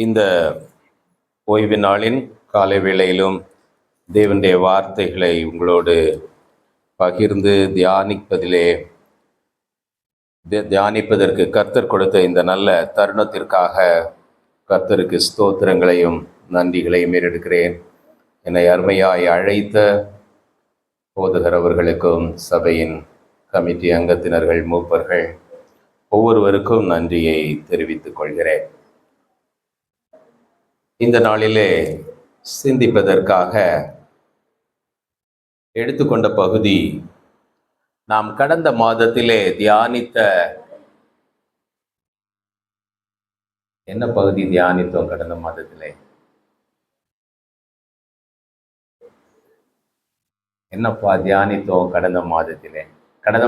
இந்த ஓய்வு நாளின் காலை வேளையிலும் தேவனுடைய வார்த்தைகளை உங்களோடு பகிர்ந்து தியானிப்பதற்கு கர்த்தர் கொடுத்த இந்த நல்ல தருணத்திற்காக கர்த்தருக்கு ஸ்தோத்திரங்களையும் நன்றிகளையும் ஏறெடுக்கிறேன். என்னை அருமையாய் அழைத்த போதகர் அவர்களுக்கும் சபையின் கமிட்டி அங்கத்தினர்கள், மூப்பர்கள் ஒவ்வொருவருக்கும் நன்றியை தெரிவித்துக் கொள்கிறேன். இந்த நாளிலே சிந்திப்பதற்காக எடுத்துக்கொண்ட பகுதி நாம் கடந்த மாதத்திலே தியானித்த என்ன பகுதி தியானித்தோம்? கடந்த மாதத்திலே என்னப்பா தியானித்தோம்? கடந்த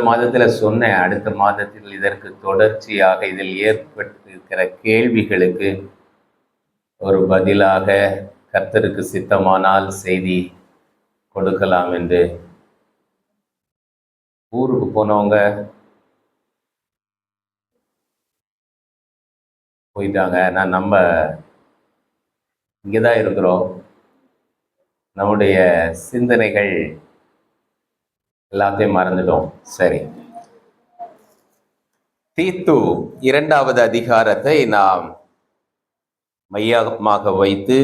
மாதத்துல சொன்னேன், அடுத்த மாதத்தில் இதற்கு தொடர்ச்சியாக இதில் ஏற்பட்டிருக்கிற கேள்விகளுக்கு ஒரு பதிலாக கர்த்தருக்கு சித்தமானால் செய்தி கொடுக்கலாம் என்று. ஊருக்கு போனவங்க போயிட்டாங்க. நம்ம இங்கேதான் இருக்கிறோம். நம்முடைய சிந்தனைகள் எல்லாத்தையும் மறந்துட்டோம். சரி, தீத்து 2வது அதிகாரத்தை நாம் மையமாக வைத்து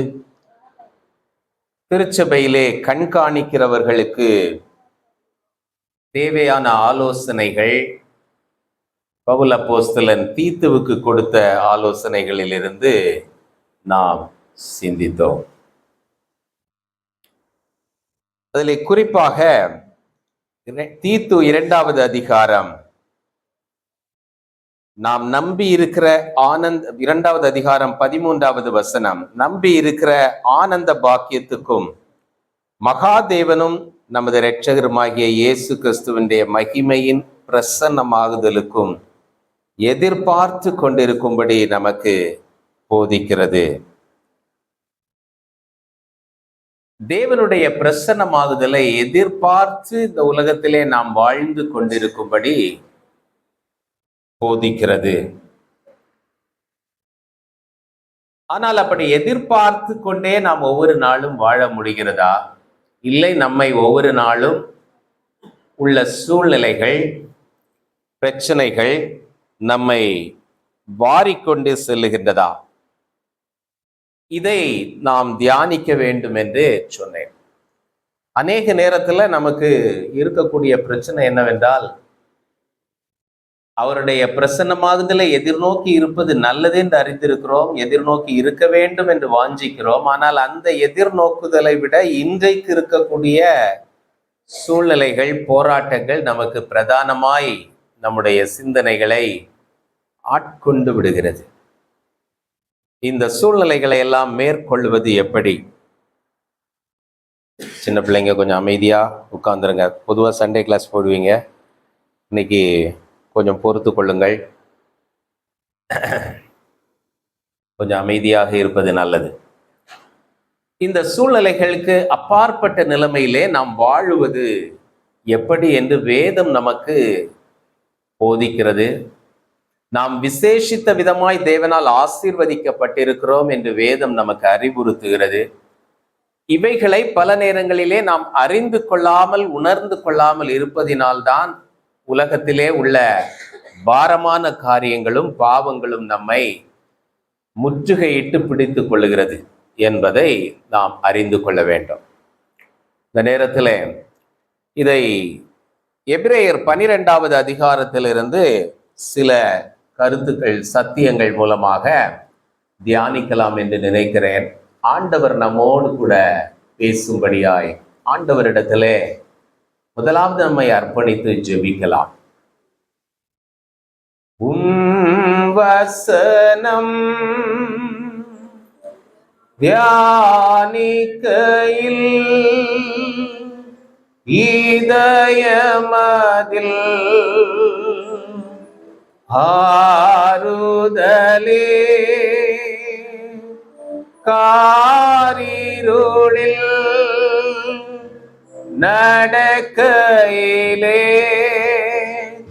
திருச்சபையிலே கண்காணிக்கிறவர்களுக்கு தேவையான ஆலோசனைகள் பவுல் அப்போஸ்தலன் தீத்துவுக்கு கொடுத்த ஆலோசனைகளிலிருந்து நாம் சிந்தித்தோம். அதில் குறிப்பாக தீத்து 2வது அதிகாரம் நாம் நம்பி இருக்கிற 2வது அதிகாரம் 13வது வசனம், நம்பி இருக்கிற ஆனந்த பாக்கியத்துக்கும் மகாதேவனும் நமது இரட்சகருமாகிய இயேசு கிறிஸ்துவினுடைய மகிமையின் பிரசன்னமாகுதலுக்கும் எதிர்பார்த்து கொண்டிருக்கும்படி நமக்கு போதிக்கிறது. தேவனுடைய பிரசன்னமாகுதலை எதிர்பார்த்து இந்த உலகத்திலே நாம் வாழ்ந்து கொண்டிருக்கும்படி போதிக்கிறது. ஆனால் அப்படி எதிர்பார்த்து கொண்டே நாம் ஒவ்வொரு நாளும் வாழ முடிகிறதா? இல்லை, நம்மை ஒவ்வொரு நாளும் உள்ள சூழ்நிலைகள், பிரச்சனைகள் நம்மை வாரிக்கொண்டு செல்லுகின்றதா? இதை நாம் தியானிக்க வேண்டும் என்று சொன்னேன். அநேக நேரத்துல நமக்கு இருக்கக்கூடிய பிரச்சனை என்னவென்றால், அவருடைய பிரசன்னமாகுதலை எதிர்நோக்கி இருப்பது நல்லது என்று அறிந்திருக்கிறோம், எதிர்நோக்கி இருக்க வேண்டும் என்று வாஞ்சிக்கிறோம். ஆனால் அந்த எதிர்நோக்குதலை விட இன்றைக்கு இருக்கக்கூடிய சூழ்நிலைகள், போராட்டங்கள் நமக்கு பிரதானமாய் நம்முடைய சிந்தனைகளை ஆட்கொண்டு விடுகிறது. இந்த சூழ்நிலைகளை எல்லாம் மேற்கொள்வது எப்படி? சின்ன பிள்ளைங்க கொஞ்சம் அமைதியா உட்கார்ந்துருங்க. பொதுவாக சண்டே கிளாஸ் போடுவீங்க, இன்னைக்கு கொஞ்சம் பொறுத்து கொள்ளுங்கள். கொஞ்சம் அமைதியாக இருப்பது நல்லது. இந்த சூழ்நிலைகளுக்கு அப்பாற்பட்ட நிலைமையிலே நாம் வாழுவது எப்படி என்று வேதம் நமக்கு போதிக்கிறது. நாம் விசேஷித்த விதமாய் தேவனால் ஆசீர்வதிக்கப்பட்டிருக்கிறோம் என்று வேதம் நமக்கு அறிவுறுத்துகிறது. இவைகளை பல நேரங்களிலே நாம் அறிந்து கொள்ளாமல், உணர்ந்து கொள்ளாமல் இருப்பதினால்தான் உலகத்திலே உள்ள பாரமான காரியங்களும் பாவங்களும் நம்மை முற்றுகையிட்டு பிடித்து கொள்ளுகிறது என்பதை நாம் அறிந்து கொள்ள வேண்டும். இந்த நேரத்தில் இதை எபிரேயர் 12வது அதிகாரத்திலிருந்து சில கருத்துக்கள், சத்தியங்கள் மூலமாக தியானிக்கலாம் என்று நினைக்கிறேன். ஆண்டவர் நம்மோடு கூட பேசும்படியாய் ஆண்டவரிடத்திலே முதலாவது நம்மை அர்ப்பணித்து ஜெபிக்கலாம். வசனம் தியானிக்கையில் இதயமதில் ஆறுதலே காரிருளில் நடக்கையிலே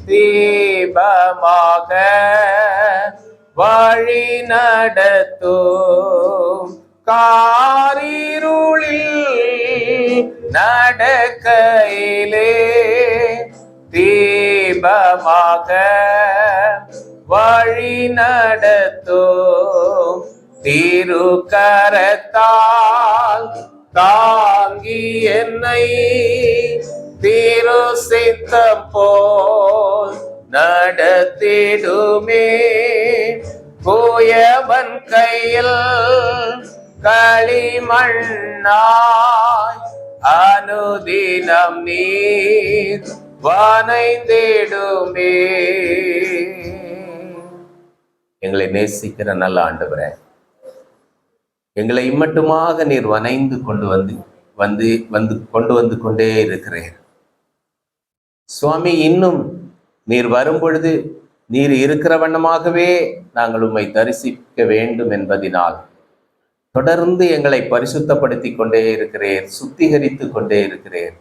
தீபமாக வழி நடத்தும். காரிருளில் நடக்கையிலே தீபமாக வழி நடத்தும். திருக்கரத்தால் தாங்கி என்னை திரு சித்தம் போல் நடத்திடுமே. போயவன் கையில் களிமண்ணாய் அனுதினம் நீர் வனைந்திடுமே. எங்களை நேசிக்கிற நல்ல ஆண்டவரே, எங்களை இம்மட்டுமாக நீர் வனைந்து கொண்டு வந்து கொண்டே இருக்கிறீர் சுவாமி. இன்னும் நீர் வரும் பொழுது நீர் இருக்கிற வண்ணமாகவே நாங்கள் உம்மை தரிசிக்க வேண்டும் என்பதினால் தொடர்ந்து எங்களை பரிசுத்தப்படுத்தி கொண்டே இருக்கிறீர், சுத்திகரித்து கொண்டே இருக்கிறீர்.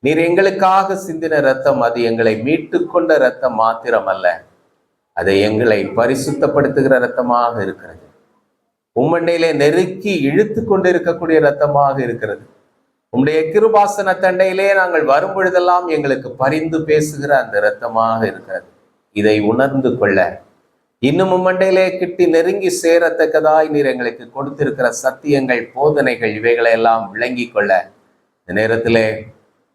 நீர் எங்களுக்காக சிந்தின இரத்தம் அது எங்களை மீட்டு கொண்ட இரத்தம் மாத்திரம் அல்ல, அதை எங்களை பரிசுத்தப்படுத்துகிற இரத்தமாக இருக்கிறது. உம்மண்டையிலே நெருக்கி இழுத்து கொண்டு இருக்கக்கூடிய இரத்தமாக இருக்கிறது. உம்முடைய கிருபாசன தண்டையிலே நாங்கள் வரும் பொழுதெல்லாம் எங்களுக்கு பரிந்து பேசுகிற அந்த இரத்தமாக இருக்கிறது. இதை உணர்ந்து கொள்ள இன்னும் உம்மண்டையிலே கிட்டி நெருங்கி சேரத்தக்கதாய் நீர் எங்களுக்கு கொடுத்திருக்கிற சத்தியங்கள், போதனைகள், இவைகளை எல்லாம் விளங்கி கொள்ள இந்த நேரத்திலே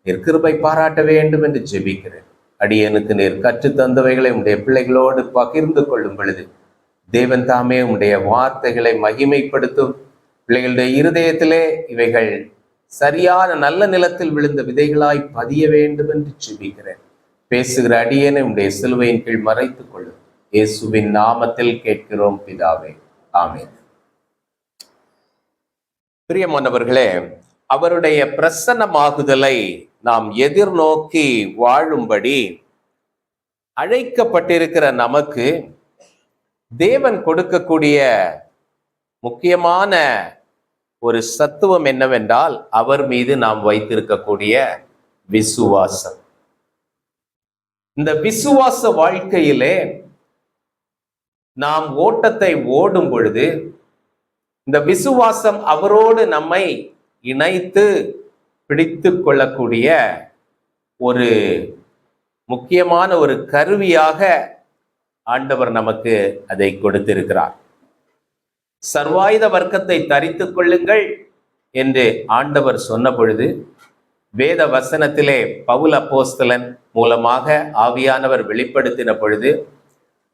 நீர் கிருபை பாராட்ட வேண்டும் என்று ஜெபிக்கிறேன். அடியனுக்கு நீர் கற்று தந்தவைகளை உம்முடைய பிள்ளைகளோடு பகிர்ந்து கொள்ளும் பொழுது தேவன் தாமே உம்முடைய வார்த்தைகளை மகிமைப்படுத்தும். பிள்ளைகளுடைய இருதயத்திலே இவைகள் சரியான நல்ல நிலத்தில் விழுந்த விதைகளாய் பதிய வேண்டும் என்று ஜெபிக்கிறேன். பேசுகிற அடியனை உம்முடைய சிலுவையின் கீழ் மறைத்துக் கொள்ளும். இயேசுவின் நாமத்தில் கேட்கிறோம் பிதாவே, ஆமென். பிரியமானவர்களே, அவருடைய பிரசன்னமாகுதலை நாம் எதிர்நோக்கி வாழும்படி அழைக்கப்பட்டிருக்கிற நமக்கு தேவன் கொடுக்கக்கூடிய முக்கியமான ஒரு சத்துவம் என்னவென்றால் அவர் மீது நாம் வைத்திருக்கக்கூடிய விசுவாசம். இந்த விசுவாச வாழ்க்கையிலே நாம் ஓட்டத்தை ஓடும் பொழுது இந்த விசுவாசம் அவரோடு நம்மை இணைத்து பிடித்து கொள்ளக்கூடிய ஒரு முக்கியமான ஒரு கருவியாக ஆண்டவர் நமக்கு அதை கொடுத்திருக்கிறார். சர்வாயுத வர்க்கத்தை தரித்துக் கொள்ளுங்கள் என்று ஆண்டவர் சொன்ன பொழுது வேத வசனத்திலே பவுல் அப்போஸ்தலன் மூலமாக ஆவியானவர் வெளிப்படுத்தின பொழுது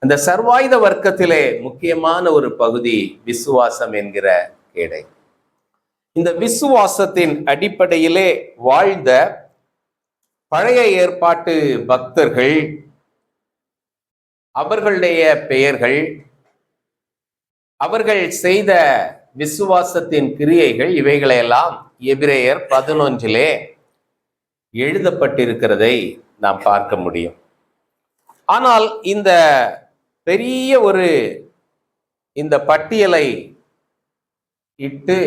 அந்த சர்வாயுத வர்க்கத்திலே முக்கியமான ஒரு பகுதி விசுவாசம் என்கிற கேடை. இந்த விசுவாசத்தின் அடிப்படையிலே வாழ்ந்த பழைய ஏற்பாட்டு பக்தர்கள், அவர்களுடைய பெயர்கள், அவர்கள் செய்த விசுவாசத்தின் கிரியைகள், இவைகளையெல்லாம் எபிரேயர் 11 எழுதப்பட்டிருக்கிறதை நாம் பார்க்க முடியும். ஆனால் இந்த பெரிய இந்த பட்டியலை இட்டு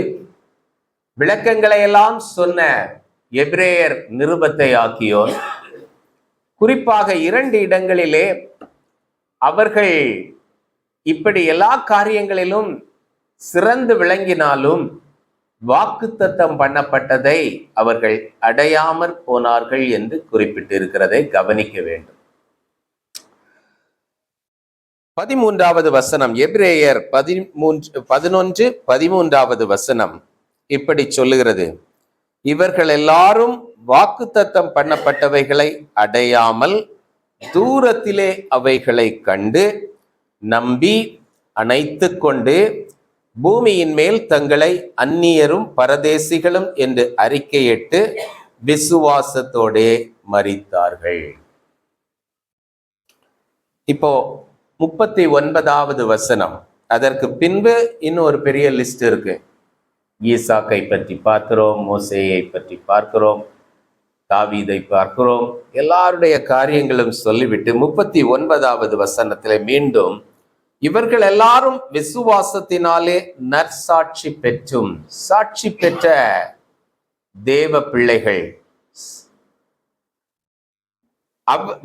விளக்கங்களை எல்லாம் சொன்ன எபிரேயர் நிருபத்தை ஆக்கியோர் குறிப்பாக 2 இடங்களிலே அவர்கள் இப்படி எல்லா காரியங்களிலும் சிறந்து விளங்கினாலும் வாக்குத்தத்தம் பண்ணப்பட்டதை அவர்கள் அடையாமற் போனார்கள் என்று குறிப்பிட்டிருக்கிறதை கவனிக்க வேண்டும். 13வது வசனம், எபிரேயர் 11:13வது வசனம் இப்படி சொல்லுகிறது: இவர்கள் எல்லாரும் வாக்குத்தத்தம் பண்ணப்பட்டவைகளை அடையாமல் தூரத்திலே அவைகளை கண்டு நம்பி அணைத்து கொண்டு பூமியின் மேல் தங்களை அந்நியரும் பரதேசிகளும் என்று அறிக்கையிட்டு விசுவாசத்தோடே மரித்தார்கள். இப்போ 39வது வசனம், அதற்கு பின்பு இன்னும் ஒரு பெரிய லிஸ்ட் இருக்கு. ஈசாக்கை பற்றி பார்க்கிறோம், மோசேயை பற்றி பார்க்கிறோம், தாவீதை பார்க்கிறோம், எல்லாருடைய காரியங்களும் சொல்லிவிட்டு 39வது வசனத்திலே மீண்டும் இவர்கள் எல்லாரும் விசுவாசத்தினாலே நற்சாட்சி பெற்றும், சாட்சி பெற்ற தேவ பிள்ளைகள்,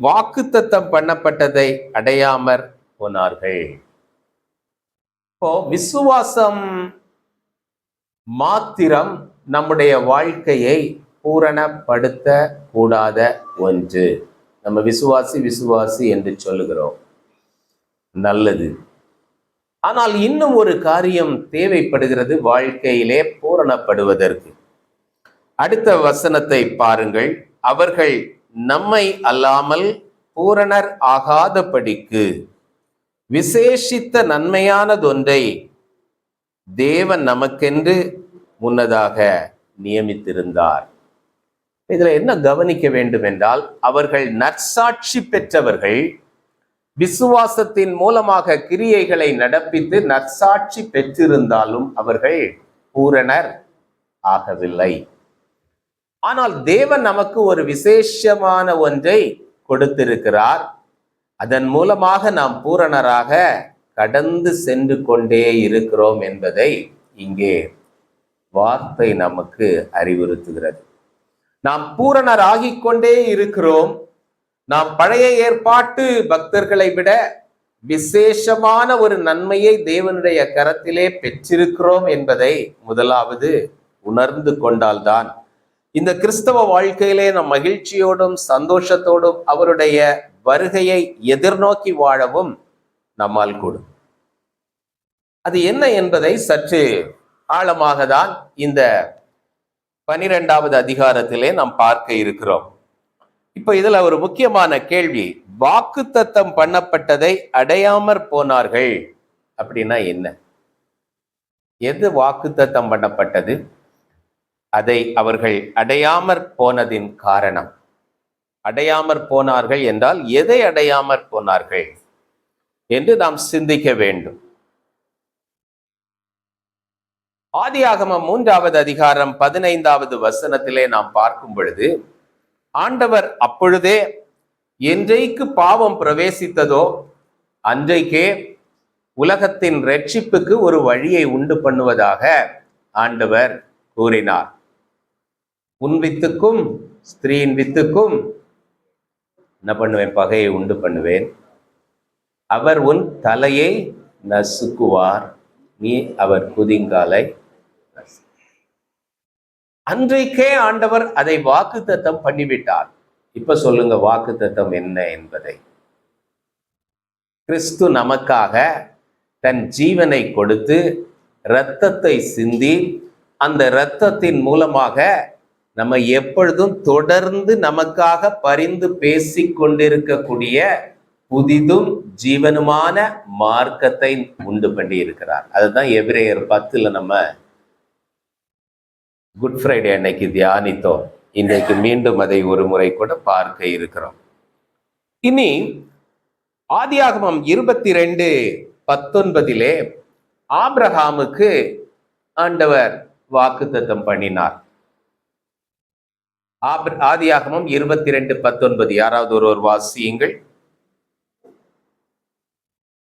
வாக்குத்தத்தம் பண்ணப்பட்டதை அடையாமற் போனார்கள். இப்போ விசுவாசம் மாத்திரம் நம்முடைய வாழ்க்கையை பூரணப்படுத்த கூடாத ஒன்று. நம்ம விசுவாசி என்று சொல்லுகிறோம், நல்லது. ஆனால் இன்னும் ஒரு காரியம் தேவைப்படுகிறது வாழ்க்கையிலே பூரணப்படுவதற்கு. அடுத்த வசனத்தை பாருங்கள். அவர்கள் நம்மை அல்லாமல் பூரணர் ஆகாதபடிக்கு விசேஷித்த நன்மையானதொன்றை தேவன் நமக்கென்று முன்னதாக நியமித்திருந்தார். இதுல என்ன கவனிக்க வேண்டும் என்றால், அவர்கள் நற்சாட்சி பெற்றவர்கள், விசுவாசத்தின் மூலமாக கிரியைகளை நடப்பித்து நற்சாட்சி பெற்றிருந்தாலும் அவர்கள் பூரணர் ஆகவில்லை. ஆனால் தேவன் நமக்கு ஒரு விசேஷமான ஒன்றை கொடுத்திருக்கிறார். அதன் மூலமாக நாம் பூரணராக கடந்து சென்று கொண்டே இருக்கிறோம் என்பதை இங்கே வார்த்தை நமக்கு அறிவுறுத்துகிறது. நாம் பூரணராகிக் கொண்டே இருக்கிறோம். நாம் பழைய ஏற்பாட்டு பக்தர்களை விட விசேஷமான ஒரு நன்மையை தேவனுடைய கரத்திலே பெற்றிருக்கிறோம் என்பதை முதலாவது உணர்ந்து கொண்டால்தான் இந்த கிறிஸ்தவ வாழ்க்கையிலே நம் மகிழ்ச்சியோடும் சந்தோஷத்தோடும் அவருடைய வருகையை எதிர்நோக்கி வாழவும் நம்மால் கூடும். அது என்ன என்பதை சற்று ஆழமாக தான் இந்த 12வது அதிகாரத்திலே நாம் பார்க்க இருக்கிறோம். இப்ப இதுல ஒரு முக்கியமான கேள்வி, வாக்குத்தத்தம் பண்ணப்பட்டதை அடையாமற் போனார்கள் அப்படின்னா என்ன? எது வாக்குத்தத்தம் பண்ணப்பட்டது? அதை அவர்கள் அடையாமற் போனதின் காரணம். அடையாமற் போனார்கள் என்றால் எதை அடையாமற் போனார்கள் என்று நாம் சிந்திக்க வேண்டும். ஆதியாகமம் 3வது அதிகாரம் 15வது வசனத்திலே நாம் பார்க்கும் பொழுது, ஆண்டவர் அப்பொழுதே என்றைக்கு பாவம் பிரவேசித்ததோ அன்றைக்கே உலகத்தின் ரட்சிப்புக்கு ஒரு வழியை உண்டு பண்ணுவதாக ஆண்டவர் கூறினார். உன் வித்துக்கும் ஸ்திரீயின் வித்துக்கும் என்ன பண்ணுவேன்? பகையை உண்டு பண்ணுவேன். அவர் உன் தலையை நசுக்குவார், நீ அவர் குதிங்காலை. அன்றைக்கே ஆண்டவர் அதை வாக்குத்தத்தம் பண்ணிவிட்டார். இப்ப சொல்லுங்க, வாக்குத்தத்தம் என்ன என்பதை. கிறிஸ்து நமக்காக தன் ஜீவனை கொடுத்து இரத்தத்தை சிந்தி, அந்த இரத்தத்தின் மூலமாக நம்ம எப்பொழுதும் தொடர்ந்து நமக்காக பரிந்து பேசி கொண்டிருக்கக்கூடிய புதிதும் ஜீவனுமான மார்க்கத்தை உண்டு பண்ணி இருக்கிறார். அதுதான் எபிரேயர் 10 நம்ம குட் ஃப்ரைடே அன்னைக்கு தியானித்தோம். இன்றைக்கு மீண்டும் அதை ஒரு முறை கூட பார்க்க இருக்கிறோம். இனி ஆதியாகமம் 22:19 ஆபிரகாமுக்கு ஆண்டவர் வாக்குத்தத்தம் பண்ணினார். ஆதியாகமம் 22:19 யாராவது ஒருவர் வாசியுங்கள்.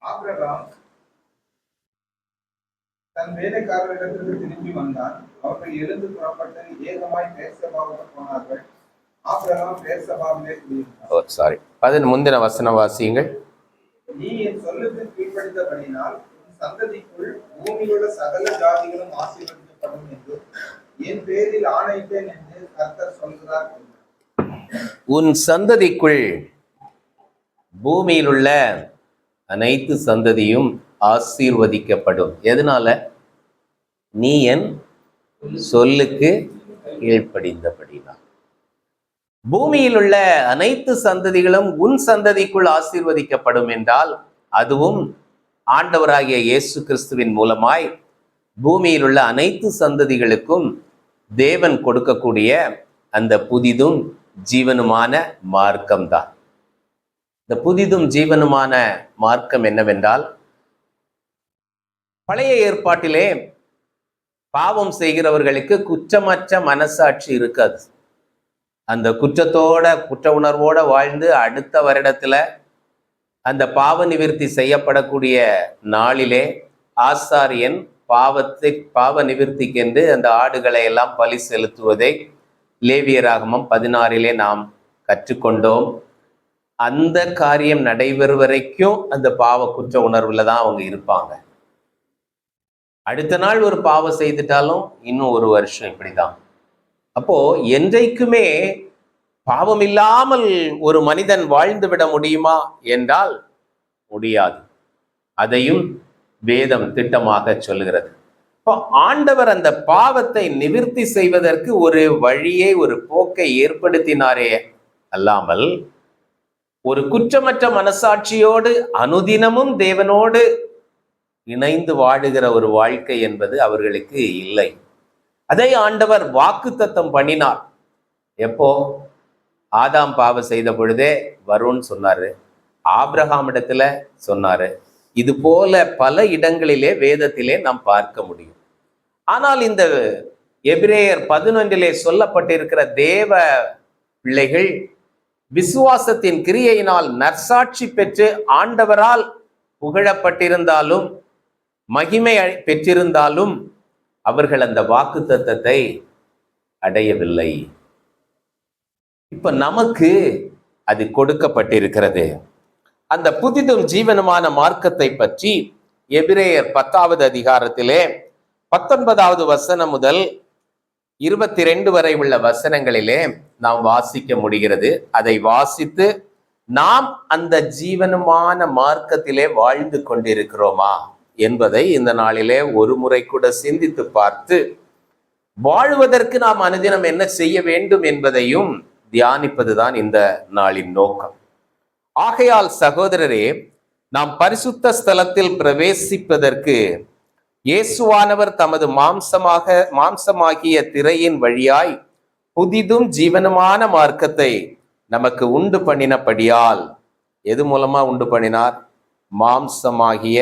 ஆபிரகாம் தன் வேலைக்காரரிடத்திற்கு திரும்பி வந்தான். அவர்கள் எழுந்து புறப்பட்டு ஏகமாய் பெயர்செபாவுக்கு போனார்கள். ஆபிரகாம் பெயர்செபாவிலே குடியிருந்தான். முந்தின வசனம் வாசியுங்கள். நீ என் சொல்லுக்கு கீழ்ப்படிந்தபடியினால் உன் சந்ததிக்குள் பூமியிலுள்ள சகல ஜாதிகளும் ஆசீர்வதிக்கப்படும் என்று என் பேரில் ஆணையிட்டேன் என்று கர்த்தர் சொல்கிறார். உன் சந்ததிக்குள் பூமியில் உள்ள அனைத்து சந்ததியும் ஆசீர்வதிக்கப்படும். எதனால? நீ என் சொல்லுக்கு கீழ்ப்படிந்தபடினால். பூமியில் உள்ள அனைத்து சந்ததிகளும் உன் சந்ததிக்குள் ஆசீர்வதிக்கப்படும் என்றால், அதுவும் ஆண்டவராகிய இயேசு கிறிஸ்துவின் மூலமாய் பூமியில் உள்ள அனைத்து சந்ததிகளுக்கும் தேவன் கொடுக்கக்கூடிய அந்த புதிதும் ஜீவனுமான மார்க்கம்தான். இந்த புதிதும் ஜீவனுமான மார்க்கம் என்னவென்றால், பழைய ஏற்பாட்டிலே பாவம் செய்கிறவர்களுக்கு குற்றமற்ற மனசாட்சி இருக்காது. அந்த குற்ற உணர்வோட வாழ்ந்து அடுத்த வருடத்துல அந்த பாவ நிவர்த்தி செய்யப்படக்கூடிய நாளிலே ஆசாரியன் பாவ நிவர்த்திக்கென்று அந்த ஆடுகளை எல்லாம் பலி செலுத்துவதை லேவியராகமம் 16 நாம் கற்றுக்கொண்டோம். அந்த காரியம் நடைபெறும் வரைக்கும் அந்த பாவ குற்ற உணர்வுல தான் அவங்க இருப்பாங்க. அடுத்த நாள் ஒரு பாவம் செய்துட்டாலும் இன்னும் ஒரு வருஷம் இப்படிதான். அப்போ என்றைக்குமே பாவம் இல்லாமல் ஒரு மனிதன் வாழ்ந்து விட முடியுமா என்றால் முடியாது. அதையும் வேதம் திட்டமாக சொல்லுகிறது. இப்போ ஆண்டவர் அந்த பாவத்தை நிவிர்த்தி செய்வதற்கு ஒரு வழியை, ஒரு போக்கை ஏற்படுத்தினாரே அல்லாமல் ஒரு குற்றமற்ற மனசாட்சியோடு அனுதினமும் தேவனோடு இணைந்து வாழுகிற ஒரு வாழ்க்கை என்பது அவர்களுக்கு இல்லை. அதை ஆண்டவர் வாக்குத்தத்தம் பண்ணினார். எப்போ? ஆதாம் பாவம் செய்த பொழுதே வரும்னு சொன்னாரு, ஆபிரகாமிடத்துல சொன்னாரு. இது போல பல இடங்களிலே வேதத்திலே நாம் பார்க்க முடியும். ஆனால் இந்த எபிரேயர் 11 சொல்லப்பட்டிருக்கிற தேவ பிள்ளைகள் விசுவாசத்தின் கிரியையினால் நற்சாட்சி பெற்று ஆண்டவரால் புகழப்பட்டிருந்தாலும் மகிமை பெற்றிருந்தாலும் அவர்கள் அந்த வாக்குத்தத்தத்தை அடையவில்லை. இப்ப நமக்கு அது கொடுக்கப்பட்டிருக்கிறது. அந்த புதிதும் ஜீவனுமான மார்க்கத்தை பற்றி எபிரேயர் 10வது அதிகாரத்திலே 19வது வசனம் முதல் 22 வரை உள்ள வசனங்களிலே நாம் வாசிக்க முடிகிறது. அதை வாசித்து நாம் அந்த ஜீவனுமான மார்க்கத்திலே வாழ்ந்து கொண்டிருக்கிறோமா என்பதை இந்த நாளிலே ஒரு முறை கூட சிந்தித்து பார்த்து வாழ்வதற்கு நாம் அனுதினம் என்ன செய்ய வேண்டும் என்பதையும் தியானிப்பதுதான் இந்த நாளின் நோக்கம். ஆகையால் சகோதரரே, நாம் பரிசுத்த ஸ்தலத்தில் பிரவேசிப்பதற்கு இயேசுவானவர் தமது மாம்சமாகிய திரையின் வழியாய் புதிதும் ஜீவனுமான மார்க்கத்தை நமக்கு உண்டு பண்ணினபடியால், எது மூலமா உண்டு பண்ணினார்? மாம்சமாகிய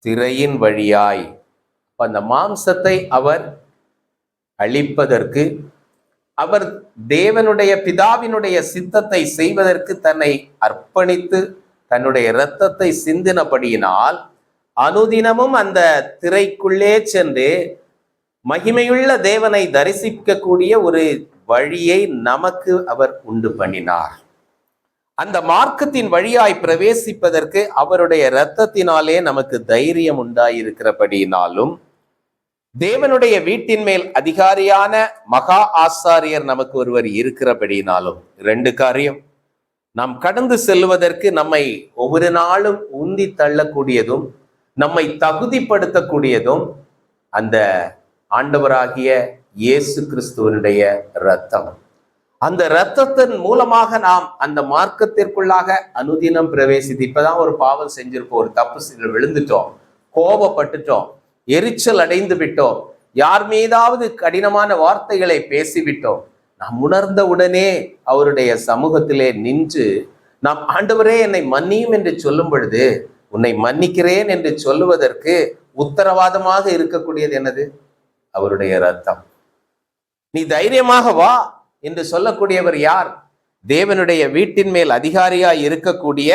திரையின் வழியாய். அந்த மாம்சத்தை அவர் அழிப்பதற்கு, அவர் தேவனுடைய பிதாவினுடைய சித்தத்தை செய்வதற்கு தன்னை அர்ப்பணித்து தன்னுடைய இரத்தத்தை சிந்தினபடியினால் அனுதினமும் அந்த திரைக்குள்ளே சென்று மகிமையுள்ள தேவனை தரிசிக்கக்கூடிய ஒரு வழியை நமக்கு அவர் உண்டு பண்ணினார். அந்த மார்க்கத்தின் வழியாய் பிரவேசிப்பதற்கு அவருடைய இரத்தத்தினாலே நமக்கு தைரியம் உண்டாயிருக்கிறபடியினாலும், தேவனுடைய வீட்டின் மேல் அதிகாரியான மகா ஆசாரியர் நமக்கு ஒருவர் இருக்கிறபடினாலும், 2 காரியம். நாம் கடந்து செல்வதற்கு நம்மை ஒவ்வொரு நாளும் உந்தி தள்ளக்கூடியதும் நம்மை தகுதிப்படுத்தக்கூடியதும் அந்த ஆண்டவராகிய இயேசு கிறிஸ்துவனுடைய இரத்தம். அந்த இரத்தத்தின் மூலமாக நாம் அந்த மார்க்கத்திற்குள்ளாக அனுதினம் பிரவேசித்து, இப்பதான் ஒரு பாவம் செஞ்சிருப்போம், ஒரு தப்பு விழுந்துட்டோம், கோபப்பட்டுட்டோம், எரிச்சல் அடைந்து விட்டோம், யார் மீதாவது கடினமான வார்த்தைகளை பேசிவிட்டோம். நாம் உணர்ந்த உடனே அவருடைய சமூகத்திலே நின்று நாம் ஆண்டவரே என்னை மன்னியும் என்று சொல்லும் பொழுது, உன்னை மன்னிக்கிறேன் என்று சொல்லுவதற்கு உத்தரவாதமாக இருக்கக்கூடியது என்னது? அவருடைய இரத்தம். நீ தைரியமாக வா என்று சொல்லக்கூடியவர் யார்? தேவனுடைய வீட்டின் மேல் அதிகாரியாய் இருக்கக்கூடிய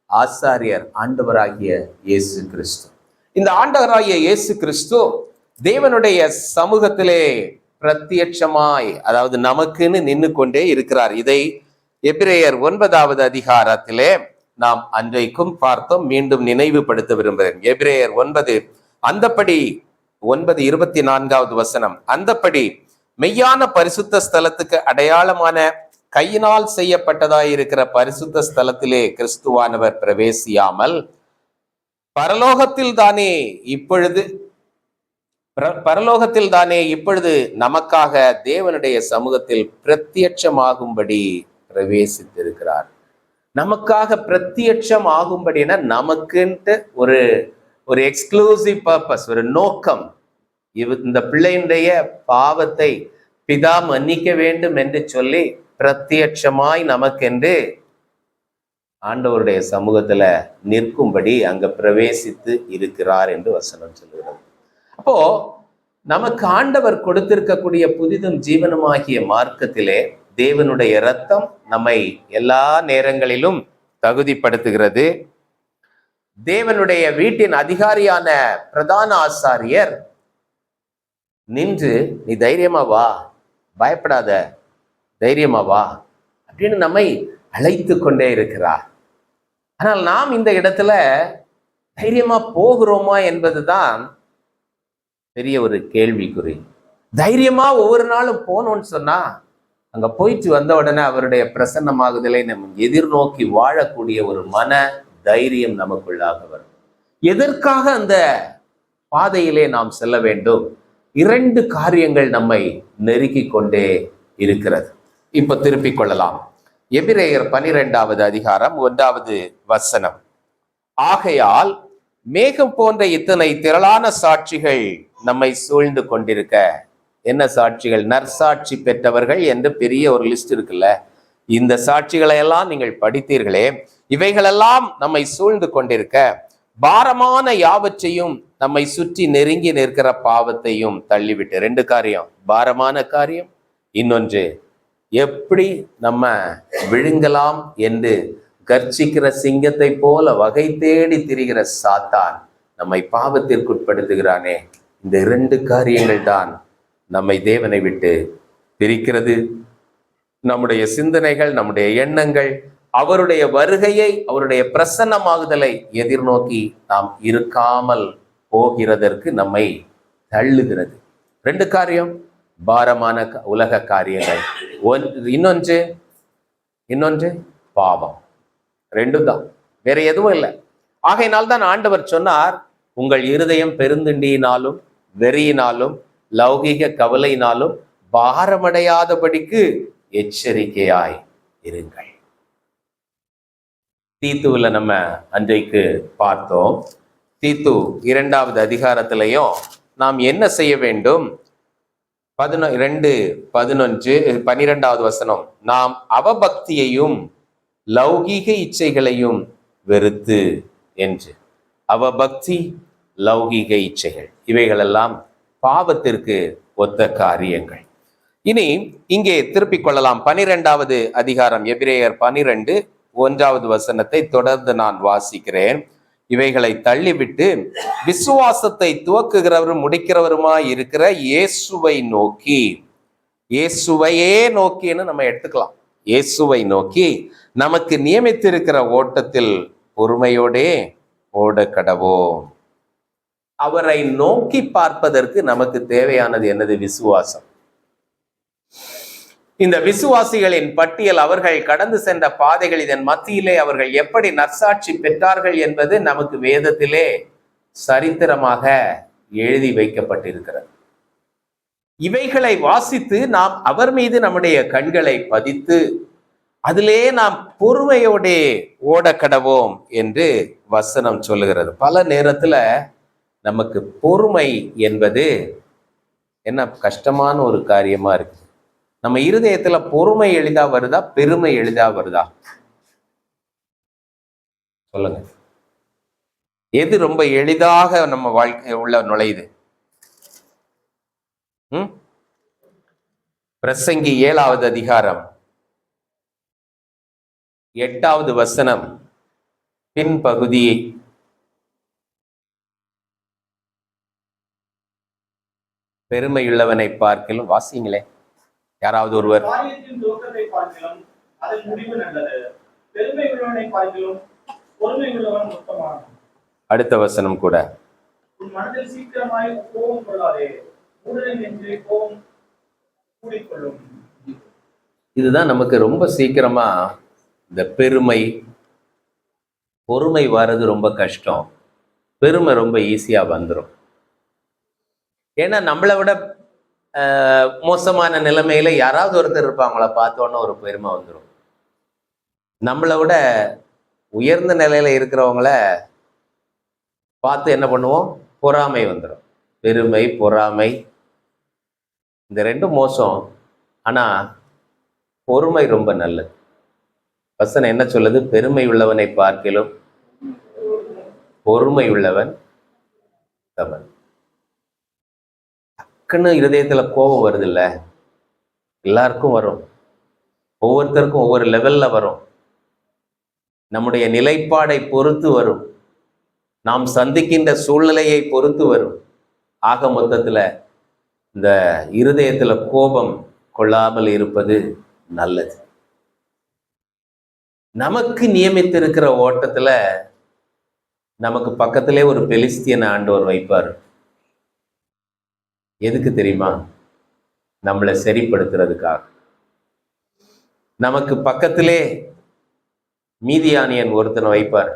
ஆசாரியர், ஆண்டவராகிய இயேசு கிறிஸ்து. இந்த ஆண்டவராகிய இயேசு கிறிஸ்து தேவனுடைய சமூகத்திலே பிரத்யட்சமாய், அதாவது நமக்குன்னு நின்று கொண்டே இருக்கிறார். இதை எபிரேயர் 9வது அதிகாரத்திலே நாம் அன்றைக்கும் பார்த்தோம், மீண்டும் நினைவுபடுத்த விரும்புகிறேன். எபிரேயர் 9 அந்தப்படி 9:24வது வசனம், அந்தப்படி மெய்யான பரிசுத்த ஸ்தலத்துக்கு அடையாளமான கையினால் செய்யப்பட்டதாயிருக்கிற பரிசுத்த ஸ்தலத்திலே கிறிஸ்துவானவர் பிரவேசியாமல் பரலோகத்தில் தானே இப்பொழுது நமக்காக தேவனுடைய சமூகத்தில் பிரத்யட்சமாகும்படி பிரவேசித்திருக்கிறார். நமக்காக பிரத்யட்சம் ஆகும்படினா நமக்குன்ட்டு ஒரு எக்ஸ்க்ளூசிவ் பர்பஸ், ஒரு நோக்கம். இந்த பிள்ளையினுடைய பாவத்தை பிதா மன்னிக்க வேண்டும் என்று சொல்லி பிரத்யட்சமாய் நமக்கென்று ஆண்டவருடைய சமூகத்துல நிற்கும்படி அங்க பிரவேசித்து இருக்கிறார் என்று வசனம் சொல்லுகிறது. அப்போ நமக்கு ஆண்டவர் கொடுத்திருக்கக்கூடிய புதிதும் ஜீவனுமாகிய மார்க்கத்திலே தேவனுடைய இரத்தம் நம்மை எல்லா நேரங்களிலும் தகுதிப்படுத்துகிறது. தேவனுடைய வீட்டின் அதிகாரியான பிரதான ஆசாரியர் நின்று நீ தைரியமா வா, பயப்படாத, தைரியமா வா அப்படின்னு நம்மை அழைத்து கொண்டே இருக்கிறார். ஆனால் நாம் இந்த இடத்துல தைரியமா போகிறோமா என்பதுதான் பெரிய ஒரு கேள்விக்குறி. தைரியமா ஒவ்வொரு நாளும் போனோம்னு சொன்னா அங்க போயிட்டு வந்த உடனே அவருடைய பிரசன்னமாகுதலை நம்ம எதிர்நோக்கி வாழக்கூடிய ஒரு மன தைரியம் நமக்குள்ளாக வரும். எதற்காக அந்த பாதையிலே நாம் செல்ல வேண்டும்? 2 காரியங்கள் நம்மை நெருக்கி கொண்டே இருக்கிறது. இப்ப திருப்பிக் கொள்ளலாம். எபிரேயர் 12வது அதிகாரம் 1வது வசனம். ஆகையால் மேகம் போன்ற இத்தனை திரளான சாட்சிகள் நம்மை சூழ்ந்து கொண்டிருக்க. என்ன சாட்சிகள்? நற்சாட்சி பெற்றவர்கள் என்று பெரிய ஒரு லிஸ்ட் இருக்குல்ல. இந்த சாட்சிகளை எல்லாம் நீங்கள் படித்தீர்களே. இவைகளெல்லாம் நம்மை சூழ்ந்து கொண்டிருக்க, பாரமான யாவற்றையும் நம்மை சுற்றி நெருங்கி நிற்கிற பாவத்தையும் தள்ளிவிட்டு. 2 காரியம், பாரமான காரியம், இன்னொன்று எப்படி நம்ம விழுங்கலாம் என்று கர்ச்சிக்கிற சிங்கத்தை போல வகை தேடி திரிகிற சாத்தான் நம்மை பாவத்திற்குட்படுத்துகிறானே. இந்த 2 காரியங்கள் தான் நம்மை தேவனை விட்டு பிரிக்கிறது. நம்முடைய சிந்தனைகள், நம்முடைய எண்ணங்கள் அவருடைய வருகையை, அவருடைய பிரசன்னமாகுதலை எதிர்நோக்கி நாம் இருக்காமல் போகிறதற்கு நம்மை தள்ளுகிறது. 2 காரியம், பாரமான உலக காரியங்கள். இன்னொன்று பாவம். 2 தான், வேற எதுவும் இல்லை. ஆகையினால் தான் ஆண்டவர் சொன்னார், உங்கள் இருதயம் பெருந்திண்டியினாலும் வெறியினாலும் லௌகிக கவலையினாலும் பாரமடையாதபடிக்கு எச்சரிக்கையாய் இருங்கள். தீத்துவுல நம்ம அன்றைக்கு பார்த்தோம். தீத்து 2வது அதிகாரத்திலையும் நாம் என்ன செய்ய வேண்டும்? 12வது வசனம், நாம் அவபக்தியையும் லௌகீக இச்சைகளையும் வெறுத்து என்று. அவபக்தி, லௌகீக இச்சைகள், இவைகளெல்லாம் பாவத்திற்கு ஒத்த காரியங்கள். இனி இங்கே திருப்பிக் கொள்ளலாம். 12வது அதிகாரம் எபிரேயர் 12 1வது வசனத்தை தொடர்ந்து நான் வாசிக்கிறேன். இவைகளை தள்ளிவிட்டு விசுவாசத்தை துவக்குகிறவரும் முடிக்கிறவருமாய் இருக்கிற இயேசுவை நோக்கி, இயேசுவையே நோக்கின்னு நம்ம எடுத்துக்கலாம். இயேசுவை நோக்கி நமக்கு நியமித்திருக்கிற ஓட்டத்தில் பொறுமையோடே ஓட கடவோம். அவரை நோக்கி பார்ப்பதற்கு நமக்கு தேவையானது என்னது? விசுவாசம். இந்த விசுவாசிகளின் பட்டியல், அவர்கள் கடந்து சென்ற பாதைகள், இதன் மத்தியிலே அவர்கள் எப்படி நற்சாட்சி பெற்றார்கள் என்பது நமக்கு வேதத்திலே சரித்திரமாக எழுதி வைக்கப்பட்டிருக்கிறது. இவைகளை வாசித்து நாம் அவர் மீது நம்முடைய கண்களை பதித்து அதிலே நாம் பொறுமையோடே ஓட கடவோம் என்று வசனம் சொல்லுகிறது. பல நேரத்துல நமக்கு பொறுமை என்பது என்ன கஷ்டமான ஒரு காரியமா இருக்கு. நம்ம இருதயத்துல பொறுமை எளிதா வருதா, பெருமை எளிதா வருதா? சொல்லுங்க, எது ரொம்ப எளிதாக நம்ம வாழ்க்கை உள்ள நுழையுது? பிரசங்கி 7வது அதிகாரம் 8வது வசனம் பின்பகுதியை பெருமையுள்ளவனை பார்க்கலும், வாசிங்களே யாராவது ஒருவர். அடுத்த வசனம் கூட, இதுதான் நமக்கு ரொம்ப சீக்கிரமா இந்த பொறுமை வர்றது ரொம்ப கஷ்டம். பெருமை ரொம்ப ஈஸியா வந்துடும். ஏன்னா நம்மளை விட மோசமான நிலைமையில யாராவது ஒருத்தர் இருப்பாங்கள, பார்த்தோன்னா ஒரு பெருமை வந்துடும். நம்மளை விட உயர்ந்த நிலையில இருக்கிறவங்கள பார்த்து என்ன பண்ணுவோம்? பொறாமை வந்துடும். பெருமை, பொறாமை, இந்த 2 மோசம். ஆனா பொறுமை ரொம்ப நல்லது. வசனம் என்ன சொல்லுது? பெருமை உள்ளவனை பார்க்கிலும் பொறுமை உள்ளவன் தவன். டக்குன்னு இருதயத்துல கோபம் வருது இல்ல? எல்லாருக்கும் வரும், ஒவ்வொருத்தருக்கும் ஒவ்வொரு லெவல்ல வரும். நம்முடைய நிலைப்பாடை பொறுத்து வரும், நாம் சந்திக்கின்ற சூழ்நிலையை பொறுத்து வரும். ஆக மொத்தத்துல இந்த இருதயத்துல கோபம் கொள்ளாமல் இருப்பது நல்லது. நமக்கு நியமித்திருக்கிற ஓட்டத்துல நமக்கு பக்கத்திலே ஒரு பெலிஸ்தியன் ஆண்டவர் வைப்பார். எதுக்கு தெரியுமா? நம்மளை சரிப்படுத்துறதுக்காக. நமக்கு பக்கத்திலே மீதியானியன் ஒருத்தனை வைப்பார்.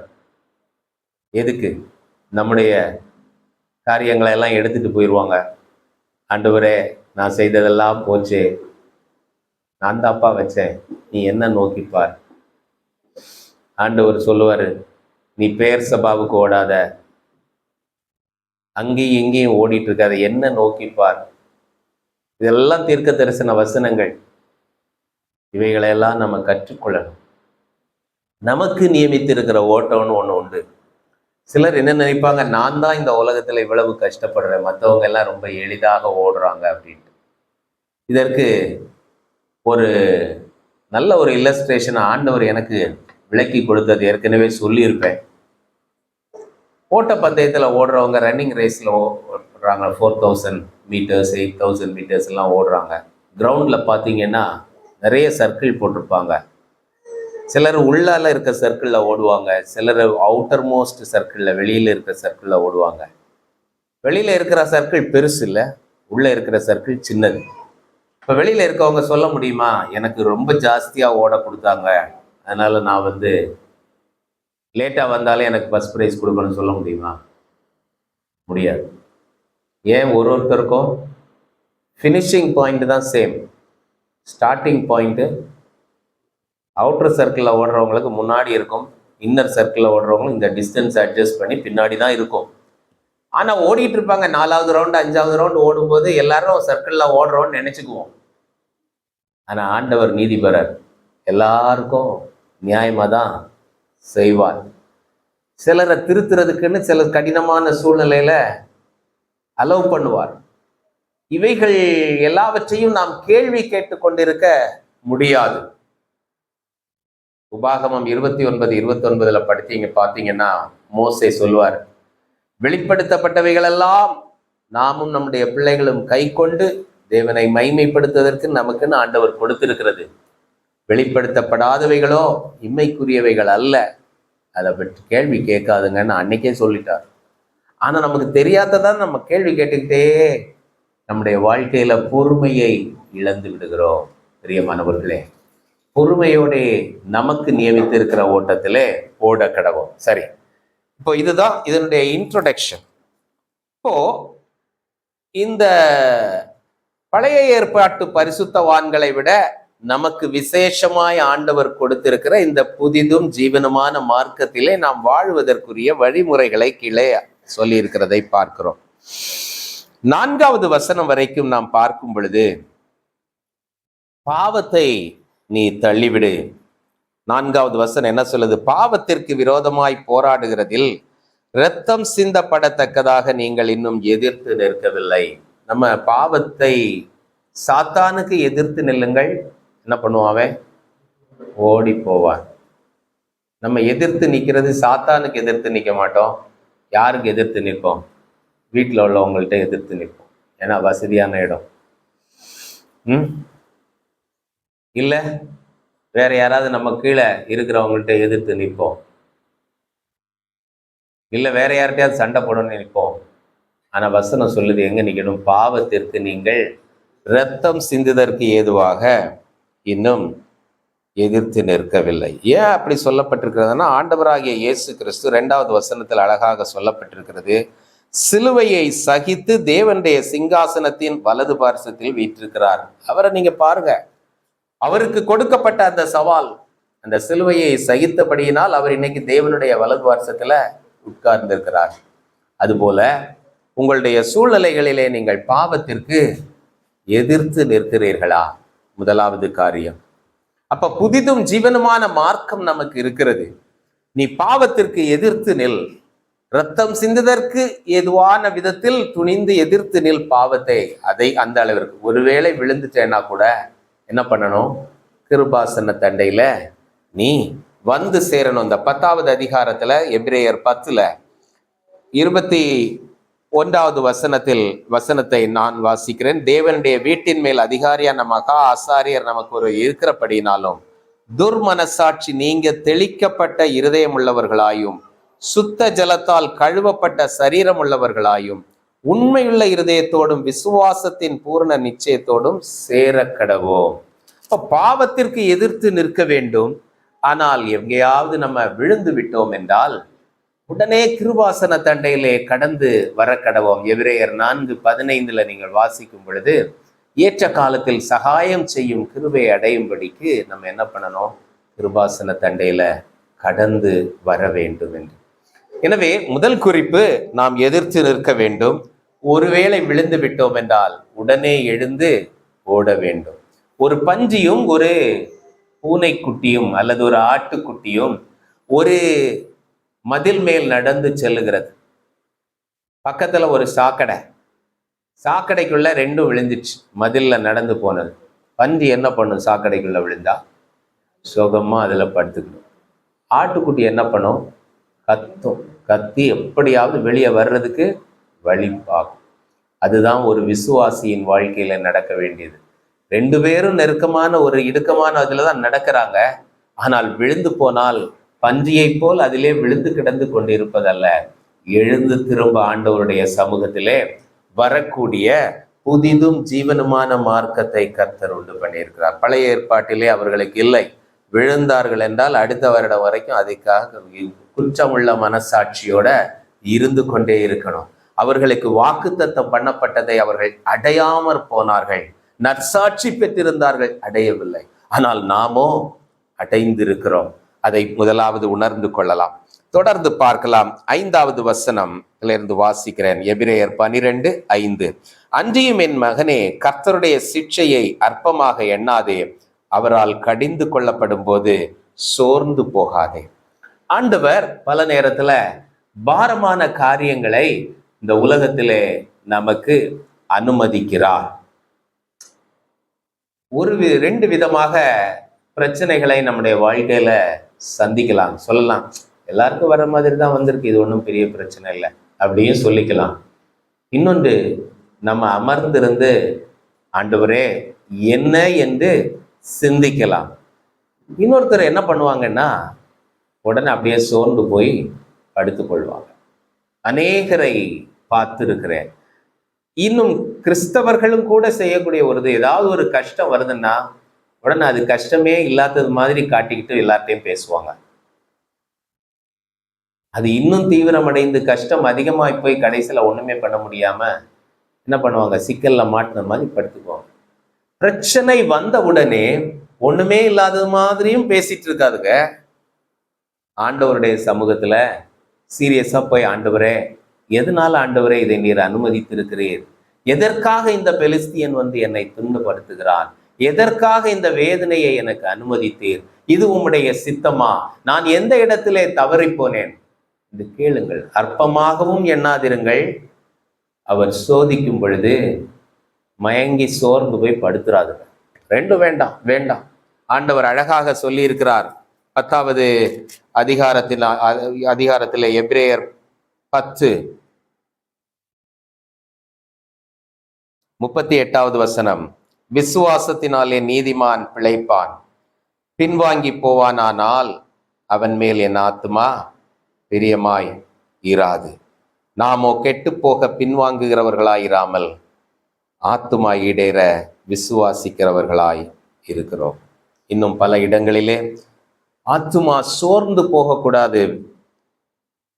எதுக்கு? நம்முடைய காரியங்களை எல்லாம் எடுத்துட்டு போயிடுவாங்க. ஆண்டவரே, நான் செய்ததெல்லாம் போச்சு, நான் தாப்பா வச்சேன், நீ என்ன நோக்கிப்பார். ஆண்டவர் சொல்லுவாரு, நீ பெயர் சபாவுக்கு ஓடாத, அங்கேயும் இங்கேயும் ஓடிட்டு இருக்காத, என்ன நோக்கிப்பார். இதெல்லாம் தீர்க்க தரிசன வசனங்கள். இவைகளையெல்லாம் நம்ம கற்றுக்கொள்ளணும். நமக்கு நியமித்திருக்கிற ஓட்டம்னு ஒன்று உண்டு. சிலர் என்ன நினைப்பாங்க, நான் தான் இந்த உலகத்துல இவ்வளவு கஷ்டப்படுறேன், மற்றவங்க எல்லாம் ரொம்ப எளிதாக ஓடுறாங்க அப்படின்ட்டு. இதற்கு ஒரு நல்ல ஒரு இல்லஸ்ட்ரேஷன் ஆண்டவர் எனக்கு விளக்கி கொடுத்தது ஏற்கனவே சொல்லியிருப்பேன். ஓட்ட பந்தயத்தில் ஓடுறவங்க ரன்னிங் ரேஸில் ஓடுறாங்க, 4000 மீட்டர்ஸ் 8000 மீட்டர்ஸ் எல்லாம் ஓடுறாங்க. கிரவுண்டில் பார்த்தீங்கன்னா நிறைய சர்க்கிள் போட்டிருப்பாங்க. சிலர் உள்ளால இருக்க சர்க்கிளில் ஓடுவாங்க, சிலர் அவுட்டர் மோஸ்ட் சர்க்கிளில் வெளியில் இருக்கிற சர்க்கிளில் ஓடுவாங்க. வெளியில் இருக்கிற சர்க்கிள் பெருசு இல்லை, உள்ளே இருக்கிற சர்க்கிள் சின்னது. இப்போ வெளியில் இருக்கவங்க சொல்ல முடியுமா, எனக்கு ரொம்ப ஜாஸ்தியாக ஓட கொடுத்தாங்க, அதனால் நான் லேட்டாக வந்தாலே எனக்கு ஃபர்ஸ்ட் ப்ரைஸ் கொடுக்கணும்னு சொல்ல முடியுமா? முடியாது. ஏன்? ஒருத்தருக்கும் ஃபினிஷிங் பாயிண்ட் தான் சேம். ஸ்டார்டிங் பாயிண்ட்டு அவுட்டர் சர்க்கிளில் ஓடுறவங்களுக்கு முன்னாடி இருக்கும், இன்னர் சர்க்கிளில் ஓடுறவங்களும் இந்த டிஸ்டன்ஸ் அட்ஜஸ்ட் பண்ணி பின்னாடி தான் இருக்கும். ஆனால் ஓடிட்டு இருப்பாங்க. 4வது ரவுண்டு 5வது ரவுண்டு ஓடும்போது எல்லாரும் சர்க்கிளில் ஓடுறோன்னு நினச்சிக்குவோம். ஆனால் ஆண்டவர் நீதிபரர், எல்லாருக்கும் நியாயமாக தான் செய்வார். சிலரை திருத்துறதுக்குன்னு சில கடினமான சூழ்நிலையில அலோவ் பண்ணுவார். இவைகள் எல்லாவற்றையும் நாம் கேள்வி கேட்டுக்கொண்டிருக்க முடியாது. உபாகமம் 29:29 பார்த்தீங்கன்னா மோசே சொல்வார், வெளிப்படுத்தப்பட்டவைகளெல்லாம் நாமும் நம்முடைய பிள்ளைகளும் கை கொண்டு தேவனை மைமைப்படுத்துவதற்கு நமக்குன்னு ஆண்டவர் கொடுத்திருக்கிறது. வெளிப்படுத்தப்படாதவைகளோ இம்மைக்குரியவைகள் அல்ல, அதை பற்றி கேள்வி கேட்காதுங்கன்னு அன்னைக்கே சொல்லிட்டார். ஆனா நமக்கு தெரியாததான் நம்ம கேள்வி கேட்டுக்கிட்டே நம்முடைய வாழ்க்கையில பொறுமையை இழந்து விடுகிறோம். பிரியமானவர்களே, பொறுமையோட நமக்கு நியமித்திருக்கிற ஓட்டத்திலே ஓட கடவோம். சரி, இப்போ இதுதான் இதனுடைய இன்ட்ரோடக்ஷன். இப்போ இந்த பழைய ஏற்பாட்டு பரிசுத்தவான்களை விட நமக்கு விசேஷமாய் ஆண்டவர் கொடுத்திருக்கிற இந்த புதிதும் ஜீவனுமான மார்க்கத்திலே நாம் வாழ்வதற்குரிய வழிமுறைகளை கீழே சொல்லி இருக்கிறதை பார்க்கிறோம். 4வது வசனம் வரைக்கும் நாம் பார்க்கும் பொழுது, பாவத்தை நீ தள்ளிவிடு. 4வது வசனம் என்ன சொல்லுது? பாவத்திற்கு விரோதமாய் போராடுகிறதில் இரத்தம் சிந்தப்படத்தக்கதாக நீங்கள் இன்னும் எதிர்த்து நிற்கவில்லை. நம்ம பாவத்தை, சாத்தானுக்கு எதிர்த்து நில்லுங்கள், என்ன பண்ணுவான்? ஓடி போவான். நம்ம எதிர்த்து நிற்கிறது சாத்தானுக்கு எதிர்த்து நிற்க மாட்டோம். யாருக்கு எதிர்த்து நிற்போம்? வீட்டில் உள்ளவங்கள்ட்ட எதிர்த்து நிற்போம். ஏன்னா வசதியான இடம். இல்லை வேற யாராவது நம்ம கீழே இருக்கிறவங்கள்ட்ட எதிர்த்து நிற்போம். இல்லை வேற யார்கிட்டயாவது சண்டை போடணும்னு நிற்போம். ஆனா வசனம் சொல்லுது, எங்க நிக்கணும்? பாவத்திற்கு நீங்கள் இரத்தம் சிந்துதற்கு ஏதுவாக இன்னும் எதிர்த்து நிற்கவில்லை. ஏன் அப்படி சொல்லப்பட்டிருக்கிறதுனா, ஆண்டவராகிய இயேசு கிறிஸ்து 2வது வசனத்தில் அழகாக சொல்லப்பட்டிருக்கிறது, சிலுவையை சகித்து தேவனுடைய சிங்காசனத்தின் வலது பார்சத்தில் வீற்றிருக்கிறார். அவரை நீங்க பாருங்க, அவருக்கு கொடுக்கப்பட்ட அந்த சவால், அந்த சிலுவையை சகித்தபடியினால் அவர் இன்னைக்கு தேவனுடைய வலது பார்சத்துல உட்கார்ந்திருக்கிறார். அதுபோல உங்களுடைய சூழ்நிலைகளிலே நீங்கள் பாவத்திற்கு எதிர்த்து நிற்கிறீர்களா? முதலாவது காரியம். அப்ப புதிதும் ஜீவனுமான மார்க்கம் நமக்கு இருக்கிறது. நீ பாவத்திற்கு எதிர்த்து நில். இரத்தம் சிந்துதற்கு ஏதுவான விதத்தில் துணிந்து எதிர்த்து நில் பாவத்தை. அதை அந்த அளவிற்கு, ஒருவேளை விழுந்துட்டேன்னா கூட என்ன பண்ணணும்? கிருபாசன தண்டையில நீ வந்து சேரணும். இந்த 10வது அதிகாரத்துல எபிரேயர் 10:21 வசனத்தை நான் வாசிக்கிறேன். தேவனுடைய வீட்டின் மேல் அதிகாரியான மகா ஆசாரியர் நமக்கு இருக்கிறபடினாலும் துர்மனசாட்சி நீங்க தெளிக்கப்பட்ட இருதயம் உள்ளவர்களாயும் சுத்த ஜலத்தால் கழுவப்பட்ட சரீரம் உள்ளவர்களாயும் உண்மையுள்ள இருதயத்தோடும் விசுவாசத்தின் பூரண நிச்சயத்தோடும் சேர கடவோம். இப்ப பாவத்திற்கு எதிர்த்து நிற்க வேண்டும். ஆனால் எங்கேயாவது நம்ம விழுந்து விட்டோம் என்றால் உடனே கிருபாசன தண்டையிலே கடந்து வர கடவோம். எபிரேயர் 4:15 நீங்கள் வாசிக்கும் பொழுது, ஏற்ற காலத்தில் சகாயம் செய்யும் கிருபை அடையும்படிக்கு நம்ம என்ன பண்ணணும்? கிருபாசன தண்டையில கடந்து வர வேண்டும் என்று. எனவே முதல் குறிப்பு, நாம் எதிர்த்து நிற்க வேண்டும். ஒருவேளை விழுந்து விட்டோம் என்றால் உடனே எழுந்து ஓட வேண்டும். ஒரு பன்றியும் ஒரு பூனைக்குட்டியும் அல்லது ஒரு ஆட்டுக்குட்டியும் ஒரு மதில் மேல் நடந்து செல்லுகிறது. பக்கத்துல ஒரு சாக்கடைக்குள்ள ரெண்டும் விழுந்துச்சு. மதில்ல நடந்து போனது. பன்றி என்ன பண்ணும்? சாக்கடைக்குள்ள விழுந்தா சுகமா அதுல படுத்துக்கணும். ஆட்டுக்குட்டி என்ன பண்ணும்? கத்தி எப்படியாவது வெளியே வர்றதுக்கு வழி பார்க்கும். அதுதான் ஒரு விசுவாசியின் வாழ்க்கையில நடக்க வேண்டியது. ரெண்டு பேரும் நெருக்கமான ஒரு இடுக்கமான அதுலதான் நடக்கிறாங்க. ஆனால் விழுந்து போனால் பன்றியை போல் அதிலே விழுந்து கிடந்து கொண்டிருப்பதல்ல, எழுந்து திரும்ப ஆண்டவருடைய சமூகத்திலே வரக்கூடிய புதிதும் ஜீவனுமான மார்க்கத்தை கர்த்தர் உண்டு பண்ணியிருக்கிறார். பழைய ஏற்பாட்டிலே அவர்களுக்கு இல்லை. விழுந்தார்கள் என்றால் அடுத்த வருடம் வரைக்கும் அதுக்காக குற்றமுள்ள மனசாட்சியோட இருந்து கொண்டே இருக்கணும். அவர்களுக்கு வாக்குத்தத்தம் பண்ணப்பட்டதை அவர்கள் அடையாமற் போனார்கள். நற்சாட்சி பெற்றிருந்தார்கள், அடையவில்லை. ஆனால் நாமோ அடைந்திருக்கிறோம். அதை முதலாவது உணர்ந்து கொள்ளலாம். தொடர்ந்து பார்க்கலாம். 5வது வசனத்திலிருந்து வாசிக்கிறேன். எபிரேயர் 12:5. அன்றியும் என் மகனே, கர்த்தருடைய சிட்சையை அற்பமாக எண்ணாதே, அவரால் கடிந்து கொள்ளப்படும் போது சோர்ந்து போகாதே. ஆண்டவர் பல நேரத்துல பாரமான காரியங்களை இந்த உலகத்திலே நமக்கு அனுமதிக்கிறார். ரெண்டு விதமாக பிரச்சனைகளை நம்முடைய வாழ்க்கையில சந்திக்கலாம். சொல்லலாம், எல்லாருக்கும் வர மாதிரி தான் வந்திருக்கு, இது ஒன்றும் பெரிய பிரச்சனை இல்லை அப்படியும் சொல்லிக்கலாம். இன்னொன்று, நம்ம அமர்ந்திருந்து ஆண்டவரே என்ன என்று சிந்திக்கலாம். இன்னொருத்தர் என்ன பண்ணுவாங்கன்னா, உடனே அப்படியே சோர்ந்து போய் படுத்துக்கொள்வாங்க. அநேகரை பார்த்திருக்கிறேன். இன்னும் கிறிஸ்தவர்களும் கூட செய்யக்கூடிய ஏதாவது ஒரு கஷ்டம் வருதுன்னா உடனே அது கஷ்டமே இல்லாதது மாதிரி காட்டிக்கிட்டு எல்லார்ட்டையும் பேசுவாங்க. அது இன்னும் தீவிரமடைந்து கஷ்டம் அதிகமாய் போய் கடைசியில ஒண்ணுமே பண்ண முடியாம என்ன பண்ணுவாங்க? சிக்கல்ல மாட்டின மாதிரி படுத்துக்குவாங்க. பிரச்சனை வந்த உடனே ஒண்ணுமே இல்லாதது மாதிரியும் பேசிட்டு இருக்காதுங்க. ஆண்டவருடைய சமூகத்துல சீரியஸா போய், ஆண்டவரே எதனால ஆண்டவரே இதை நீர் அனுமதித்திருக்கிறீர்? எதற்காக இந்த பெலிஸ்தியன் என்னை துன்பப்படுத்துகிறான்? எதற்காக இந்த வேதனையை எனக்கு அனுமதித்தீர்? இது உம்முடைய சித்தமா? நான் எந்த இடத்திலே தவறி போனேன் என்று கேளுங்கள். அற்பமாகவும் எண்ணாதிருங்கள். அவர் சோதிக்கும் பொழுது மயங்கி சோர்ந்து போய் படுத்துறாதுங்க. ரெண்டும் வேண்டாம். ஆண்டவர் அழகாக சொல்லி இருக்கிறார். 10வது அதிகாரத்தில் எபிரேயர் 10:38வது வசனம். விசுவாசத்தினாலே நீதிமான் பிழைப்பான், பின்வாங்கி போவானானால் அவன் மேல் என் ஆத்துமா பிரியமாய் இராது. நாமோ கெட்டு போக பின்வாங்குகிறவர்களாயிராமல் ஆத்துமா ஈடேற விசுவாசிக்கிறவர்களாய் இருக்கிறோம். இன்னும் பல இடங்களிலே ஆத்துமா சோர்ந்து போகக்கூடாது.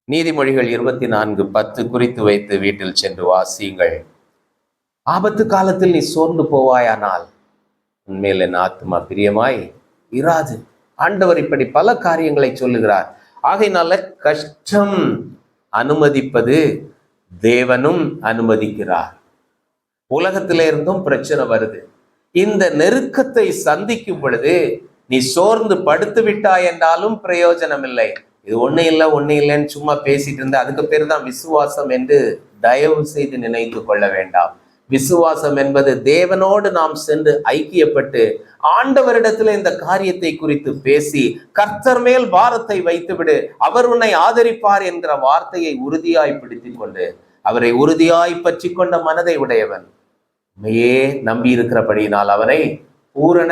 நீதிமொழிகள் 24:10 குறித்து வைத்து வீட்டில் சென்று வாசியுங்கள். ஆபத்து காலத்தில் நீ சோர்ந்து போவாயானால் உண்மையில் என் ஆத்துமா பிரியமாய் இராது. ஆண்டவர் இப்படி பல காரியங்களை சொல்லுகிறார். ஆகையினால கஷ்டம் அனுமதிப்பது தேவனும் அனுமதிக்கிறார். உலகத்தில இருந்தும் பிரச்சனை வருது. இந்த நெருக்கத்தை சந்திக்கும் பொழுது நீ சோர்ந்து படுத்து விட்டாய் என்றாலும் பிரயோஜனம் இல்லை. இது ஒண்ணு இல்லைன்னு சும்மா பேசிட்டு இருந்தா அதுக்கு பேர் தான் விசுவாசம் என்று தயவு செய்து நினைத்து கொள்ள வேண்டாம். விசுவாசம் என்பது தேவனோடு நாம் சென்று ஐக்கியப்பட்டு ஆண்டவரிடத்துல இந்த காரியத்தை குறித்து பேசி கர்த்தர் மேல் பாரத்தை வைத்துவிடு, அவர் உன்னை ஆதரிப்பார் என்கிற வார்த்தையை உறுதியாய் பிடித்துக் கொண்டு அவரை உறுதியாய் பற்றி கொண்ட மனதை உடையவன் உண்மையே நம்பி இருக்கிறபடியினால் அவனை பூரண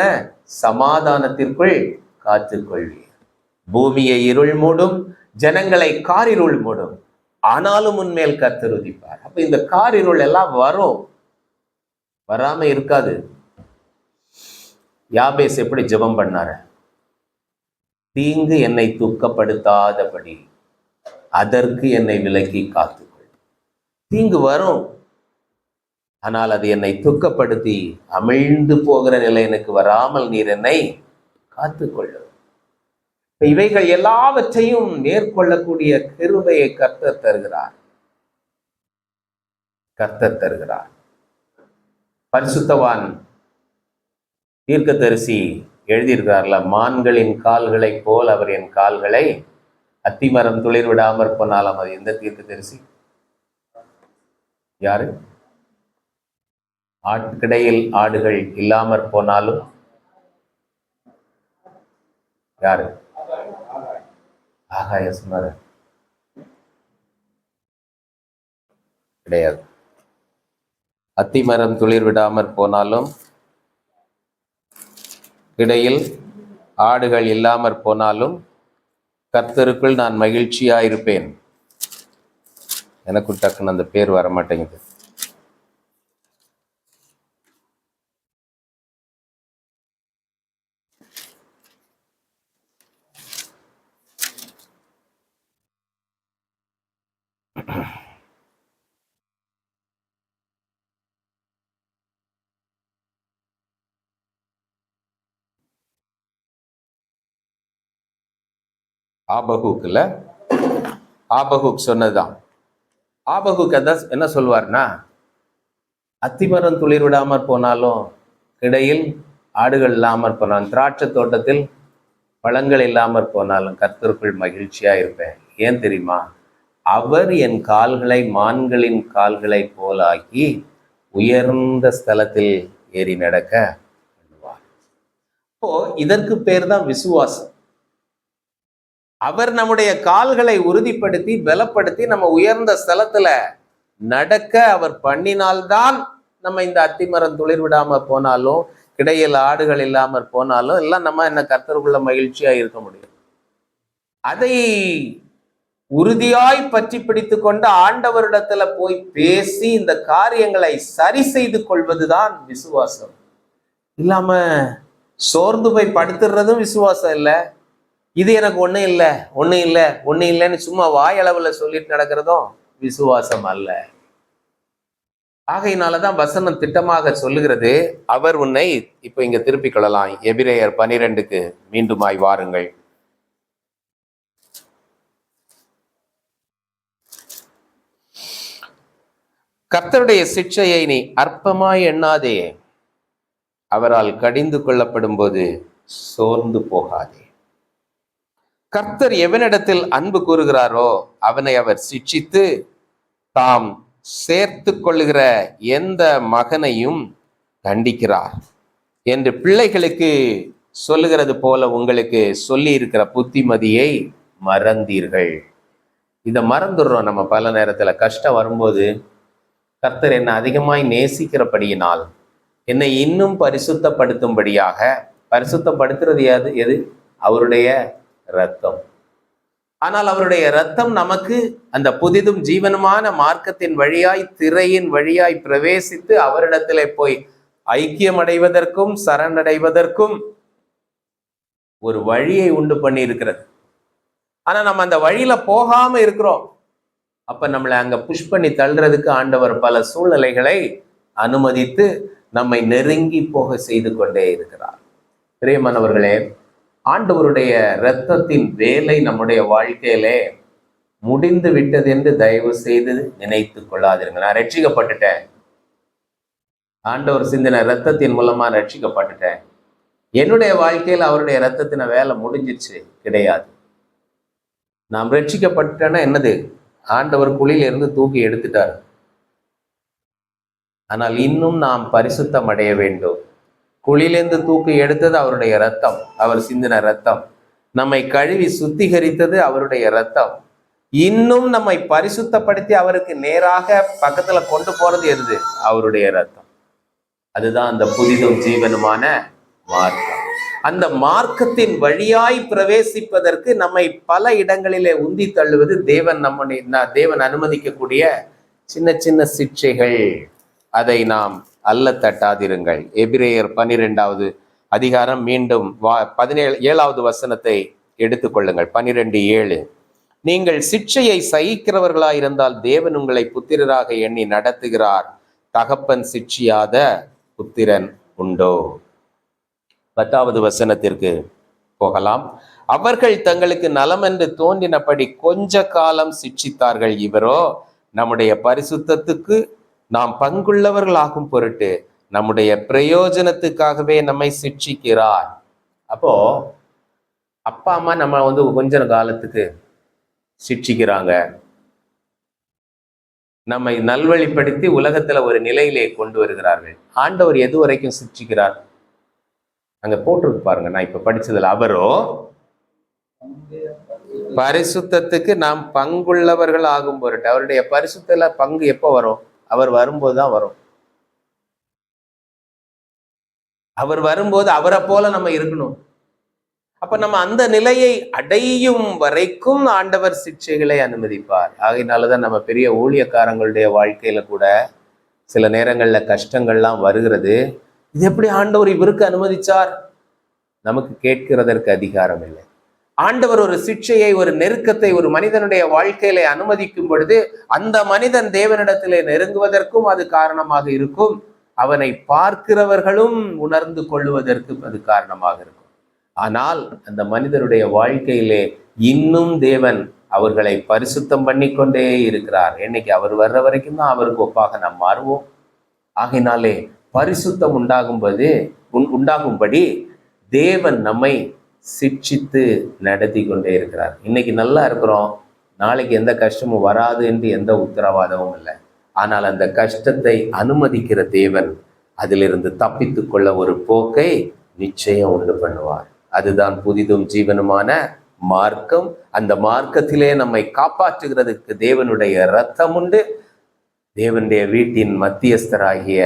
சமாதானத்திற்குள் காத்துக்கொள்வீர். பூமியை இருள் மூடும், ஜனங்களை காரிருள் மூடும், ஆனாலும் உன்மேல் கர்த்தர் உதிப்பார். அப்ப இந்த காரிருள் எல்லாம் வரும், வராம இருக்காது. யாபேஸ் எப்படி ஜெபம் பண்ணாரு? தீங்கு என்னை துக்கப்படுத்தாதபடி அதற்கு என்னை விலக்கி காத்துக்கொள். தீங்கு வரும், ஆனால் அது என்னை துக்கப்படுத்தி அமிழ்ந்து போகிற நிலை எனக்கு வராமல் நீர் என்னை காத்துக்கொள்ளும். இவைகள் எல்லாவற்றையும் மேற்கொள்ளக்கூடிய கிருபையை கர்த்தர் தருகிறார். கர்த்தர் தருகிறார். பரிசுத்தவான் தீர்க்கதரிசி எழுதியிருக்கிறார்ல, மான்களின் கால்களை போல் அவர் என் கால்களை, அத்திமரம் துளிர் விடாமற் போனாலும். அது எந்த தீர்க்கதரிசி? யாரு? ஆட்டுக்கிடையில் ஆடுகள் இல்லாமற் போனாலும் யாரு? ஆகாய சொன்னாரு கிடையாது. அத்திமரம் துளிர் விடாமற் போனாலும், இடையில் ஆடுகள் இல்லாமற் போனாலும் கர்த்தருக்குள் நான் மகிழ்ச்சியா இருப்பேன். எனக்கு டக்குன்னு அந்த பேர் வர மாட்டேங்குது. ஆபகுக்ல ஆபகுக் சொன்னதுதான். ஆபகுக் என்ன சொல்வார்னா, அத்திமரம் துளிர் விடாமற் போனாலும், இடையில் ஆடுகள் இல்லாமற் போனாலும், திராட்சை தோட்டத்தில் பழங்கள் இல்லாமற் போனாலும் கர்த்தருக்குள் மகிழ்ச்சியா இருப்பேன். ஏன் தெரியுமா? அவர் என் கால்களை மான்களின் கால்களை போலாக்கி உயர்ந்த ஸ்தலத்தில் ஏறி நடக்க பண்ணுவார். இப்போ இதற்கு பேர் தான் விசுவாசம். அவர் நம்முடைய கால்களை உறுதிப்படுத்தி பலப்படுத்தி நம்ம உயர்ந்த ஸ்தலத்துல நடக்க அவர் பண்ணினால்தான் நம்ம இந்த அத்திமரம் துளிர் விடாம போனாலும், கிடையில் ஆடுகள் இல்லாமற் போனாலும் எல்லாம் நம்ம என்ன கர்த்தருக்குள்ள மகிழ்ச்சியா இருக்க முடியும். அதை உறுதியாய் பற்றி பிடித்து கொண்டு ஆண்டவரிடத்துல போய் பேசி இந்த காரியங்களை சரி செய்து கொள்வதுதான் விசுவாசம். இல்லாம சோர்ந்து போய் படுத்துறதும் விசுவாசம் இல்லை. இது எனக்கு ஒண்ணும் இல்லை, ஒண்ணும் இல்லை, ஒண்ணும் இல்லைன்னு சும்மா வாயளவுல சொல்லிட்டு நடக்கிறதும் விசுவாசம் அல்ல. ஆகையினாலதான் வசனம் திட்டமாக சொல்லுகிறது, அவர் உன்னை, இப்ப இங்க திருப்பிக் கொள்ளலாம், எபிரேயர் 12க்கு மீண்டுமாய் வாருங்கள். கர்த்தருடைய சிட்சையை நீ அற்பமாய் எண்ணாதே, அவரால் கடிந்து கொள்ளப்படும் போது சோர்ந்து போகாதே. கர்த்தர் எவனிடத்தில் அன்பு கூறுகிறாரோ அவனை அவர் சிட்சித்து தாம் சேர்த்து கொள்ளுகிற எந்த மகனையும் தண்டிக்கிறார் என்று பிள்ளைகளுக்கு சொல்லுகிறது போல உங்களுக்கு சொல்லி இருக்கிற புத்திமதியை மறந்தீர்கள். இதை மறந்துடுறோம் நம்ம பல நேரத்துல. கஷ்டம் வரும்போது கர்த்தர் என்னை அதிகமாய் நேசிக்கிறபடியினால் என்னை இன்னும் பரிசுத்தப்படுத்தும்படியாக, பரிசுத்தப்படுத்துறது எது? அவருடைய இரத்தம். ஆனால் அவருடைய இரத்தம் நமக்கு அந்த புதிதும் ஜீவனமான மார்க்கத்தின் வழியாய், திரையின் வழியாய் பிரவேசித்து அவரிடத்திலே போய் ஐக்கியம் அடைவதற்கும் சரணடைவதற்கும் ஒரு வழியை உண்டு பண்ணி இருக்கிறது. ஆனா நம்ம அந்த வழியில போகாம இருக்கிறோம். அப்ப நம்மளை அங்க புஷ் பண்ணி தள்ளுறதுக்கு ஆண்டவர் பல சூழ்நிலைகளை அனுமதித்து நம்மை நெருங்கி போக செய்து கொண்டே இருக்கிறார். பிரியமானவர்களே, ஆண்டவருடைய இரத்தத்தின் வேலை நம்முடைய வாழ்க்கையிலே முடிந்து விட்டது என்று தயவு செய்து நினைத்து கொள்ளாதிருங்க. நான் ரட்சிக்கப்பட்டுட்டேன், ஆண்டவர் சிந்தின இரத்தத்தின் மூலமா ரட்சிக்கப்பட்டுட்டேன், என்னுடைய வாழ்க்கையில் அவருடைய இரத்தத்தின வேலை முடிஞ்சிச்சு, கிடையாது. நாம் ரட்சிக்கப்பட்டுட்டேன்னா என்னது? ஆண்டவர் குழியில இருந்து தூக்கி எடுத்துட்டார். ஆனால் இன்னும் நாம் பரிசுத்தம் அடைய வேண்டும். குழியிலிருந்து தூக்கி எடுத்தது அவருடைய இரத்தம், அவர் சிந்தின இரத்தம். நம்மை கழுவி சுத்திகரித்தது அவருடைய இரத்தம். இன்னும் நம்மை பரிசுத்தப்படுத்தி அவருக்கு நேராக பக்கத்துல கொண்டு போறது எது? அவருடைய இரத்தம். அதுதான் அந்த புதிதும் ஜீவனுமான மார்க்கம். அந்த மார்க்கத்தின் வழியாய் பிரவேசிப்பதற்கு நம்மை பல இடங்களிலே உந்தி தள்ளுவது தேவன் அனுமதிக்கக்கூடிய சின்ன சின்ன சிக்ஷைகள். அதை நாம் அல்ல தட்டாதிருங்கள். எபிரேயர் 12வது அதிகாரம் மீண்டும் 7வது வசனத்தை எடுத்துக்கொள்ளுங்கள். 12:7. நீங்கள் சிக்ஷையை சகிக்கிறவர்களாயிருந்தால் தேவன் உங்களை புத்திரராக எண்ணி நடத்துகிறார். தகப்பன் சிட்சியாத புத்திரன் உண்டோ? 10வது வசனத்திற்கு போகலாம். அவர்கள் தங்களுக்கு நலமென்று தோன்றினபடி கொஞ்ச காலம் சிட்சித்தார்கள். இவரோ நம்முடைய பரிசுத்தத்துக்கு நாம் பங்குள்ளவர்களாகும் பொருட்டு நம்முடைய பிரயோஜனத்துக்காகவே நம்மை சிட்சிக்கிறார். அப்போ அப்பா அம்மா நம்ம கொஞ்ச காலத்துக்கு சிட்சிக்கிறாங்க, நம்மை நல்வழிப்படுத்தி உலகத்துல ஒரு நிலையிலே கொண்டு வருகிறார்கள். ஆண்டவர் எது வரைக்கும் சிட்சிக்கிறார்? அங்க போட்டிருக்கு பாருங்க, நான் இப்ப படிச்சதுல, அவரோ பரிசுத்தத்துக்கு நாம் பங்குள்ளவர்கள் ஆகும் பொருட்டு. அவருடைய பரிசுத்தல பங்கு எப்போ வரும்? அவர் வரும்போதுதான் வரும். அவர் வரும்போது அவரை போல நம்ம இருக்கணும். அப்ப நம்ம அந்த நிலையை அடையும் வரைக்கும் ஆண்டவர் சிக்ஷைகளை அனுமதிப்பார். ஆகையினாலதான் நம்ம பெரிய ஊழியக்காரங்களுடைய வாழ்க்கையில கூட சில நேரங்கள்ல கஷ்டங்கள்லாம் வருகிறது. இது எப்படி ஆண்டவர் இவருக்கு அனுமதிச்சார்? நமக்கு கேட்கிறதற்கு அதிகாரம் இல்லை. ஆண்டவர் ஒரு சிக்ஷையை, ஒரு நெருக்கத்தை ஒரு மனிதனுடைய வாழ்க்கையில அனுமதிக்கும் பொழுது அந்த மனிதன் தேவனிடத்திலே நெருங்குவதற்கும் அது காரணமாக இருக்கும். அவனை பார்க்கிறவர்களும் உணர்ந்து கொள்வதற்கு அது காரணமாக இருக்கும். ஆனால் அந்த மனிதனுடைய வாழ்க்கையிலே இன்னும் தேவன் அவர்களை பரிசுத்தம் பண்ணி கொண்டே இருக்கிறார். என்னைக்கு அவர் வர்ற வரைக்கும் தான் அவருக்கு ஒப்பாக நாம் மாறுவோம். ஆகினாலே பரிசுத்தம் உண்டாகும்படி தேவன் நம்மை சிட்சித்து நடத்தி கொண்டே இருக்கிறார். இன்னைக்கு நல்லா இருக்கிறோம், நாளைக்கு எந்த கஷ்டமும் வராது என்று எந்த உத்தரவாதமும் இல்லை. ஆனால் அந்த கஷ்டத்தை அனுமதிக்கிற தேவன் அதிலிருந்து தப்பித்து கொள்ள ஒரு போக்கை நிச்சயம் உண்டு பண்ணுவார். அதுதான் புதிதும் ஜீவனுமான மார்க்கம். அந்த மார்க்கத்திலே நம்மை காப்பாற்றுகிறதுக்கு தேவனுடைய இரத்தம் உண்டு. தேவனுடைய வீட்டின் மத்தியஸ்தராகிய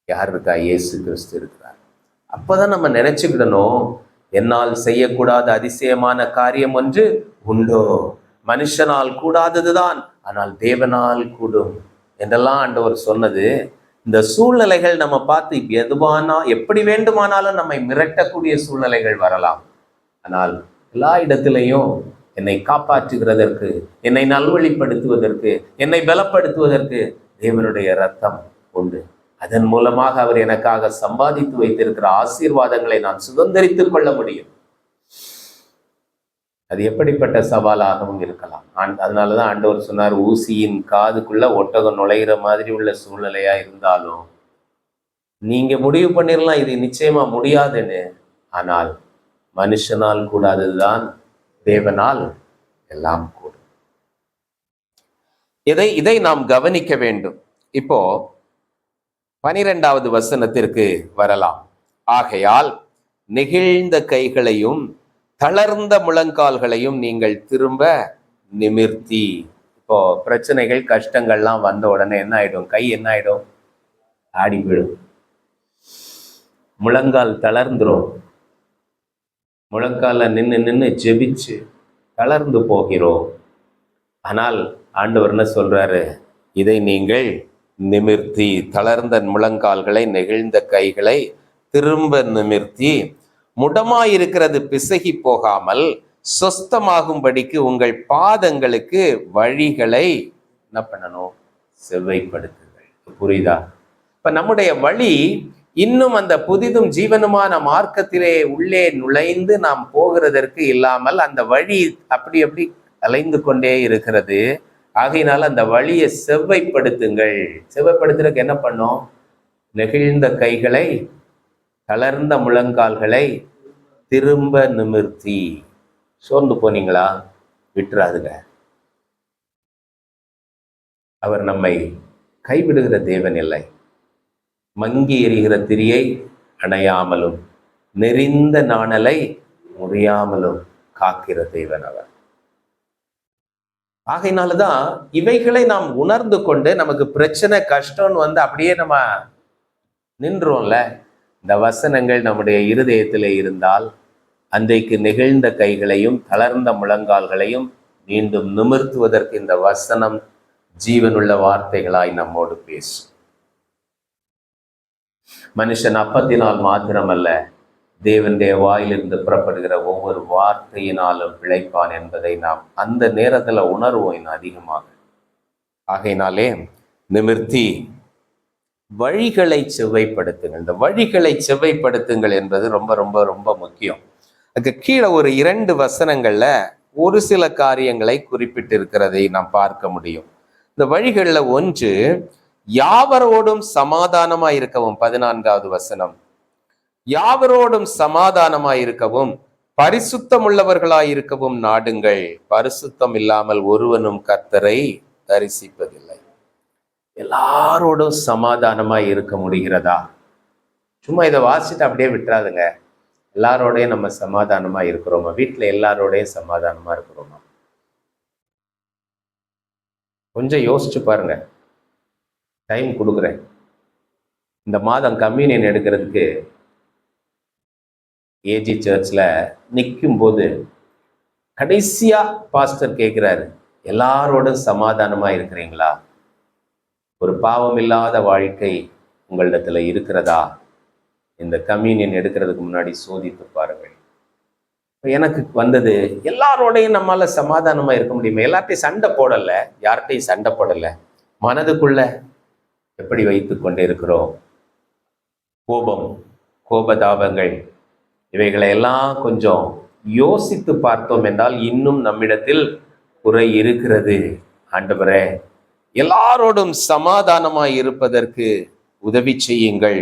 யார் இருக்கா? இயேசு கிறிஸ்து இருக்கிறார். அப்பதான் நம்ம நினைச்சுக்கிடணும், என்னால் செய்யக்கூடாத அதிசயமான காரியம் ஒன்று உண்டோ? மனுஷனால் கூடாததுதான், ஆனால் தேவனால் கூடும் என்றெல்லாம் ஆண்டவர் சொன்னது. இந்த சூழ்நிலைகள் நம்ம பார்த்து எப்படி வேண்டுமானாலும் நம்மை மிரட்டக்கூடிய சூழ்நிலைகள் வரலாம். ஆனால் எல்லா இடத்திலையும் என்னை காப்பாற்றுகிறதற்கு, என்னை நல்வழிப்படுத்துவதற்கு, என்னை பலப்படுத்துவதற்கு தேவனுடைய இரத்தம் உண்டு. அதன் மூலமாக அவர் எனக்காக சம்பாதித்து வைத்திருக்கிற ஆசீர்வாதங்களை நான் சுதந்திரித்துக் கொள்ள முடியும். அது எப்படிப்பட்ட சவாலாகவும் இருக்கலாம். அதனாலதான் ஆண்டவர் சொன்னார், ஊசியின் காதுக்குள்ள ஒட்டகம் நுழைகிற மாதிரி உள்ள சூழ்நிலையா இருந்தாலும் நீங்க முடிவு பண்ணிடலாம் இது நிச்சயமா முடியாதுன்னு. ஆனால் மனுஷனால் கூடாததுதான் தேவனால் எல்லாம் கூடும். இதை நாம் கவனிக்க வேண்டும். இப்போ 12வது வசனத்திற்கு வரலாம். ஆகையால் நெகிழ்ந்த கைகளையும் தளர்ந்த முழங்கால்களையும் நீங்கள் திரும்ப நிமிர்த்தி. இப்போ பிரச்சனைகள் கஷ்டங்கள்லாம் வந்த உடனே என்ன ஆயிடும்? கை என்ன ஆயிடும்? ஆடி விடும். முழங்கால் தளர்ந்துரும். முழங்கால நின்று ஜெபிச்சு தளர்ந்து போகிறோம். ஆனால் ஆண்டவர் என்ன சொல்றாரு? இதை நீங்கள் நிமிர்த்தி, தளர்ந்த முழங்கால்களை நெகிழ்ந்த கைகளை திரும்ப நிமிர்த்தி, முடமாயிருக்கிறது பிசகி போகாமல் சொஸ்தமாகும்படிக்கு உங்கள் பாதங்களுக்கு வழிகளை என்ன பண்ணணும்? செவ்வைப்படுத்துங்கள். புரியுதா? இப்ப நம்முடைய வழி இன்னும் அந்த புதிதும் ஜீவனுமான மார்க்கத்திலே உள்ளே நுழைந்து நாம் போகிறதற்கு இல்லாமல் அந்த வழி அப்படி அலைந்து கொண்டே இருக்கிறது. ஆகையினால அந்த வழியை செவ்வைப்படுத்துங்கள். செவ்வைப்படுத்துறதுக்கு என்ன பண்ணும்? நெகிழ்ந்த கைகளை தளர்ந்த முழங்கால்களை திரும்ப நிமிர்த்தி. சோர்ந்து போனீங்களா? விட்டுறாதுங்க. அவர் நம்மை கைவிடுகிற தேவன் இல்லை. மங்கி எரிகிற திரியை அணையாமலும் நெறிந்த நாணலை முறியாமலும் காக்கிற தேவன் அவர். ஆகையினாலதான் இவைகளை நாம் உணர்ந்து கொண்டு நமக்கு பிரச்சனை கஷ்டம்னு அப்படியே நம்ம நின்றோம்ல, இந்த வசனங்கள் நம்முடைய இருதயத்திலே இருந்தால் அன்றைக்கு நெகிழ்ந்த கைகளையும் தளர்ந்த முழங்கால்களையும் மீண்டும் நிமிர்த்துவதற்கு இந்த வசனம் ஜீவனுள்ள வார்த்தைகளாய் நம்மோடு பேசும். மனுஷன் அப்பத்தினால் மாத்திரமல்ல, தேவனுடைய வாயிலிருந்து புறப்படுகிற ஒவ்வொரு வார்த்தையினாலும் பிழைப்பான் என்பதை நாம் அந்த நேரத்தில் உணர்வோம் அதிகமாக. ஆகையினாலே நிமிர்த்தி வழிகளை செவ்வைப்படுத்துங்கள். இந்த வழிகளை செவ்வைப்படுத்துங்கள் என்பது ரொம்ப ரொம்ப ரொம்ப முக்கியம். அதுக்கு கீழே ஒரு 2 வசனங்கள்ல ஒரு சில காரியங்களை குறிப்பிட்டிருக்கிறதை நாம் பார்க்க முடியும். இந்த வழிகளில் ஒன்று, யாவரோடும் சமாதானமாய் இருக்கவும். 14வது வசனம், யாவரோடும் சமாதானமாய் இருக்கவும் பரிசுத்தம் உள்ளவர்களாய் இருக்கவும் நாடுங்கள். பரிசுத்தம் இல்லாமல் ஒருவனும் கர்த்தரை தரிசிப்பதில்லை. எல்லாரோடும் சமாதானமாய் இருக்க முடிகிறதா? சும்மா இதை வாசிட்டு அப்படியே விட்டுறாதுங்க. எல்லாரோடையும் நம்ம சமாதானமா இருக்கிறோமா? வீட்டில் எல்லாரோடையும் சமாதானமா இருக்கிறோமா? கொஞ்சம் யோசிச்சு பாருங்க. டைம் கொடுக்குறேன். இந்த மாதம் கம்யூனியன் எடுக்கிறதுக்கு ஏஜி சர்ச்சில் நிற்கும் போது கடைசியா பாஸ்டர் கேட்கிறாரு, எல்லாரோடும் சமாதானமா இருக்கிறீங்களா? ஒரு பாவம் இல்லாத வாழ்க்கை உங்களிடத்துல இருக்கிறதா? இந்த கம்யூனியன் எடுக்கிறதுக்கு முன்னாடி சோதித்து பாருங்கள். எனக்கு வந்தது, எல்லாரோடையும் நம்மளால சமாதானமா இருக்க முடியுமா? எல்லார்ட்டையும் சண்டை போடல, யார்கிட்டையும் சண்டை போடல, மனதுக்குள்ள எப்படி வைத்து கொண்டே இருக்கிறோம்? கோபம், கோபதாபங்கள், இவைகளை எல்லாம் கொஞ்சம் யோசித்து பார்த்தோம் என்றால் இன்னும் நம்மிடத்தில் குறை இருக்கிறது. ஆண்டவரே, எல்லாரோடும் சமாதானமாய் இருப்பதற்கு உதவி செய்யுங்கள்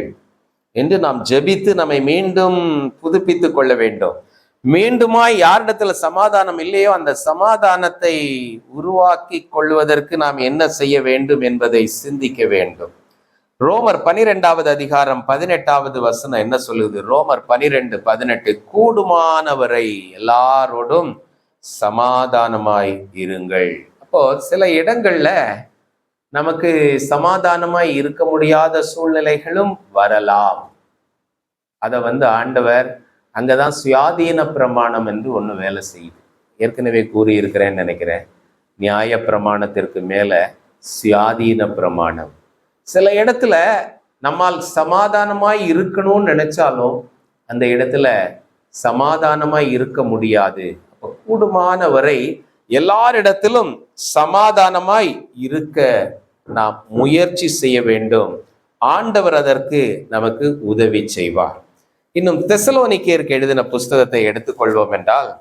என்று நாம் ஜெபித்து நம்மை மீண்டும் புதுப்பித்துக் கொள்ள வேண்டும். மீண்டுமாய் யாரிடத்துல சமாதானம் இல்லையோ அந்த சமாதானத்தை உருவாக்கி கொள்வதற்கு நாம் என்ன செய்ய வேண்டும் என்பதை சிந்திக்க வேண்டும். ரோமர் 12வது அதிகாரம் 18வது வசனம் என்ன சொல்லுது? ரோமர் 12:18, கூடுமானவரை எல்லாரோடும் சமாதானமாய் இருங்கள். அப்போ சில இடங்கள்ல நமக்கு சமாதானமாய் இருக்க முடியாத சூழ்நிலைகளும் வரலாம். அதை ஆண்டவர் அங்கதான் சுயாதீன பிரமாணம் என்று ஒன்று வேலை செய்யுது. ஏற்கனவே கூறியிருக்கிறேன்னு நினைக்கிறேன். நியாய பிரமாணத்திற்கு மேல சுயாதீன பிரமாணம். சில இடத்துல நம்மால் சமாதானமாய் இருக்கணும்னு நினைச்சாலும் அந்த இடத்துல சமாதானமாய் இருக்க முடியாது. அப்போ கூடுமான வரை எல்லாரிடத்திலும் சமாதானமாய் இருக்க நாம் முயற்சி செய்ய வேண்டும். ஆண்டவர் அதற்கு நமக்கு உதவி செய்வார். இன்னும் தெசலோனிக்கேயருக்கு எழுதின புஸ்தகத்தை எடுத்துக்கொள்வோம் என்றால்,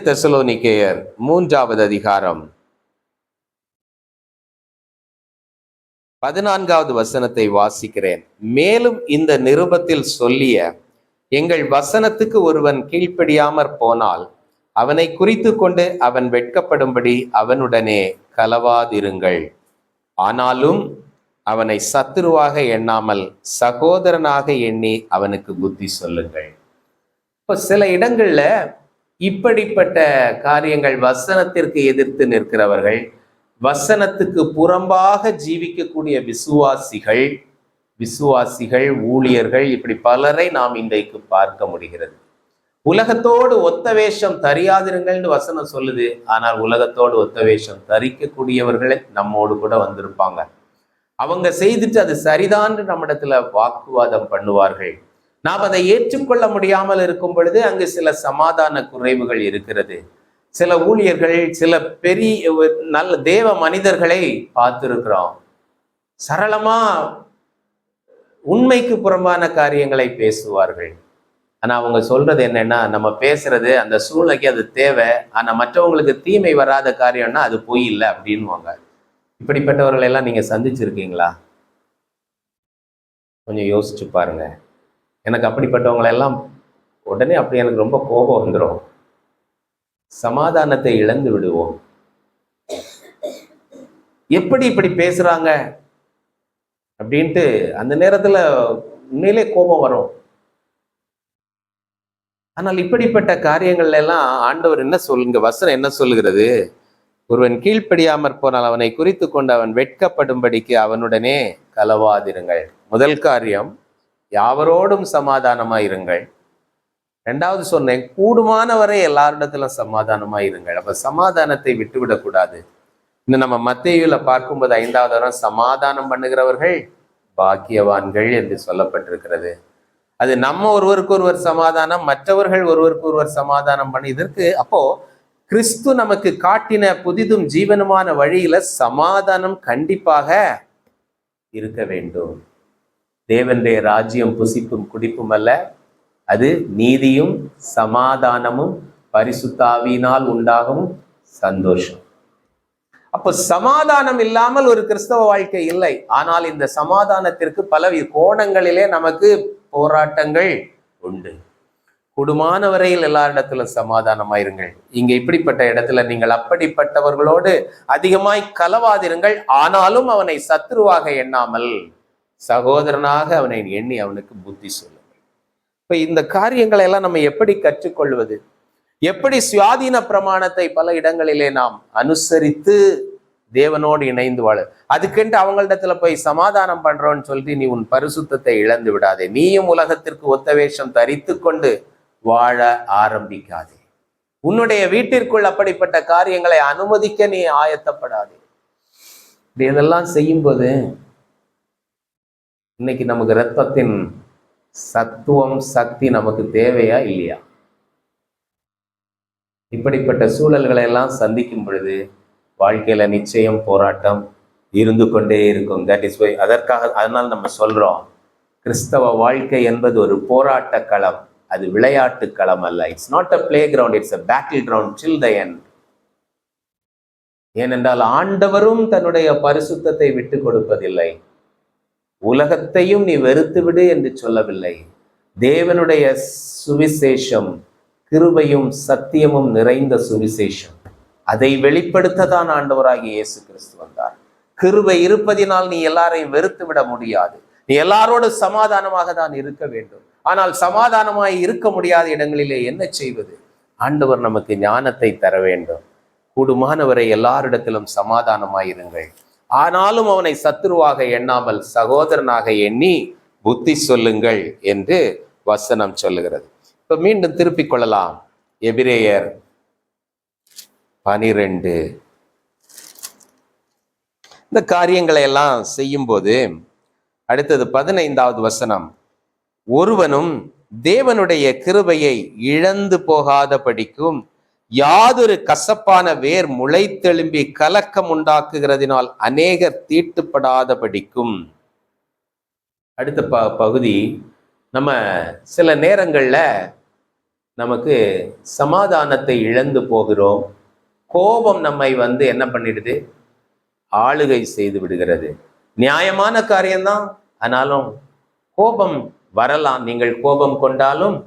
தெசலோனிக்கேயர் 3வது அதிகாரம் 14வது வசனத்தை வாசிக்கிறேன். மேலும் இந்த நிருபத்தில் சொல்லிய எங்கள் வசனத்துக்கு ஒருவன் கீழ்ப்படியாமற் போனால் அவனை குறித்து கொண்டு அவன் வெட்கப்படும்படி அவனுடனே கலவாதிருங்கள். ஆனாலும் அவனை சத்துருவாக எண்ணாமல் சகோதரனாக எண்ணி அவனுக்கு புத்தி சொல்லுங்கள். இப்போ சில இடங்கள்ல இப்படிப்பட்ட காரியங்கள், வசனத்திற்கு எதிர்த்து நிற்கிறவர்கள், வசனத்துக்கு புறம்பாக ஜீவிக்கக்கூடிய விசுவாசிகள், ஊழியர்கள், இப்படி பலரை நாம் இன்றைக்கு பார்க்க முடிகிறது. உலகத்தோடு ஒத்த வேஷம் தரியாதிருங்கள்னு வசனம் சொல்லுது. ஆனால் உலகத்தோடு ஒத்த வேஷம் தரிக்கக்கூடியவர்களே நம்மோடு கூட வந்திருப்பாங்க. அவங்க செய்துட்டு அது சரிதான் நம்மிடத்துல வாக்குவாதம் பண்ணுவார்கள். நாம் அதை ஏற்றுக்கொள்ள முடியாமல் இருக்கும் பொழுது அங்கு சில சமாதான குறைவுகள் இருக்கிறது. சில ஊழியர்கள், சில பெரிய நல்ல தேவ மனிதர்களை பார்த்திருக்கிறோம். சரளமா உண்மைக்கு புறம்பான காரியங்களை பேசுவார்கள். ஆனா அவங்க சொல்றது என்னன்னா, நம்ம பேசுறது அந்த சூழ்நிலைக்கு அது தேவை, ஆனா மற்றவங்களுக்கு தீமை வராத காரியம்னா அது பொய் இல்லை அப்படின்வாங்க. இப்படிப்பட்டவர்களை எல்லாம் நீங்க சந்திச்சிருக்கீங்களா? கொஞ்சம் யோசிச்சு பாருங்க. எனக்கு அப்படிப்பட்டவங்களை எல்லாம் உடனே அப்படி எனக்கு ரொம்ப கோபம் வந்துடும். சமாதானத்தை இழந்து விடுவோம். எப்படி இப்படி பேசுறாங்க அப்படின்ட்டு அந்த நேரத்துல உண்மையிலே கோபம் வரும். ஆனால் இப்படிப்பட்ட காரியங்கள்ல எல்லாம் ஆண்டவர் என்ன சொல்லுங்க, வசனம் என்ன சொல்லுகிறது? ஒருவன் கீழ்ப்படியாமற் போனால் அவனை குறித்து கொண்டு அவன் வெட்கப்படும்படிக்கு அவனுடனே கலவாதிருங்கள். முதல் காரியம், யாவரோடும் சமாதானமாயிருங்கள். ரெண்டாவது சொன்னேன், கூடுமானவரை எல்லாரிடத்திலும் சமாதானமாயிருங்கள். அப்ப சமாதானத்தை விட்டுவிடக்கூடாது. இன்னும் நம்ம மத்தேயுல பார்க்கும்போது 5வது வரம், சமாதானம் பண்ணுகிறவர்கள் பாக்கியவான்கள் என்று சொல்லப்பட்டிருக்கிறது. அது நம்ம ஒருவருக்கு ஒருவர் சமாதானம், மற்றவர்கள் ஒருவருக்கு ஒருவர் சமாதானம் பண்ணி, இதற்கு அப்போ கிறிஸ்து நமக்கு காட்டின புதிதும் ஜீவனுமான வழியில சமாதானம் கண்டிப்பாக இருக்க வேண்டும். தேவனுடைய ராஜ்யம் புசிப்பும் குடிப்பும் அல்ல, அது நீதியும் சமாதானமும் பரிசுத்தாவியினால் உண்டாகும் சந்தோஷம். அப்போ சமாதானம் இல்லாமல் ஒரு கிறிஸ்தவ வாழ்க்கை இல்லை. ஆனால் இந்த சமாதானத்திற்கு பல கோணங்களிலே நமக்கு போராட்டங்கள் உண்டு. கூடுமான வரையில் எல்லாரிடத்திலும் சமாதானமாயிருங்கள். இங்க இப்படிப்பட்ட இடத்துல நீங்கள் அப்படிப்பட்டவர்களோடு அதிகமாய் கலவாதிருங்கள். ஆனாலும் அவனை சத்துருவாக எண்ணாமல் சகோதரனாக அவனை எண்ணி அவனுக்கு புத்தி சொல்லுங்கள். இப்ப இந்த காரியங்களை எல்லாம் நம்ம எப்படி கற்றுக்கொள்வது? எப்படி சுயாதீன பிரமாணத்தை பல இடங்களிலே நாம் அனுசரித்து தேவனோடு இணைந்து வாழ? அதுக்கென்று அவங்களிடத்துல போய் சமாதானம் பண்றோன்னு சொல்லிட்டு நீ உன் பரிசுத்தத்தை இழந்து விடாதே. நீயும் உலகத்திற்கு ஒத்த வேஷம் தரித்து கொண்டு வாழ ஆரம்பிக்காதே. உன்னுடைய வீட்டிற்குள் அப்படிப்பட்ட காரியங்களை அனுமதிக்க நீ ஆயத்தப்படாதே. இதெல்லாம் செய்யும்போது இன்னைக்கு நமக்கு இரத்தத்தின் சத்துவம் சக்தி நமக்கு தேவையா இல்லையா? இப்படிப்பட்ட சூழல்களை எல்லாம் சந்திக்கும் பொழுது வாழ்க்கையில நிச்சயம் போராட்டம் இருந்து கொண்டே இருக்கும். தட் இஸ் வை அதனால நம்ம சொல்றோம், கிறிஸ்தவ வாழ்க்கை என்பது ஒரு போராட்ட களம், அது விளையாட்டு களம் அல்ல. It's not a play ground, it's a battle ground till the end. ஏனென்றால் ஆண்டவரும் தன்னுடைய பரிசுத்தத்தை விட்டு கொடுப்பதில்லை. உலகத்தையும் நீ வெறுத்து விடு என்று சொல்லவில்லை. தேவனுடைய சுவிசேஷம் கிருபையும் சத்தியமும் நிறைந்த சுவிசேஷம், அதை வெளிப்படுத்ததான் ஆண்டவராகிய இயேசு கிறிஸ்து வந்தார். கிருபை இருப்பதினால் நீ எல்லாரையும் வெறுத்து விட முடியாது. நீ எல்லாரோடு சமாதானமாக தான் இருக்க வேண்டும். ஆனால் சமாதானமாய் இருக்க முடியாத இடங்களிலே என்ன செய்வது? ஆண்டவர் நமக்கு ஞானத்தை தர வேண்டும். கூடுமானவரை எல்லாரிடத்திலும் சமாதானமாயிருங்கள். ஆனாலும் அவனை சத்துருவாக எண்ணாமல் சகோதரனாக எண்ணி புத்தி சொல்லுங்கள் என்று வசனம் சொல்லுகிறது. இப்ப மீண்டும் திருப்பிக் கொள்ளலாம். எபிரேயர் 12. இந்த காரியங்களை எல்லாம் செய்யும் போது அடுத்தது 15வது வசனம், ஒருவனும் தேவனுடைய கிருபையை இழந்து போகாத படிக்கும் யாதொரு கசப்பான வேர் முளைத்தெழும்பி கலக்கம் உண்டாக்குகிறதினால் அநேகர் தீட்டுப்படாத படிக்கும். அடுத்த பகுதி, நம்ம சில நேரங்கள்ல நமக்கு சமாதானத்தை இழந்து போகிறோம். கோபம் நம்மை என்ன பண்ணிடுது? ஆளுகை செய்து விடுகிறது. நியாயமான காரியம்தான், ஆனாலும் கோபம் வரலாம். நீங்கள் கோபம் கொண்டாலும்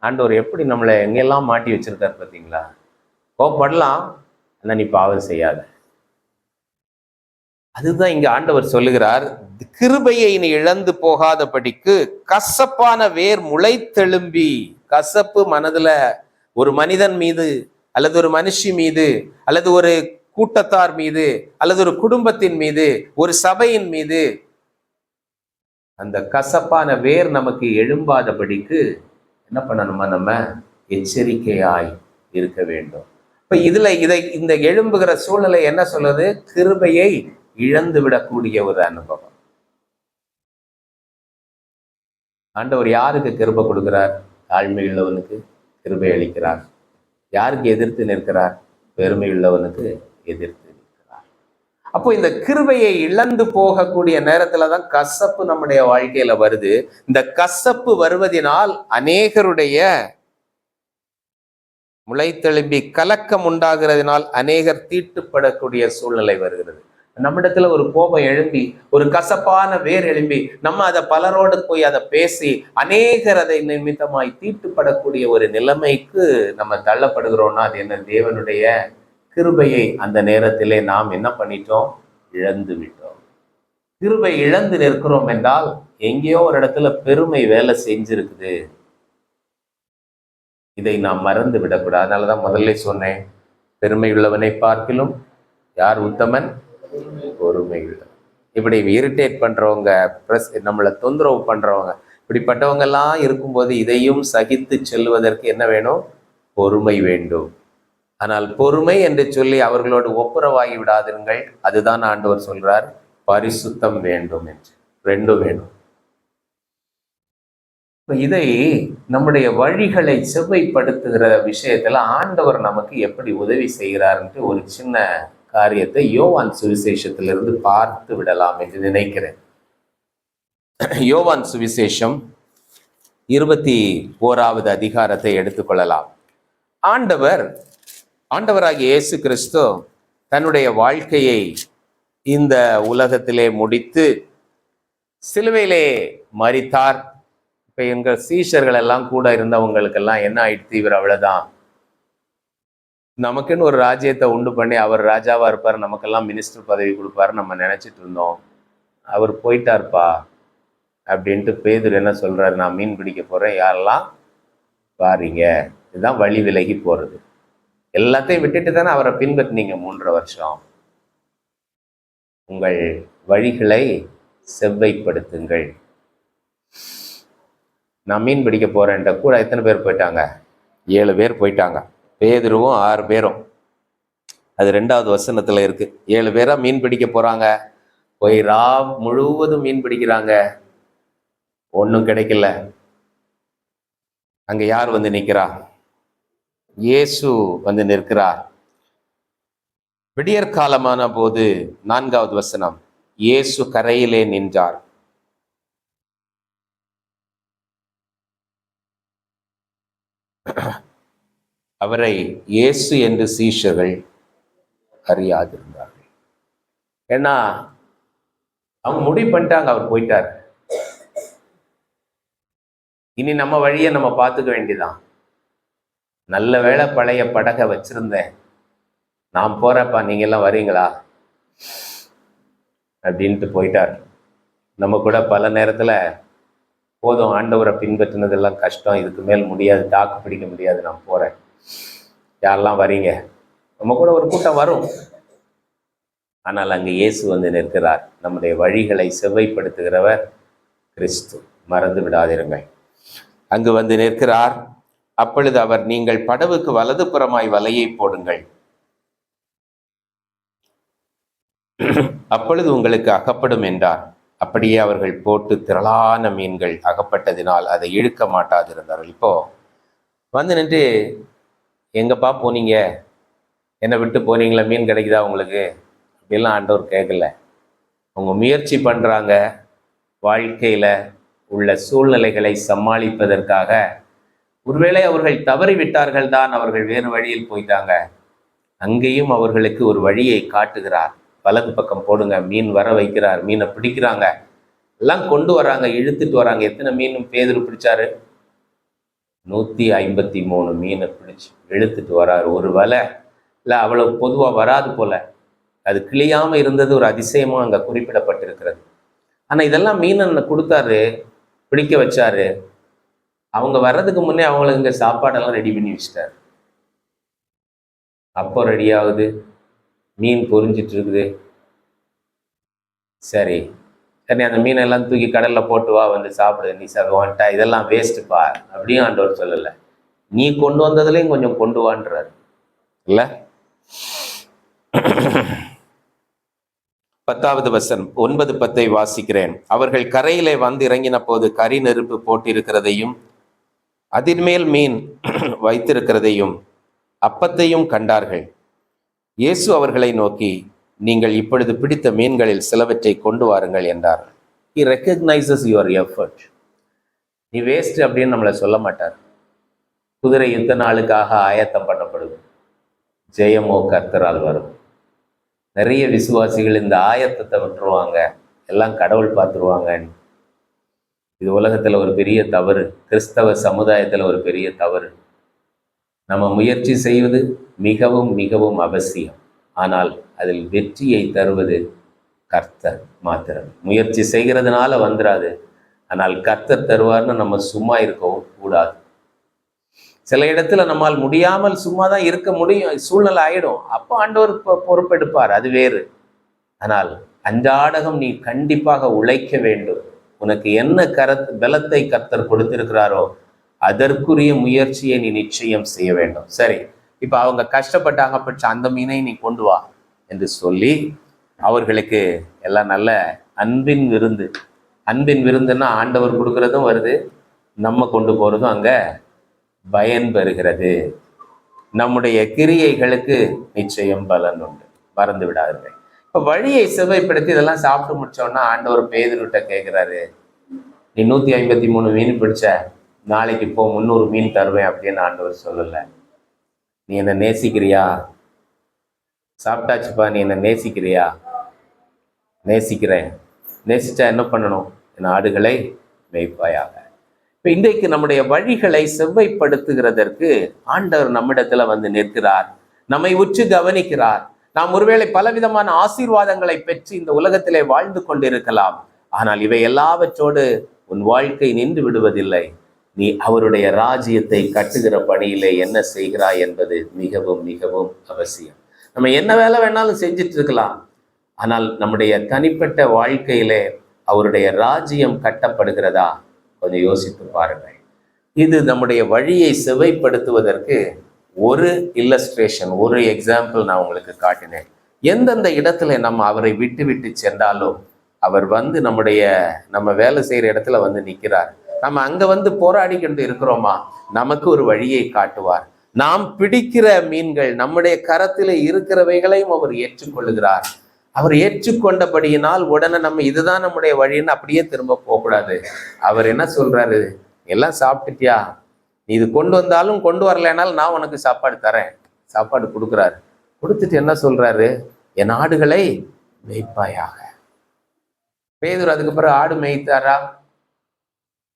ஆண்டவர் எப்படி நம்மளை எங்கெல்லாம் மாட்டி வச்சிருக்காரு பார்த்தீங்களா? கோபப்படலாம், ஆனா நீ பாவம் செய்யாத. அதுதான் இங்க ஆண்டவர் சொல்லுகிறார், கிருபையை நீ இழந்து போகாதபடிக்கு கசப்பான வேர் முளைத்தெழும்பி. கசப்பு மனதுல ஒரு மனிதன் மீது அல்லது ஒரு மனுஷி மீது அல்லது ஒரு கூட்டத்தார் மீது அல்லது ஒரு குடும்பத்தின் மீது ஒரு சபையின் மீது அந்த கசப்பான வேர் நமக்கு எழும்பாதபடிக்கு என்ன பண்ணணுமா? நம்ம எச்சரிக்கையாய் இருக்க வேண்டும். இப்ப இந்த எழும்புகிற சூழ்நிலை என்ன சொல்லுது? கிருபையை இழந்து விடக்கூடிய ஒரு அனுபவம். ஆண்டவர் யாருக்கு கிருபை கொடுக்கிறார்? தாழ்மை உள்ளவனுக்கு கிருபை அளிக்கிறார். யாருக்கு எதிர்த்து நிற்கிறார்? பெருமை உள்ளவனுக்கு எதிர்த்து நிற்கிறார். அப்போ இந்த கிருபையை இழந்து போகக்கூடிய நேரத்துலதான் கசப்பு நம்முடைய வாழ்க்கையில வருது. இந்த கசப்பு வருவதனால் அநேகருடைய முளைத்தெழும்பி கலக்கம் உண்டாகிறதுனால் அநேகர் தீட்டுப்படக்கூடிய சூழ்நிலை வருகிறது. நம்மிடத்துல ஒரு கோபம் எழும்பி ஒரு கசப்பான வேர் எழும்பி நம்ம அதை பலரோடு போய் அதை பேசி அநேகர் அதை நிமித்தமாய் தீட்டுப்படக்கூடிய ஒரு நிலைமைக்கு நம்ம தள்ளப்படுகிறோம்னா அது என்ன? தேவனுடைய கிருபையை அந்த நேரத்திலே நாம் என்ன பண்ணிட்டோம்? இழந்து விட்டோம். கிருபை இழந்து நிற்கிறோம் என்றால் எங்கேயோ ஒரு இடத்துல பெருமை வேலை செஞ்சிருக்குது. இதை நாம் மறந்து விடக்கூடாது. அதனாலதான் முதல்ல சொன்னேன், பெருமை உள்ளவனை பார்க்கிலும் யார் உத்தமன்? பொறுமை உள்ளவன். இப்படி இரிட்டேட் பண்றவங்க, நம்மளை தொந்தரவு பண்றவங்க, இப்படிப்பட்டவங்க எல்லாம் இருக்கும்போது இதையும் சகித்து செல்வதற்கு என்ன வேணும்? பொறுமை வேண்டும். ஆனால் பொறுமை என்று சொல்லி அவர்களோடு ஒப்புரவாகி விடாதீர்கள். அதுதான் ஆண்டவர் சொல்றார், பரிசுத்தம் வேண்டும் என்று. ரெண்டும் வேணும். இதை நம்முடைய வழிகளை செவ்வைப்படுத்துகிற விஷயத்துல ஆண்டவர் நமக்கு எப்படி உதவி செய்கிறார்ன்ட்டு ஒரு சின்ன காரியத்தை யோவான் சுவிசேஷத்திலிருந்து பார்த்து விடலாம் என்று நினைக்கிறேன். யோவான் சுவிசேஷம் 21வது அதிகாரத்தை எடுத்துக்கொள்ளலாம். ஆண்டவராகிய இயேசு கிறிஸ்து தன்னுடைய வாழ்க்கையை இந்த உலகத்திலே முடித்து சிலுவையிலே மரித்தார். இப்ப எங்கள் சீஷர்கள் எல்லாம் கூட இருந்தவங்களுக்கெல்லாம் என்ன ஆயிடுத்து? இவர் அவ்வளவுதான், நமக்குன்னு ஒரு ராஜ்யத்தை உண்டு பண்ணி அவர் ராஜாவா இருப்பார், நமக்கெல்லாம் மினிஸ்டர் பதவி கொடுப்பாரு நம்ம நினைச்சிட்டு இருந்தோம். அவர் போயிட்டார்ப்பா அப்படின்ட்டு பேதுரு என்ன சொல்றாரு? நான் மீன் பிடிக்க போறேன், யாரெல்லாம் வாரீங்க? இதுதான் வழி விலகி போறது. எல்லாத்தையும் விட்டுட்டு தானே அவரை பின்பற்றினீங்க 3 வருஷம். உங்கள் வழிகளை செவ்வைப்படுத்துங்கள். நான் மீன் பிடிக்க போறேன்ட்ட கூட எத்தனை பேர் போயிட்டாங்க? 7 பேர் போயிட்டாங்க. பேதுருவும் 6 பேரும். அது 2வது வசனத்துல இருக்கு. 7 பேரா மீன் பிடிக்க போறாங்க. போய் முழுவதும் மீன் பிடிக்கிறாங்க, ஒன்றும் கிடைக்கல. அங்க யார் வந்து நிற்கிறா? இயேசு வந்து நிற்கிறார். விடியற் காலமான போது 4வது வசனம், இயேசு கரையிலே நின்றார். அவரை இயேசு என்று சீஷர்கள் அறியாதிருந்தார்கள். ஏன்னா அவங்க முடிவு பண்ணிட்டாங்க, அவர் போயிட்டார். இனி நம்ம வழியை நம்ம பார்த்துக்க வேண்டியதான். நல்ல வேளை பழைய படகை வச்சிருந்தேன், நான் போறப்பா, நீங்க எல்லாம் வரீங்களா அப்படின்ட்டு போயிட்டார். நம்ம கூட பல நேரத்துல போதும், ஆண்டவரை பின்பற்றினதெல்லாம் கஷ்டம், இதுக்கு மேல் முடியாது, தாக்கு பிடிக்க முடியாது, நான் போறேன், யாரெல்லாம் வரீங்க? நம்ம கூட ஒரு கூட்டம் வரும். ஆனால் அங்கு இயேசு வந்து நிற்கிறார். நம்முடைய வழிகளை செவ்வைப்படுத்துகிறவர் கிறிஸ்து, மறந்து விடாதிருங்கள். அங்கு வந்து நிற்கிறார். அப்பொழுது அவர், நீங்கள் படவுக்கு வலது புறமாய் வலையை போடுங்கள், அப்பொழுது உங்களுக்கு அகப்படும் என்றார். அப்படியே அவர்கள் போட்டு திரளான மீன்கள் அகப்பட்டதினால் அதை இழுக்க மாட்டாதிருந்தார்கள். இப்போ வந்து நின்று, எங்கப்பா போனீங்க, என்னை விட்டு போனீங்களா, மீன் கிடைக்குதா உங்களுக்கு அப்படிலாம் ஆண்டவர் கேட்கல. அவங்க முயற்சி பண்றாங்க, வாழ்க்கையில உள்ள சூழ்நிலைகளை சமாளிப்பதற்காக. ஒருவேளை அவர்கள் தவறி விட்டார்கள் தான், அவர்கள் வேறு வழியில் போயிட்டாங்க. அங்கேயும் அவர்களுக்கு ஒரு வழியை காட்டுகிறார். வலது பக்கம் போடுங்க, மீன் வர வைக்கிறார். மீனை பிடிக்கிறாங்க, எல்லாம் கொண்டு வராங்க, இழுத்துட்டு வராங்க. எத்தனை மீன் பேதுரு பிடிச்சாரு? 153 மீனை பிடிச்சு இழுத்துட்டு வராரு. ஒரு வலை இல்லை, அவ்வளவு பொதுவா வராது போல, அது கிளியாம இருந்தது ஒரு அதிசயமா அங்க குறிப்பிடப்பட்டிருக்கிறது. ஆனா இதெல்லாம் மீனன் கொடுத்தாரு, பிடிக்க வச்சாரு. அவங்க வர்றதுக்கு முன்னே அவங்களுக்கு இங்க சாப்பாடெல்லாம் ரெடி பண்ணி வச்சுட்டாரு. அப்போ ரெடியாகுது, மீன் பொரிஞ்சிட்டு இருக்குது. சரி சரி, அந்த மீனெல்லாம் தூக்கி கடல்ல போட்டு வா, வந்து சாப்பிடு, நீ வந்துட்டா, இதெல்லாம் வேஸ்ட்டுப்பா அப்படியும் ஆண்டவர் சொல்லலை. நீ கொண்டு வந்ததுலேயும் கொஞ்சம் கொண்டு வான்றாரு இல்ல. 10வது வசனம் 9:10 வாசிக்கிறேன். அவர்கள் கரையிலே வந்து இறங்கின போது கரி நெருப்பு போட்டிருக்கிறதையும் அதின்மேல் மீன் வைத்திருக்கிறதையும் அப்பத்தையும் கண்டார்கள். இயேசு அவர்களை நோக்கி, நீங்கள் இப்பொழுது பிடித்த மீன்களில் சிலவற்றை கொண்டு வாருங்கள் என்றார். He recognizes your effort. நீ வேஸ்ட் அப்படின்னு நம்மளை சொல்ல மாட்டார். குதிரை யுத்த நாளுக்காக ஆயத்தம் பண்ணப்படுது, ஜெயமோ கர்த்தரால் வரும். நிறைய விசுவாசிகள் இந்த ஆயத்தத்தை விட்டுருவாங்க, எல்லாம் கடவுள் பார்த்துருவாங்க. இது உலகத்துல ஒரு பெரிய தவறு, கிறிஸ்தவ சமுதாயத்துல ஒரு பெரிய தவறு. நம்ம முயற்சி செய்வது மிகவும் மிகவும் அவசியம். ஆனால் அதில் வெற்றியை தருவது கர்த்தர் மாத்திரம். முயற்சி செய்கிறதுனால வந்துடாது. ஆனால் கர்த்தர் தருவார்னு நம்ம சும்மா இருக்கவும் கூடாது. சில இடத்துல நம்மால் முடியாமல் சும்மா தான் இருக்க முடியும், சூழ்நிலை ஆயிடும். அப்போ ஆண்டவர் பொறுப்பெடுப்பார், அது வேறு. ஆனால் அன்றாடகம் நீ கண்டிப்பாக உழைக்க வேண்டும். உனக்கு என்ன பலத்தை கர்த்தர் கொடுத்திருக்கிறாரோ அதற்குரிய முயற்சியை நீ நிச்சயம் செய்ய வேண்டும். சரி, இப்ப அவங்க கஷ்டப்பட்டாங்க, பட்ச அந்த மீனை நீ கொண்டு வா என்று சொல்லி அவர்களுக்கு எல்லாம் நல்ல அன்பின் விருந்து. அன்பின் விருந்துன்னா ஆண்டவர் கொடுக்கறதும் வருது, நம்ம கொண்டு போறதும் அங்க பயன் பெறுகிறது. நம்முடைய கிரியைகளுக்கு நிச்சயம் பலன் உண்டு, மறந்து விடாதீர்கள். இப்ப வழியை செவ்வாய்ப்படுத்தி இதெல்லாம் சாப்பிட்டு முடிச்சோன்னா ஆண்டவர் பேதுருட்ட கேட்கிறாரு, நீ 153 மீன் பிடிச்ச, நாளைக்கு போ 300 மீன் தருவேன் அப்படின்னு ஆண்டவர் சொல்லல. நீ என்ன நேசிக்கிறியா? சாப்பிட்டாச்சுப்பா, நீ என்ன நேசிக்கிறியா? நேசிக்கிறேன். நேசிச்சா என்ன பண்ணணும்? என் ஆடுகளை மேய்ப்பாயாக. இப்ப இன்றைக்கு நம்முடைய வழிகளை செவ்வாய்ப்படுத்துகிறதற்கு ஆண்டவர் நம்மிடத்துல வந்து நிற்கிறார், நம்மை உற்று கவனிக்கிறார். நாம் ஒருவேளை பலவிதமான ஆசீர்வாதங்களை பெற்று இந்த உலகத்திலே வாழ்ந்து கொண்டிருக்கலாம். ஆனால் இவை எல்லாவற்றோடு உன் வாழ்க்கை நின்று விடுவதில்லை. நீ அவருடைய ராஜ்யத்தை கட்டுகிற பணியிலே என்ன செய்கிறாய் என்பது மிகவும் மிகவும் அவசியம். நம்ம என்ன வேலை வேணாலும் செஞ்சிட்டு இருக்கலாம், ஆனால் நம்முடைய தனிப்பட்ட வாழ்க்கையிலே அவருடைய ராஜ்யம் கட்டப்படுகிறதா? கொஞ்சம் யோசித்து பாருங்கள். இது நம்முடைய வழியை செவ்வாய்ப்படுத்துவதற்கு ஒரு இல்லஸ்ட்ரேஷன், ஒரு எக்ஸாம்பிள் நான் உங்களுக்கு காட்டினேன். எந்தெந்த இடத்துல நம்ம அவரை விட்டு விட்டு சென்றாலும் அவர் வந்து நம்ம வேலை செய்கிற இடத்துல வந்து நிற்கிறார். நம்ம அங்க வந்து போராடி கொண்டு இருக்கிறோமா, நமக்கு ஒரு வழியை காட்டுவார். நாம் பிடிக்கிற மீன்கள் நம்முடைய கரத்தில் இருக்கிறவைகளையும் அவர் ஏற்றுக்கொள்ளுகிறார். அவர் ஏற்றுக்கொண்டபடியினால் உடனே நம்ம இதுதான் நம்முடைய வழின்னு அப்படியே திரும்ப போகக்கூடாது. அவர் என்ன சொல்றாரு, எல்லாம் சாப்பிட்டுட்டியா, நீ இது கொண்டு வந்தாலும் கொண்டு வரலைனாலும் நான் உனக்கு சாப்பாடு தரேன். சாப்பாடு கொடுக்குறாரு. கொடுத்துட்டு என்ன சொல்றாரு, என் ஆடுகளை மேய்ப்பாயாக. பேதுரு அதுக்கு பிறகு ஆடு மேய்த்தாரா?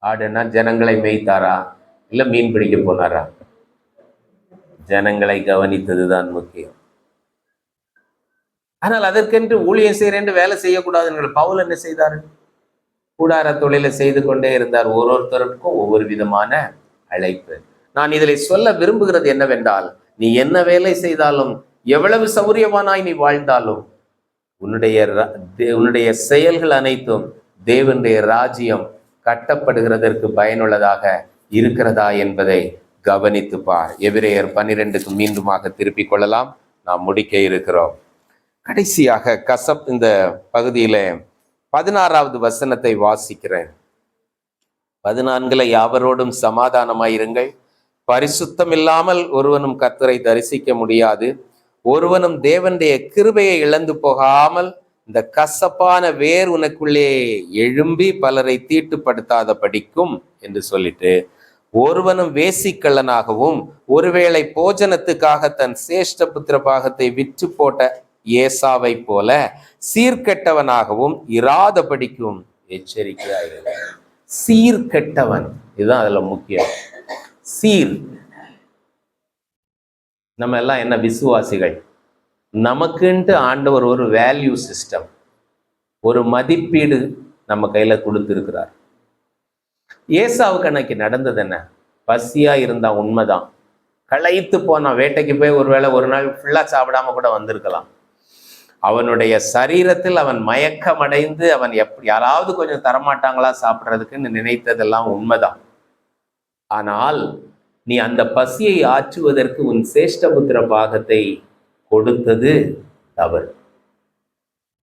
ஆடுன்னா ஜனங்களை மேய்த்தாரா, இல்ல மீன் பிடிக்க போனாரா? ஜனங்களை கவனித்ததுதான் முக்கியம். ஆனால் அதற்கென்று ஊழியம் செய்யறேன் வேலை செய்யக்கூடாது. பவுல் என்ன செய்தார்? கூடார தொழிலை செய்து கொண்டே இருந்தார். ஒவ்வொருத்தருக்கும் ஒவ்வொரு விதமான அழைப்பு. நான் இதில் சொல்ல விரும்புகிறது என்னவென்றால், நீ என்ன வேலை செய்தாலும், எவ்வளவு சௌரியமானாய் நீ வாழ்ந்தாலும், உன்னுடைய செயல்கள் அனைத்தும் தேவனுடைய ராஜ்யம் கட்டப்படுகிறதற்கு பயனுள்ளதாக இருக்கிறதா என்பதை கவனித்து பார். எபிரேயர் 12க்கு மீண்டுமாக திருப்பிக் கொள்ளலாம், நாம் முடிக்க இருக்கிறோம். கடைசியாக இந்த பகுதியில 16வது வசனத்தை வாசிக்கிறேன். 14 யாவரோடும் சமாதானமாயிருங்கள், பரிசுத்தம் இல்லாமல் ஒருவனும் கர்த்தரை தரிசிக்க முடியாது. ஒருவனும் தேவனுடைய கிருபையை இழந்து போகாமல் இந்த கசப்பான வேர் உனக்குள்ளே எழும்பி பலரை தீட்டுப்படுத்தாத படிக்கும் என்று சொல்லிட்டு, ஒருவனும் வேசிக்கள்ளனாகவும் ஒருவேளை போஜனத்துக்காக தன் சேஷ்ட புத்திர பாகத்தை விற்று போட்ட ஏசாவை போல சீர்கெட்டவனாகவும் இராத படிக்கும் எச்சரிக்கையாயிருங்க. சீர்கெட்டவன், இதுதான் அதுல முக்கியம். சீர், நம்ம எல்லாம் என்ன விசுவாசிகள், நமக்குன்ட்டு ஆண்டவர் ஒரு வேல்யூ சிஸ்டம், ஒரு மதிப்பீடு நம்ம கையில கொடுத்திருக்கிறார். ஏசாவுக்கு அன்னைக்கு நடந்தது என்ன? பசியா இருந்தா உண்மைதான், களைத்து போனான். வேட்டைக்கு போய் ஒருவேளை ஒரு நாள் ஃபுல்லா சாப்பிடாம கூட வந்திருக்கலாம். அவனுடைய சரீரத்தில் அவன் மயக்கமடைந்து அவன் யாராவது கொஞ்சம் தரமாட்டாங்களா சாப்பிட்றதுக்குன்னு நினைத்ததெல்லாம் உண்மைதான். ஆனால் நீ அந்த பசியை ஆற்றுவதற்கு உன் சேஷ்டபுத்திர பாகத்தை கொடுத்தது தவறு.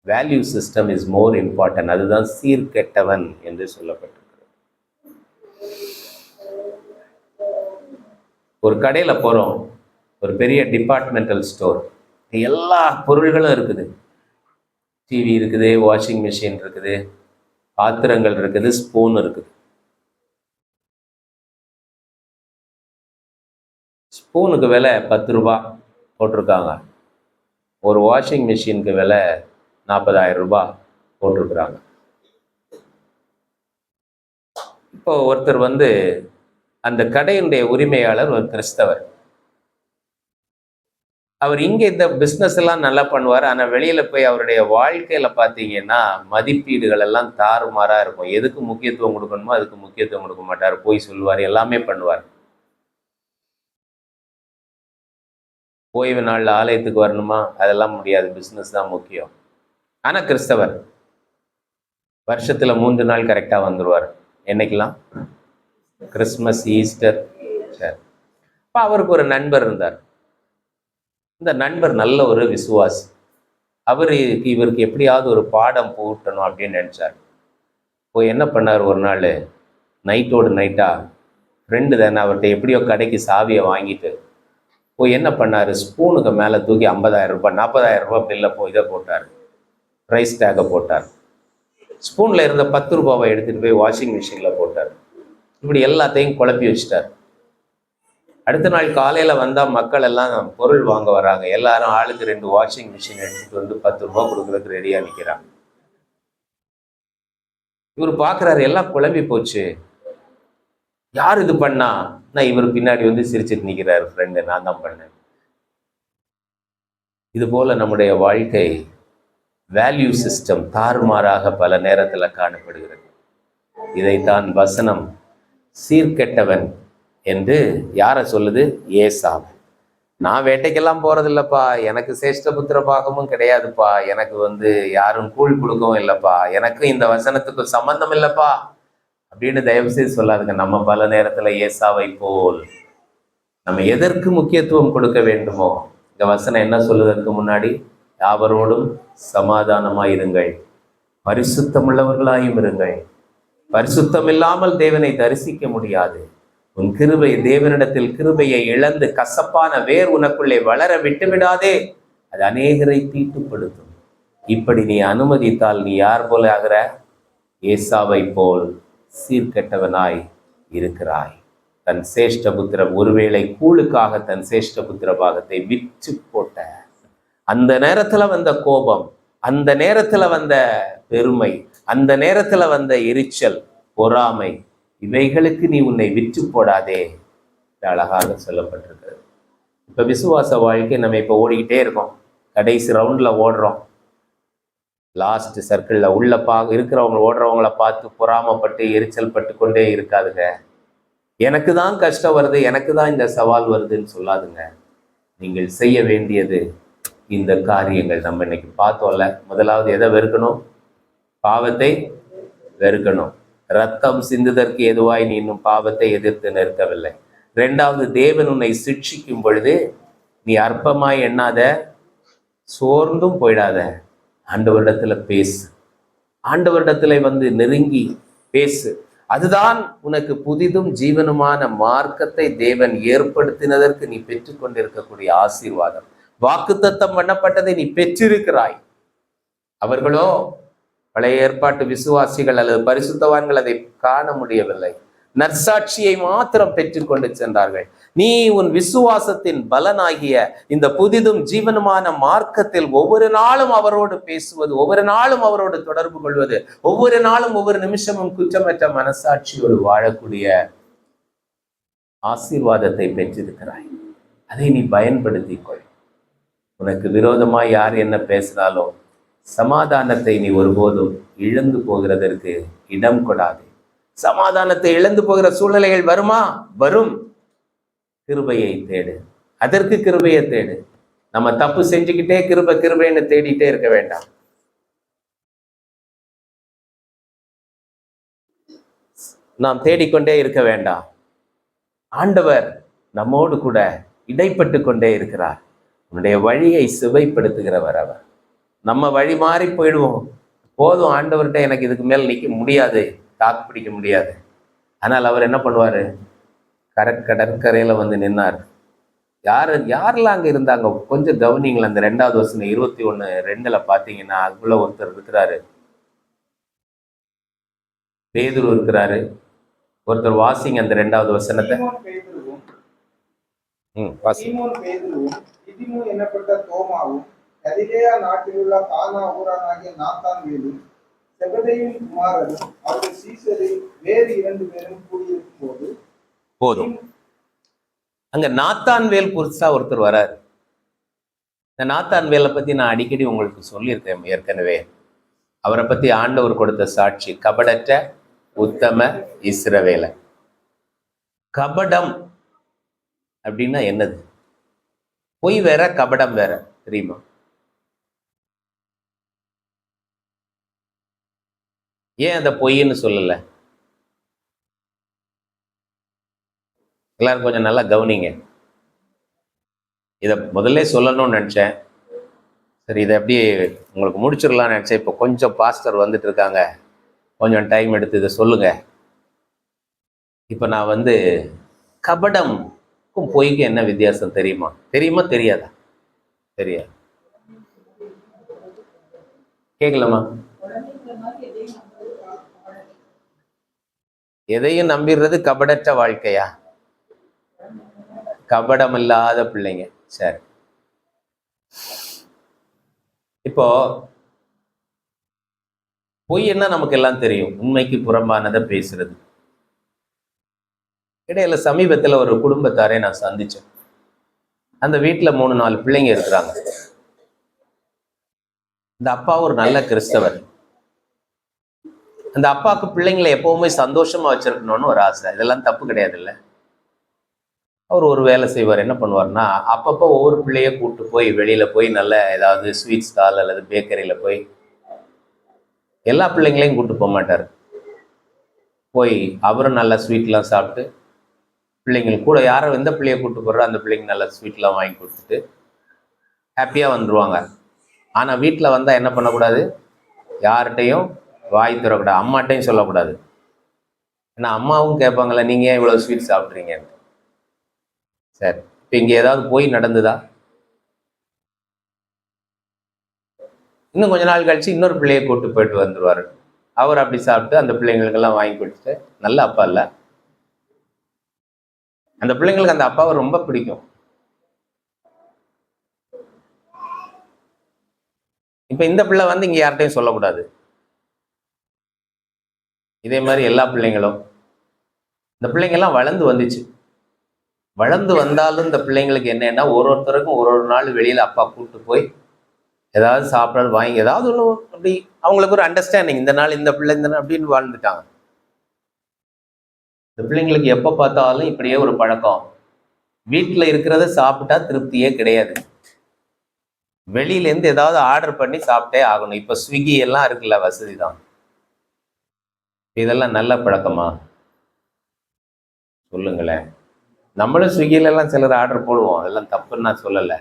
Value system is more important. அதுதான் சீர்கெட்டவன் என்று சொல்லப்பட்டிருக்கிறது. ஒரு கடையில போறோம், ஒரு பெரிய டிபார்ட்மெண்டல் ஸ்டோர், எல்லா பொருள்களும் இருக்குது. டிவி இருக்குது, வாஷிங் மிஷின் இருக்குது, பாத்திரங்கள் இருக்குது, ஸ்பூன் இருக்குது. ஸ்பூனுக்கு விலை 10 ரூபாய் போட்டிருக்காங்க. ஒரு வாஷிங் மிஷினுக்கு விலை 40,000 ரூபாய் போட்டிருக்கிறாங்க. இப்போ ஒருத்தர் வந்து அந்த கடையினுடைய உரிமையாளர் ஒரு கிறிஸ்தவர். அவர் இங்க இந்த பிசினஸ் எல்லாம் நல்லா பண்ணுவார். ஆனா வெளியில போய் அவருடைய வாழ்க்கையில பாத்தீங்கன்னா மதிப்பீடுகள் எல்லாம் தாறுமாறா இருக்கும். எதுக்கு முக்கியத்துவம் கொடுக்கணுமோ அதுக்கு முக்கியத்துவம் கொடுக்க மாட்டார். போய் சொல்லுவார், எல்லாமே பண்ணுவார். ஓய்வு நாள்ல ஆலயத்துக்கு வரணுமா, அதெல்லாம் முடியாது, பிசினஸ் தான் முக்கியம். ஆனா கிறிஸ்தவர் வருஷத்துல 3 நாள் கரெக்டா வந்துருவார். என்னைக்கெல்லாம்? Christmas, Easter. சரி. அப்ப அவருக்கு ஒரு நண்பர் இருந்தார். இந்த நண்பர் நல்ல ஒரு விசுவாசி. இவருக்கு எப்படியாவது ஒரு பாடம் புகட்டணும் அப்படின்னு நினைச்சார். போய் என்ன பண்ணார், ஒரு நாள் நைட்டோடு நைட்டா ஃப்ரெண்டு தானே, அவர்கிட்ட எப்படியோ கடைக்கு சாவியை வாங்கிட்டு போய் என்ன பண்ணார், ஸ்பூனுக்கு மேலே தூக்கி 50,000 ரூபாய் 40,000 ரூபாய் பில்லை இதை போட்டார், ப்ரைஸ் டேக்கை போட்டார். ஸ்பூனில் இருந்த 10 ரூபாவை எடுத்துகிட்டு போய் வாஷிங் மிஷினில் போட்டார். இப்படி எல்லாத்தையும் குழப்பி வச்சுட்டார். அடுத்த நாள் காலையில் வந்தால் மக்கள் எல்லாம் பொருள் வாங்க வராங்க. எல்லாரும் ஆளுக்கு 2 வாஷிங் மிஷின் எடுத்துகிட்டு வந்து 10 ரூபா கொடுக்குறதுக்கு ரெடியாக நிற்கிறாங்க. இவர் பார்க்குறாரு, எல்லாம் குழம்பி போச்சு, யார் இது பண்ணா? நான் இவர் பின்னாடி வந்து சிரிச்சுட்டு நிற்கிறாரு, ஃப்ரெண்டு, நான் தான் பண்ணேன். இது போல நம்முடைய வாழ்க்கை வேல்யூ சிஸ்டம் தாறுமாறாக பல நேரத்தில் காணப்படுகிறது. இதைத்தான் வசனம் சீர்கெட்டவன் என்று யாரை சொல்லுது? ஏசாவை. நான் வேட்டைக்கெல்லாம் போறதில்லப்பா, எனக்கு சேஷ்டபுத்திர பாகமும் கிடையாதுப்பா, எனக்கு யாரும் கூழ் கொடுக்கவும் இல்லைப்பா, எனக்கும் இந்த வசனத்துக்கு சம்பந்தம் இல்லைப்பா அப்படின்னு தயவு செய்து சொல்லாதுங்க. நம்ம பல நேரத்துல ஏசாவை போல் நம்ம எதற்கு முக்கியத்துவம் கொடுக்க வேண்டுமோ, இந்த வசனம் என்ன சொல்லுவதற்கு முன்னாடி, யாவரோடும் சமாதானமாயிருங்கள், பரிசுத்தமுள்ளவர்களாயும் இருங்கள். பரிசுத்தம் இல்லாமல் தேவனை தரிசிக்க முடியாது. உன் கிருபை, தேவனிடத்தில் கிருபையை இழந்து கசப்பான வேர் உனக்குள்ளே வளர விட்டுவிடாதே, அது அநேகரை தீட்டுப்படுத்தும். இப்படி நீ அனுமதித்தால் நீ யார் போல ஆகிற? ஏசாவை போல் சீர்கெட்டவனாய் இருக்கிறாய். தன் சேஷ்டபுத்திரம், ஒருவேளை கூழுக்காக தன் சேஷ்டபுத்திர பாகத்தை விற்று போட்ட அந்த நேரத்துல வந்த கோபம், அந்த நேரத்துல வந்த பெருமை, அந்த நேரத்துல வந்த எரிச்சல், பொறாமை, இவைகளுக்கு நீ உன்னை விற்று போடாதே, அழகாக சொல்லப்பட்டிருக்கிறது. இப்ப விசுவாச வாழ்க்கை நம்ம இப்ப ஓடிக்கிட்டே இருக்கோம். கடைசி ரவுண்ட்ல ஓடுறோம். லாஸ்ட் சர்க்கிள்ல உள்ள இருக்கிறவங்க ஓடுறவங்கள பார்த்து பொறாமப்பட்டு எரிச்சல் பட்டு கொண்டே இருக்காதுங்க. எனக்கு தான் கஷ்டம் வருது, எனக்கு தான் இந்த சவால் வருதுன்னு சொல்லாதுங்க. நீங்கள் செய்ய வேண்டியது இந்த காரியங்கள். நம்ம இன்னைக்கு பார்த்தோம்ல, முதலாவது எதை வெறுக்கணும்? பாவத்தை வெறுக்கணும். ரத்தம் சிந்துதற்கு எதுவாய் நீ இன்னும் பாவத்தை எதிர்த்து நிற்கவில்லை. 2வது, தேவன் உன்னை சிட்சிக்கும் பொழுது நீ அற்பமாய் எண்ணாத, சோர்ந்தும் போயிடாத. ஆண்டவரிடத்துல பேசு, ஆண்டவரிடத்துல நெருங்கி பேசு. அதுதான் உனக்கு புதிதும் ஜீவனுமான மார்க்கத்தை தேவன் ஏற்படுத்தினதற்கு நீ பெற்றுக்கொண்டிருக்கக்கூடிய ஆசீர்வாதம். வாக்குத்தத்தம் பண்ணப்பட்டதை நீ பெற்றிருக்கிறாய். அவர்களோ, பழைய ஏற்பாட்டு விசுவாசிகள் அல்லது பரிசுத்தவான்கள், அதை காண முடியவில்லை. நற்சாட்சியை மாத்திரம் பெற்றுக்கொண்டு சென்றார்கள். நீ உன் விசுவாசத்தின் பலனாகிய இந்த புதிதும் ஜீவனுமான மார்க்கத்தில் ஒவ்வொரு நாளும் அவரோடு பேசுவது, ஒவ்வொரு நாளும் அவரோடு தொடர்பு கொள்வது, ஒவ்வொரு நாளும் ஒவ்வொரு நிமிஷமும் குற்றமற்ற மனசாட்சியோடு வாழக்கூடிய ஆசீர்வாதத்தை பெற்றிருக்கிறாய். அதை நீ பயன்படுத்திக் கொள். உனக்கு விரோதமாய் யார் என்ன பேசினாலும் சமாதானத்தை நீ ஒருபோதும் இழந்து போகிறதற்கு இடம் கொடாது. சமாதானத்தை இழந்து போகிற சூழ்நிலைகள் வருமா? வரும். கிருபையை தேடு, அதற்கு கிருபையை தேடு. நம்ம தப்பு செஞ்சுக்கிட்டே கிருபைன்னு தேடிட்டே இருக்க வேண்டாம். நாம் தேடிக்கொண்டே இருக்க வேண்டாம். ஆண்டவர் நம்மோடு கூட இடைப்பட்டு கொண்டே இருக்கிறார். உன்னுடைய வழியை சுவைப்படுத்துகிறவர் அவர். நம்ம வழி மாறி போயிடுவோம். போதும், ஆண்டவர்கிட்ட எனக்கு இதுக்கு மேல் நிற்க முடியாது, தாக்கு பிடிக்க முடியாது. ஆனால் அவர் என்ன பண்ணுவாரு? கடற்கரையில நின்னார். யாரெல்லாம் அங்க இருந்தாங்க கொஞ்சம் கவனிங்களா. அந்த 2வது வசனம் 21:2 பாத்தீங்கன்னா, அதுக்குள்ள ஒருத்தர் இருக்கிறாரு, பேதுரு இருக்கிறாரு. ஒருத்தர் வாசிங்க அந்த 2வது வசனத்தை. என்னப்பட்ட தோமாவும், கலிலேயா நாட்டிலுள்ள கானா ஊரானாகிய நாத்தான்வேலும், செபதேயின் குமாரனும் அவருடைய சீசரில் வேறு 2 பேரும் கூடியிருக்கும் போது, போதும், அங்க நாத்தான்வேல் புதுசா ஒருத்தர் வராரு. இந்த நாத்தான்வேலை பத்தி நான் அடிக்கடி உங்களுக்கு சொல்லியிருக்கேன் ஏற்கனவே. அவரை பத்தி ஆண்டவர் கொடுத்த சாட்சி, கபடற்ற உத்தம இஸ்ரவேலன். கபடம் அப்படின்னா என்னது? பொய் வேற, கபடம் வேற, தெரியுமா? ஏன் அந்த பொய்ன்னு சொல்லல? எல்லாரும் கொஞ்சம் நல்லா கவனிங்க. இதை முதல்ல சொல்லணும்னு நினைச்சேன். சரி, இதை அப்படியே உங்களுக்கு முடிச்சிடலாம்னு நினைச்சேன். இப்போ கொஞ்சம் பாஸ்டர் வந்துட்டு இருக்காங்க, கொஞ்சம் டைம் எடுத்து இதை சொல்லுங்க. இப்போ நான் கபடம்க்கும் பொய்க்கு என்ன வித்தியாசம் தெரியுமா? தெரியாதா? தெரியாது. கேட்கலாமா? எதையும் நம்பிடுறது கபடற்ற வாழ்க்கையா? கபடம் இல்லாத பிள்ளைங்க. சரி, இப்போ பொய் என்ன நமக்கு எல்லாம் தெரியும், உண்மைக்கு புறம்பானதை பேசுறது. இடையில சமீபத்தில் ஒரு குடும்பத்தாரை நான் சந்திச்சேன். அந்த வீட்டுல 3-4 பிள்ளைங்க இருக்கிறாங்க. இந்த அப்பா ஒரு நல்ல கிறிஸ்தவர். அந்த அப்பாவுக்கு பிள்ளைங்களை எப்பவுமே சந்தோஷமா வச்சிருக்கணும்னு ஒரு ஆசை. இதெல்லாம் தப்பு கிடையாது இல்லை. அவர் ஒரு வேலை செய்வார். என்ன பண்ணுவார்னா, அப்பப்போ ஒவ்வொரு பிள்ளைய கூப்பிட்டு போய் வெளியில போய் நல்ல ஏதாவது ஸ்வீட் ஸ்டால் அல்லது பேக்கரியில போய், எல்லா பிள்ளைங்களையும் கூப்பிட்டு போக மாட்டார். போய் அவரும் நல்ல ஸ்வீட்லாம் சாப்பிட்டு, பிள்ளைங்களுக்கு கூட யாரோ எந்த பிள்ளைய கூப்பிட்டு போடுறோ அந்த பிள்ளைங்க நல்ல ஸ்வீட்லாம் வாங்கி கொடுத்துட்டு ஹாப்பியாக வந்துடுவாங்க. ஆனால் வீட்டில் வந்தால் என்ன பண்ணக்கூடாது? யார்கிட்டையும் வாய் தரக்கூடாது, அம்மாட்டையும் சொல்லக்கூடாது. ஏன்னா அம்மாவும் கேட்பாங்களே, நீங்கள் ஏன் இவ்வளோ ஸ்வீட் சாப்பிட்றீங்கன்னு. சரி, இப்போ இங்கே ஏதாவது போய் நடந்துதா? இன்னும் கொஞ்ச நாள் கழிச்சு இன்னொரு பிள்ளையை கூப்பிட்டு போயிட்டு வந்துடுவார். அவர் அப்படி சாப்பிட்டு அந்த பிள்ளைங்களுக்கெல்லாம் வாங்கி கொடுத்துட்டு, நல்ல அப்பா இல்லை. அந்த பிள்ளைங்களுக்கு அந்த அப்பாவை ரொம்ப பிடிக்கும். இப்ப இந்த பிள்ளை இங்க யார்கிட்டையும் சொல்லக்கூடாது. இதே மாதிரி எல்லா பிள்ளைங்களும், இந்த பிள்ளைங்கெல்லாம் வளர்ந்து வந்துச்சு. வளர்ந்து வந்தாலும் இந்த பிள்ளைங்களுக்கு என்னன்னா, ஒருத்தருக்கும் ஒரு நாள் வெளியில அப்பா கூப்பிட்டு போய் ஏதாவது சாப்பிடாது வாங்கி ஏதாவது ஒன்று, அப்படி அவங்களுக்கு ஒரு அண்டர்ஸ்டாண்டிங். இந்த நாள் இந்த பிள்ளை இந்த நாள் அப்படின்னு வாழ்ந்துட்டாங்க. இந்த பிள்ளைங்களுக்கு எப்போ பார்த்தாலும் இப்படியே ஒரு பழக்கம். வீட்டில் இருக்கிறத சாப்பிட்டா திருப்தியே கிடையாது. வெளியிலேருந்து ஏதாவது ஆர்டர் பண்ணி சாப்பிட்டே ஆகணும். இப்போ ஸ்விக்கி எல்லாம் இருக்குல்ல, வசதி தான். இதெல்லாம் நல்ல பழக்கமா? சொல்லுங்களேன். நம்மளும் ஸ்விக்கிலெல்லாம் சிலர் ஆர்டர் போடுவோம், அதெல்லாம் தப்புன்னு நான் சொல்லலை.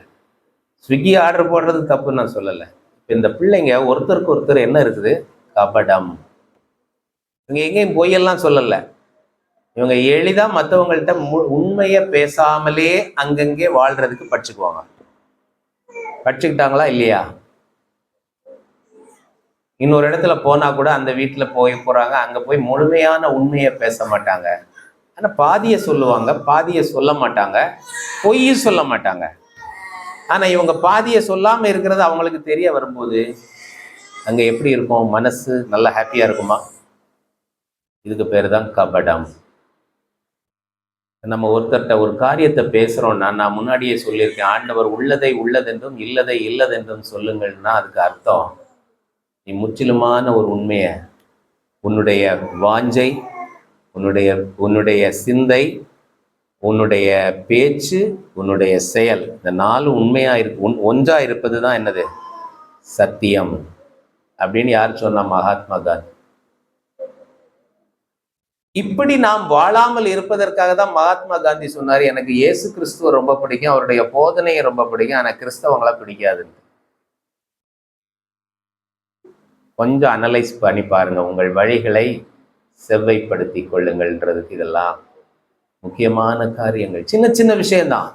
ஸ்விக்கி ஆர்டர் போடுறது தப்புன்னு நான் சொல்லலை. இப்போ இந்த பிள்ளைங்க ஒருத்தருக்கு ஒருத்தர் என்ன இருக்குது? கபடம். இவங்க எங்கேயும் பொய்யெல்லாம் சொல்லலை. இவங்க எளிதாக மற்றவங்கள்ட்ட உண்மையை பேசாமலே அங்கங்கே வாழ்றதுக்கு படிச்சுக்குவாங்க. படிச்சுக்கிட்டாங்களா இல்லையா? இன்னொரு இடத்துல போனா கூட அந்த வீட்டில் போறாங்க, அங்கே போய் முழுமையான உண்மையை பேச மாட்டாங்க. ஆனால் பாதியை சொல்லுவாங்க, பாதியை சொல்ல மாட்டாங்க, பொய்யும் சொல்ல மாட்டாங்க. ஆனால் இவங்க பாதியை சொல்லாமல் இருக்கிறது அவங்களுக்கு தெரிய வரும்போது அங்கே எப்படி இருக்கும்? மனசு நல்லா ஹாப்பியாக இருக்குமா? இதுக்கு பேர் தான் கபடம். நம்ம ஒருத்தர்கிட்ட ஒரு காரியத்தை பேசுகிறோன்னா, நான் முன்னாடியே சொல்லியிருக்கேன், ஆண்டவர் உள்ளதை உள்ளதென்றும் இல்லதை இல்லதென்றும் சொல்லுங்கள்னா அதுக்கு அர்த்தம், நீ முற்றிலுமான ஒரு உண்மையை, உன்னுடைய வாஞ்சை, உன்னுடைய சிந்தை, உன்னுடைய பேச்சு, உன்னுடைய செயல், இந்த 4 உண்மையா ஒன்றா இருப்பது தான் என்னது? சத்தியம் அப்படின்னு யார் சொன்னா? மகாத்மா காந்தி. இப்படி நாம் வாழாமல் இருப்பதற்காக தான் மகாத்மா காந்தி சொன்னார், எனக்கு இயேசு கிறிஸ்துவ ரொம்ப பிடிக்கும், அவருடைய போதனையை ரொம்ப பிடிக்கும், ஆனா கிறிஸ்தவங்களா பிடிக்காதுன்னு. கொஞ்சம் அனலைஸ் பண்ணி பாருங்க, உங்கள் வழிகளை செவ்வைப்படுத்தி கொள்ளுங்கள்ன்றதுக்கு இதெல்லாம் முக்கியமான காரியங்கள். சின்ன சின்ன விஷயம்தான்.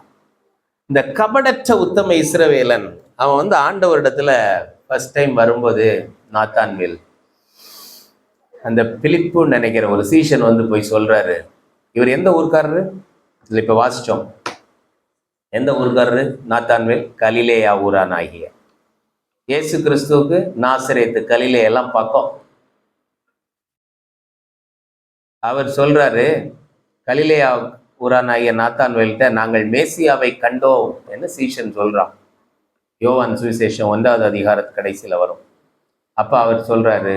இந்த கபடற்ற உத்தம இஸ்ரவேலன் அவன் ஆண்டவரிடத்துல ஃபர்ஸ்ட் டைம் வரும்போது, நாத்தான்வேல் அந்த பிலிப்புன்னு நினைக்கிற ஒரு சீஷன் போய் சொல்றாரு, இவர் எந்த ஊர்க்காரரு? இதுல இப்ப வாசிச்சோம். எந்த ஊர்க்காரரு நாத்தான்வேல்? கலிலேயா ஊரான் ஆகிய. இயேசு கிறிஸ்துவுக்கு நாசரேத்து கலிலே எல்லாம் பக்கம். அவர் சொல்றாரு, கலிலேயா ஊரான் ஆகிய நாத்தான்வேல்கிட்ட, நாங்கள் மேசியாவை கண்டோம் என்று சீஷன் சொல்றான். யோவான் சுவிசேஷம் 1வது அதிகாரத்து கடைசியில வரும். அப்ப அவர் சொல்றாரு,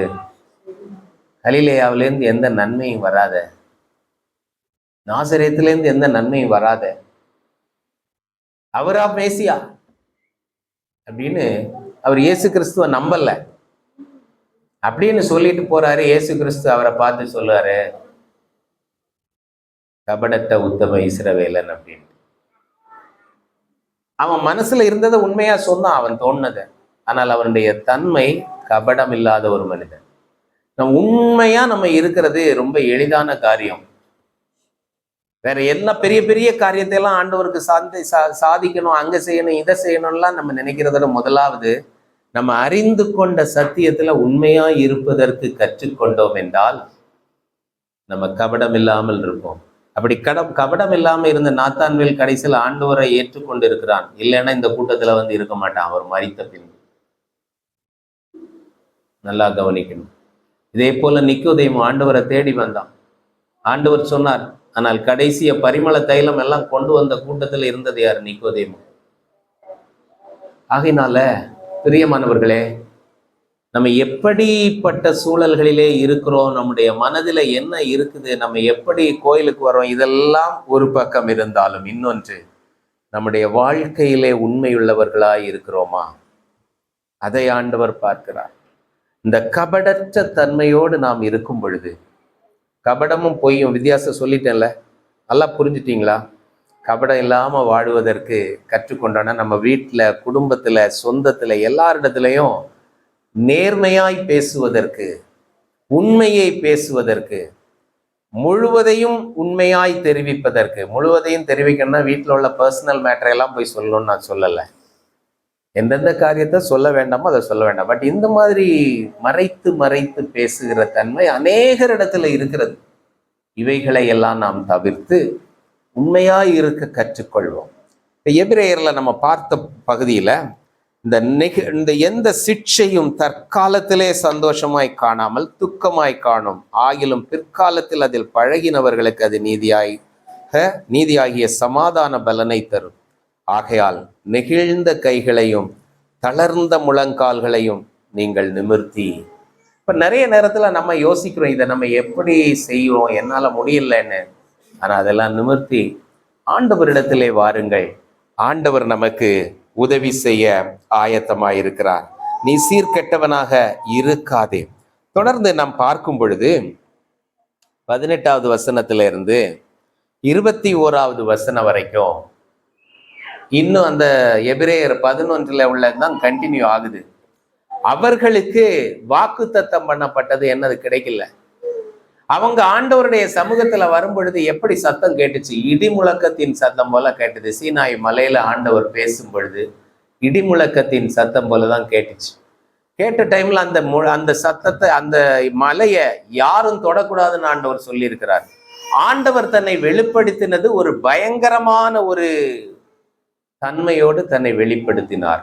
கலிலேயாவிலேருந்து எந்த நன்மையும் வராத, நாசரேத்திலேருந்து எந்த நன்மையும் வராத, அவரா மேசியா அப்படின்னு அவர் இயேசு கிறிஸ்துவ நம்பல அப்படின்னு சொல்லிட்டு போறாரு. இயேசு கிறிஸ்து அவரை பார்த்து சொல்றாரு, கபடத்த உத்தம இஸ்ரவேலன் அப்படின்னு. அவன் மனசுல இருந்ததை உண்மையா சொன்னான், அவன் தோணுனதை. ஆனால் அவனுடைய தன்மை கபடம் இல்லாத ஒரு மனிதன். உண்மையா நம்ம இருக்கிறது ரொம்ப எளிதான காரியம். வேற என்ன பெரிய பெரிய காரியத்தை எல்லாம் ஆண்டவருக்கு சாதிக்கணும், அங்க செய்யணும், இதை செய்யணும்லாம் நம்ம நினைக்கிறதோட முதலாவது நம்ம அறிந்து கொண்ட சத்தியத்துல உண்மையா இருப்பதற்கு கற்றுக்கொண்டோம் என்றால் நம்ம கபடம் இல்லாமல் இருப்போம். அப்படி கபடம் இல்லாம இருந்த நாத்தான்வேல் கடைசியில் ஆண்டவரை ஏற்றுக்கொண்டு இருக்கிறான். இல்லைன்னா இந்த கூட்டத்துல வந்து இருக்க மாட்டான் அவர் மரித்த பின்பு. நல்லா கவனிக்கணும். இதே போல நிக்கோதேமு ஆண்டவரை தேடி வந்தான். ஆண்டவர் சொன்னார், ஆனால் கடைசிய பரிமள தைலம் எல்லாம் கொண்டு வந்த கூட்டத்தில் இருந்தது யார்? நிக்கோதேமு. ஆகையினால பிரியமானவர்களே, நம்ம எப்படிப்பட்ட சூழல்களிலே இருக்கிறோம், நம்முடைய மனதில் என்ன இருக்குது, நம்ம எப்படி கோயிலுக்கு வரோம், இதெல்லாம் ஒரு பக்கம் இருந்தாலும் இன்னொன்று, நம்முடைய வாழ்க்கையிலே உண்மையுள்ளவர்களாய் இருக்கிறோமா, அதை ஆண்டவர் பார்க்கிறார். இந்த கபடற்ற தன்மையோடு நாம் இருக்கும் பொழுது, கபடமும் பொய்யும் வித்தியாசம் சொல்லிட்டேன்ல, நல்லா புரிஞ்சுட்டீங்களா? கபடம் இல்லாமல் வாழ்வதற்கு கற்றுக்கொண்டோன்னா நம்ம வீட்டில், குடும்பத்தில், சொந்தத்தில், எல்லாரிடத்துலையும் நேர்மையாய் பேசுவதற்கு, உண்மையை பேசுவதற்கு, முழுவதையும் உண்மையாய் தெரிவிப்பதற்கு. முழுவதையும் தெரிவிக்கணும்னா வீட்டில் உள்ள பர்சனல் மேட்டரெல்லாம் போய் சொல்லணும்னு நான் சொல்லலை. எந்தெந்த காரியத்தை சொல்ல வேண்டாமோ அதை சொல்ல வேண்டாம். பட் இந்த மாதிரி மறைத்து மறைத்து பேசுகிற தன்மை அநேகரிடத்துல இருக்கிறது. இவைகளை எல்லாம் நாம் தவிர்த்து உண்மையாய் இருக்க கற்றுக்கொள்வோம். இப்போ எபிரேயர்ல நம்ம பார்த்த பகுதியில இந்த எந்த சிட்சையும் தற்காலத்திலே சந்தோஷமாய் காணாமல் துக்கமாய் காணும், ஆகிலும் பிற்காலத்தில் அதில் பழகினவர்களுக்கு அது நீதியாகிய சமாதான பலனை தரும். ஆகையால் நெகிழ்ந்த கைகளையும் தளர்ந்த முழங்கால்களையும் நீங்கள் நிமிர்த்தி. இப்போ நிறைய நேரத்தில் நம்ம யோசிக்கிறோம், இதை நம்ம எப்படி செய்வோம், என்னால் முடியலன்னு. ஆனால் அதெல்லாம் நிமிர்த்தி ஆண்டவரிடத்திலே வாருங்கள். ஆண்டவர் நமக்கு உதவி செய்ய ஆயத்தமாயிருக்கிறார். நீ சீர்கெட்டவனாக இருக்காதே. தொடர்ந்து நாம் பார்க்கும் பொழுது 18வது வசனத்திலிருந்து 21வது வசனம் வரைக்கும் இன்னும் அந்த எபிரேயர் 11 உள்ளதுதான் கண்டினியூ ஆகுது. அவர்களுக்கு வாக்குத்தத்தம் பண்ணப்பட்டது என்னது கிடைக்கல. அவங்க ஆண்டவருடைய சமூகத்துல வரும் பொழுது எப்படி சத்தம் கேட்டுச்சு? இடிமுழக்கத்தின் சத்தம் போல கேட்டது. சீனாய் மலையில ஆண்டவர் பேசும் பொழுது இடிமுழக்கத்தின் சத்தம் போலதான் கேட்டுச்சு. கேட்ட டைம்ல அந்த சத்தத்தை, அந்த மலையை யாரும் தொடக்கூடாதுன்னு ஆண்டவர் சொல்லியிருக்கிறார். ஆண்டவர் தன்னை வெளிப்படுத்தினது ஒரு பயங்கரமான ஒரு தன்மையோடு தன்னை வெளிப்படுத்தினார்.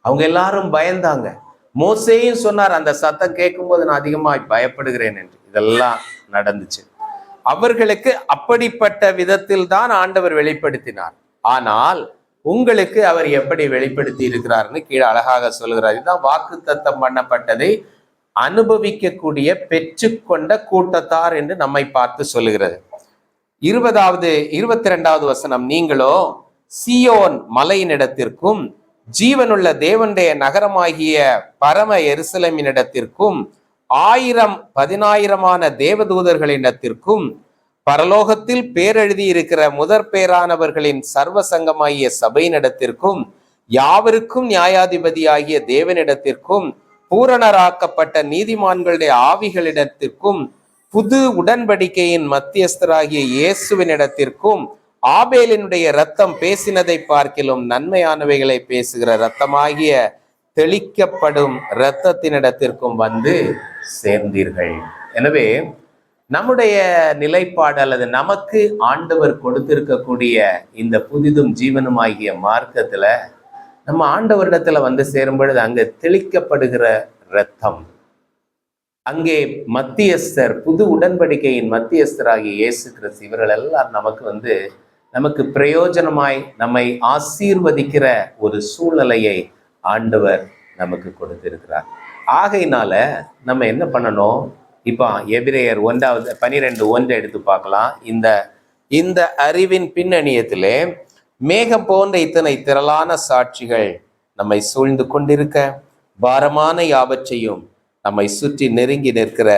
அவங்க எல்லாரும் பயந்தாங்க. மோசேயும் சொன்னார், அந்த சத்தம் கேட்கும்போது நான் அதிகமாக பயப்படுகிறேன் என்று. இதெல்லாம் நடந்துச்சு. அவர்களுக்கு அப்படிப்பட்ட விதத்தில் தான் ஆண்டவர் வெளிப்படுத்தினார். ஆனால் உங்களுக்கு அவர் எப்படி வெளிப்படுத்தி இருக்கிறார்னு கீழே அழகாக சொல்கிறார். இதுதான் வாக்குத்தத்தம் பண்ணப்பட்டதை அனுபவிக்கக்கூடிய பெற்றுக்கொண்ட கூட்டத்தார் என்று நம்மை பார்த்து சொல்லுகிறது. 22வது வசனம், நீங்களோ சியோன் மலையினிடத்திற்கும் ஜீவனுள்ள தேவனுடைய நகரமாகிய பரம எருசலேமினிடத்திற்கும் 1000-10,000 தேவதூதர்களிடத்திற்கும் பரலோகத்தில் பேரெழுதி இருக்கிற முதற் பேரானவர்களின் சர்வ சங்கமாகிய சபையினிடத்திற்கும் யாவருக்கும் நியாயாதிபதியாகிய தேவனிடத்திற்கும் பூரணராக்கப்பட்ட நீதிமான்களுடைய ஆவிகளிடத்திற்கும் புது உடன்படிக்கையின் மத்தியஸ்தராகிய இயேசுவினிடத்திற்கும் ஆபேலினுடைய இரத்தம் பேசினதை பார்க்கிலும் நன்மையானவைகளை பேசுகிற இரத்தமாகிய தெளிக்கப்படும் இரத்தத்தினிடத்திற்கும் வந்து சேர்ந்தீர்கள். எனவே நம்முடைய நிலைப்பாடு அல்லது நமக்கு ஆண்டவர் கொடுத்திருக்கக்கூடிய இந்த புதிதும் ஜீவனுமாகிய மார்க்கத்துல நம்ம ஆண்டவரிடத்துல வந்து சேரும் பொழுது அங்க தெளிக்கப்படுகிற இரத்தம், அங்கே மத்தியஸ்தர், புது உடன்படிக்கையின் மத்தியஸ்தராகிய இயேசு கிறிஸ்து, இவர்கள் எல்லாம் நமக்கு பிரயோஜனமாய் நம்மை ஆசீர்வதிக்கிற ஒரு சூழ்நிலையை ஆண்டவர் நமக்கு கொடுத்திருக்கிறார். ஆகையினால நம்ம என்ன பண்ணணும்? இப்போ எபிரேயர் 12:1 எடுத்து பார்க்கலாம். இந்த அறிவின் பின்னணியத்திலே மேகம் போன்ற இத்தனை திரளான சாட்சிகள் நம்மை சூழ்ந்து கொண்டிருக்க, பாரமான யாவற்றையும் நம்மை சுற்றி நெருங்கி நிற்கிற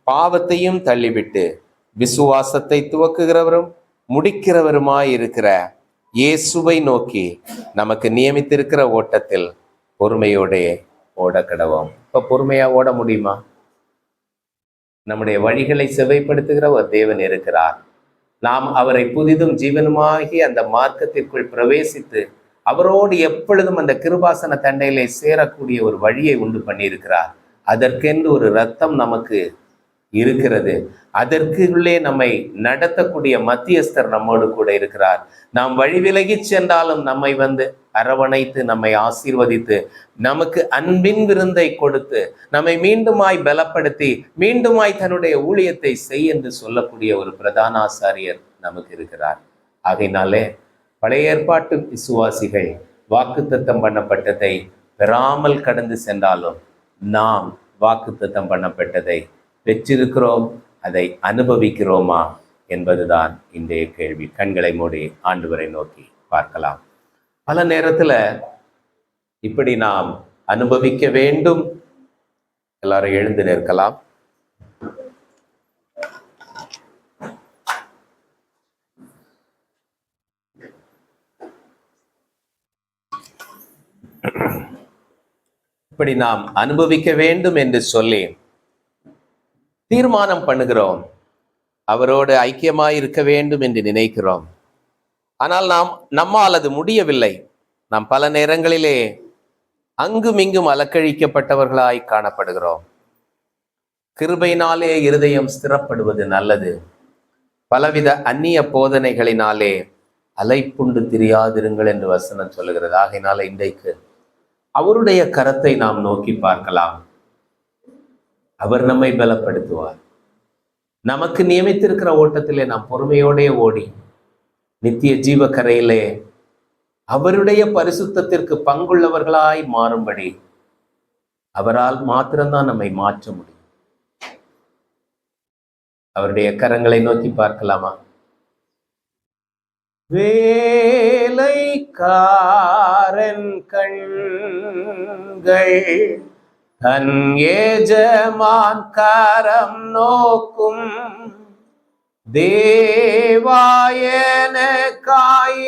பாவத்தையும் தள்ளிவிட்டு விசுவாசத்தை துவக்குகிறவரும் முடிக்கிறவருமாயிருக்கிற இயேசுவை நோக்கி நமக்கு நியமித்திருக்கிற ஓட்டத்தில் பொறுமையோட ஓட கடவோம். இப்ப பொறுமையா ஓட முடியுமா? நம்முடைய வழிகளை செவைப்படுத்துகிற ஒரு தேவன் இருக்கிறார். நாம் அவரை புதிதும் ஜீவனுமாகி அந்த மார்க்கத்திற்குள் பிரவேசித்து அவரோடு எப்பொழுதும் அந்த கிருபாசன தண்டையிலே சேரக்கூடிய ஒரு வழியை உண்டு பண்ணியிருக்கிறார். அதற்கென்று ஒரு ரத்தம் நமக்கு இருக்கிறது. அதற்குள்ளே நம்மை நடத்தக்கூடிய மத்தியஸ்தர் நம்மோடு கூட இருக்கிறார். நாம் வழி விலகி சென்றாலும் நம்மை அரவணைத்து நம்மை ஆசீர்வதித்து நமக்கு அன்பின் விருந்தை கொடுத்து நம்மை மீண்டுமாய் பலப்படுத்தி மீண்டுமாய் தன்னுடைய ஊழியத்தை செய் என்று சொல்லக்கூடிய ஒரு பிரதான ஆசாரியர் நமக்கு இருக்கிறார். ஆகையினாலே பழைய ஏற்பாட்டு விசுவாசிகள் வாக்குத்தத்தம் பண்ணப்பட்டதை பெறாமல் கடந்து சென்றாலும் நாம் வாக்குத்தத்தம் பண்ணப்பட்டதை பெற்றிருக்கிறோம், அதை அனுபவிக்கிறோமா என்பதுதான் இன்றைய கேள்வி. கண்களை மூடி ஆண்டவரை நோக்கி பார்க்கலாம். பல நேரத்துல இப்படி நாம் அனுபவிக்க வேண்டும். எல்லாரும் எழுந்து நிற்கலாம். இப்படி நாம் அனுபவிக்க வேண்டும் என்று சொல்லி தீர்மானம் பண்ணுகிறோம். அவரோடு ஐக்கியமாய் இருக்க வேண்டும் என்று நினைக்கிறோம். ஆனால் நம்மால் அது முடியவில்லை. நாம் பல நேரங்களிலே அங்கும் இங்கும் அலக்கழிக்கப்பட்டவர்களாய் காணப்படுகிறோம். கிருபையினாலே இருதயம் ஸ்திரப்படுவது நல்லது. பலவித அந்நிய போதனைகளினாலே அலைப்புண்டு திரியாதிருங்கள் என்று வசனம் சொல்லுகிறது. ஆகையினால இன்றைக்கு அவருடைய கரத்தை நாம் நோக்கி பார்க்கலாம். அவர் நம்மை பலப்படுத்துவார். நமக்கு நியமித்திருக்கிற ஓட்டத்திலே நாம் பொறுமையோடே ஓடி நித்திய ஜீவ கரையிலே அவருடைய பரிசுத்தத்திற்கு பங்குள்ளவர்களாய் மாறும்படி அவரால் மாத்திரம்தான் நம்மை மாற்ற முடியும். அவருடைய கரங்களை நோக்கி பார்க்கலாமா? வேலைக்காரன் கண்கள் தன் எஜமான் கரம் நோக்கும்,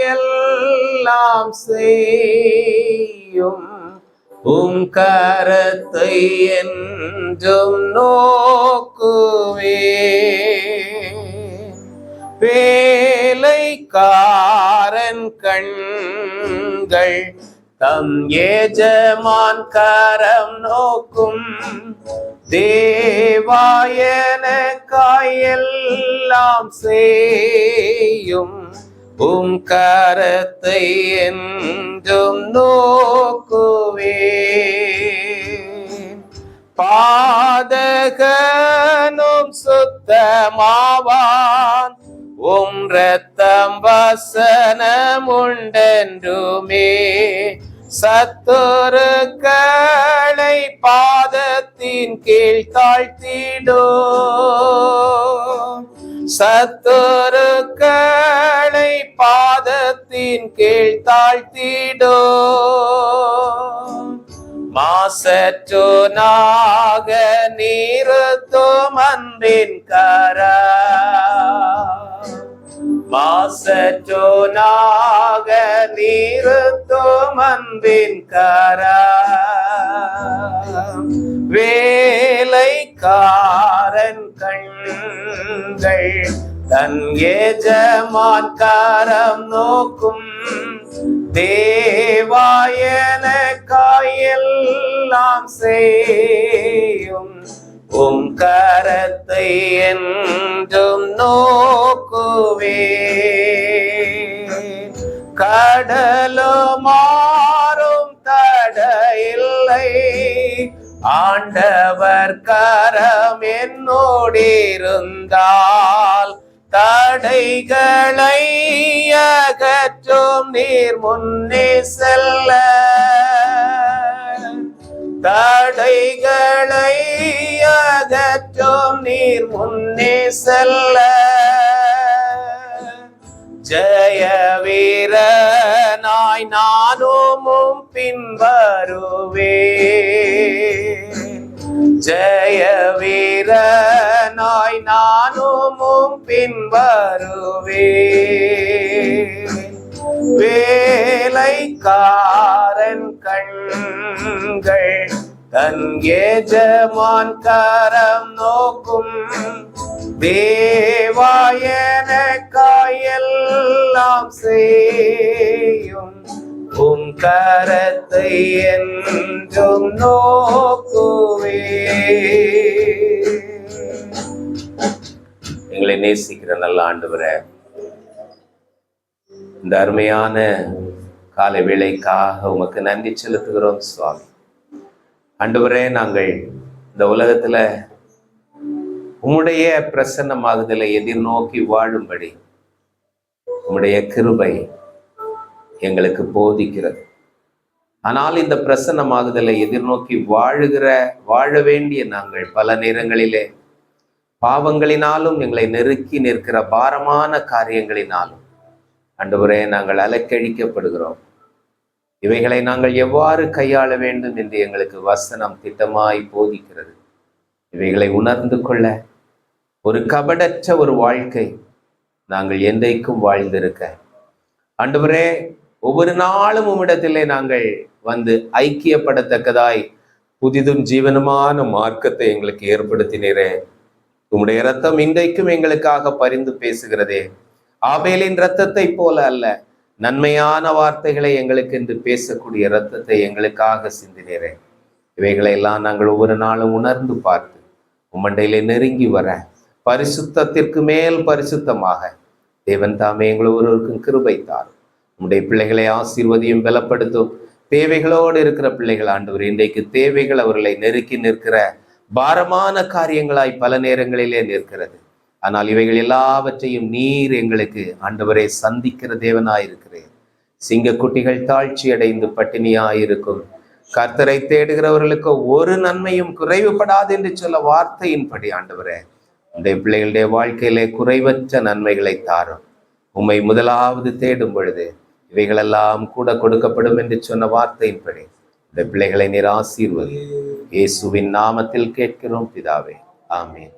தேவாயனக்காயெல்லாம் செய்யும், கரத்தை என்றும் நோக்குவே. வேலைக்காரன் கண்கள் தம் எஜமான் கரம் நோக்கும், தேவாயனக்காயெல்லாம் செய்யும், கரத்தை என்றும் நோக்குவே. பாதகனும் சுத்தமாவான், இரத்தம் வசனம் உண்டென்றுமே, சத்துருக்களை பாதத்தின் கீழ் தாழ்த்திடும், சத்துருக்களை பாதத்தின் கீழ் தாழ்த்திடும். மாசற்றோனாக நிறுத்தும் அன்பின் கரம், மாசற்றோனாக நிறுத்தும் அன்பின் கரம். வேலைக்காரன் கண்கள் தன் எஜமான் கரம் நோக்கும், தேவாயனக்காயெல்லாம் செய்யும், கரத்தை என்றும் நோக்குவே. கடலுமாறும் தடையில்லை, ஆண்டவர் கரம் என்னோடிருந்தால், தடைகளை அகற்றும் நீர் முன்னே செல்ல, தடைகளை அகற்றும் நீர் முன்னே செல்ல ஜெய வீரனாய் நானும் பின் வருவேன். ஜெய வீரனாய் நானும் பின் வருவேன். வேலைக்காரன் கண்கள் தன் எஜமான் கரம் நோக்கும் தேவாயனக்காயெல்லாம் செய்யும் உம் கரத்தை என்றும் நோக்குவே. எங்களை நேசிக்கிற நல்ல ஆண்டவரே, இந்த அருமையான காலை வேளைக்காக உமக்கு நன்றி செலுத்துகிறோம் சுவாமி. ஆண்டவரே, நாங்கள் இந்த உலகத்துல உம்முடைய பிரசன்னமாகுதலை எதிர்நோக்கி வாழும்படி உம்முடைய கிருபை எங்களுக்கு போதிக்கிறது. ஆனால் இந்த பிரசன்னமாகுதலை எதிர்நோக்கி வாழ வேண்டிய நாங்கள் பல நேரங்களிலே பாவங்களினாலும் எங்களை நெருக்கி நிற்கிற பாரமான காரியங்களினாலும் ஆண்டவரே நாங்கள் அலக்கழிக்கப்படுகிறோம். இவைகளை நாங்கள் எவ்வாறு கையாள வேண்டும் என்று எங்களுக்கு வசனம் திட்டமாய் போதிக்கிறது. இவைகளை உணர்ந்து கொள்ள ஒரு கபடற்ற ஒரு வாழ்க்கை நாங்கள் என்றைக்கும் வாழ்ந்திருக்க ஆண்டவரே, ஒவ்வொரு நாளும் உம்மிடத்திலே நாங்கள் வந்து ஐக்கியப்படத்தக்கதாய் புதிதும் ஜீவனமான மார்க்கத்தை எங்களுக்கு ஏற்படுத்தினீரே. உம்முடைய இரத்தம் இன்றைக்கும் எங்களுக்காக பரிந்து பேசுகிறதே. ஆபேலின் இரத்தத்தை போல அல்ல, நன்மையான வார்த்தைகளை எங்களுக்கு என்று பேசக்கூடிய இரத்தத்தை எங்களுக்காக சிந்தினீரே. இவைகளை எல்லாம் நாங்கள் ஒவ்வொரு நாளும் உணர்ந்து பார்த்து உம்மண்டையிலே நெருங்கி வர பரிசுத்தத்திற்கு மேல் பரிசுத்தமாக தேவன் தாமே எங்கள் ஒவ்வொருவருக்கும் கிருபை தாரும். உம்முடைய பிள்ளைகளை ஆசீர்வதியும் பலப்படுத்தும். தேவைகளோடு இருக்கிற பிள்ளைகள் ஆண்டவர், இன்றைக்கு தேவைகள் அவர்களை நெருக்கி நிற்கிற பாரமான காரியங்களாய் பல நேரங்களிலே நிற்கிறது. ஆனால் இவைகள் எல்லாவற்றையும் நீர் எங்களுக்கு ஆண்டவரை சந்திக்கிற தேவனாயிருக்கிறேன். சிங்கக்குட்டிகள் தாழ்ச்சி அடைந்து பட்டினியாயிருக்கும் கர்த்தரை தேடுகிறவர்களுக்கு ஒரு நன்மையும் குறைவுபடாது என்று சொல்ல வார்த்தையின்படி ஆண்டவரே, உடைய பிள்ளைகளுடைய வாழ்க்கையிலே குறைவற்ற நன்மைகளை தாரும். உம்மை முதலாவது தேடும் பொழுது இவைகளெல்லாம் கூட கொடுக்கப்படும் என்று சொன்ன வார்த்தையின்படி இந்த பிள்ளைகளை நீர் ஆசீர்வதி. இயேசுவின் நாமத்தில் கேட்கிறோம் பிதாவே, ஆமென்.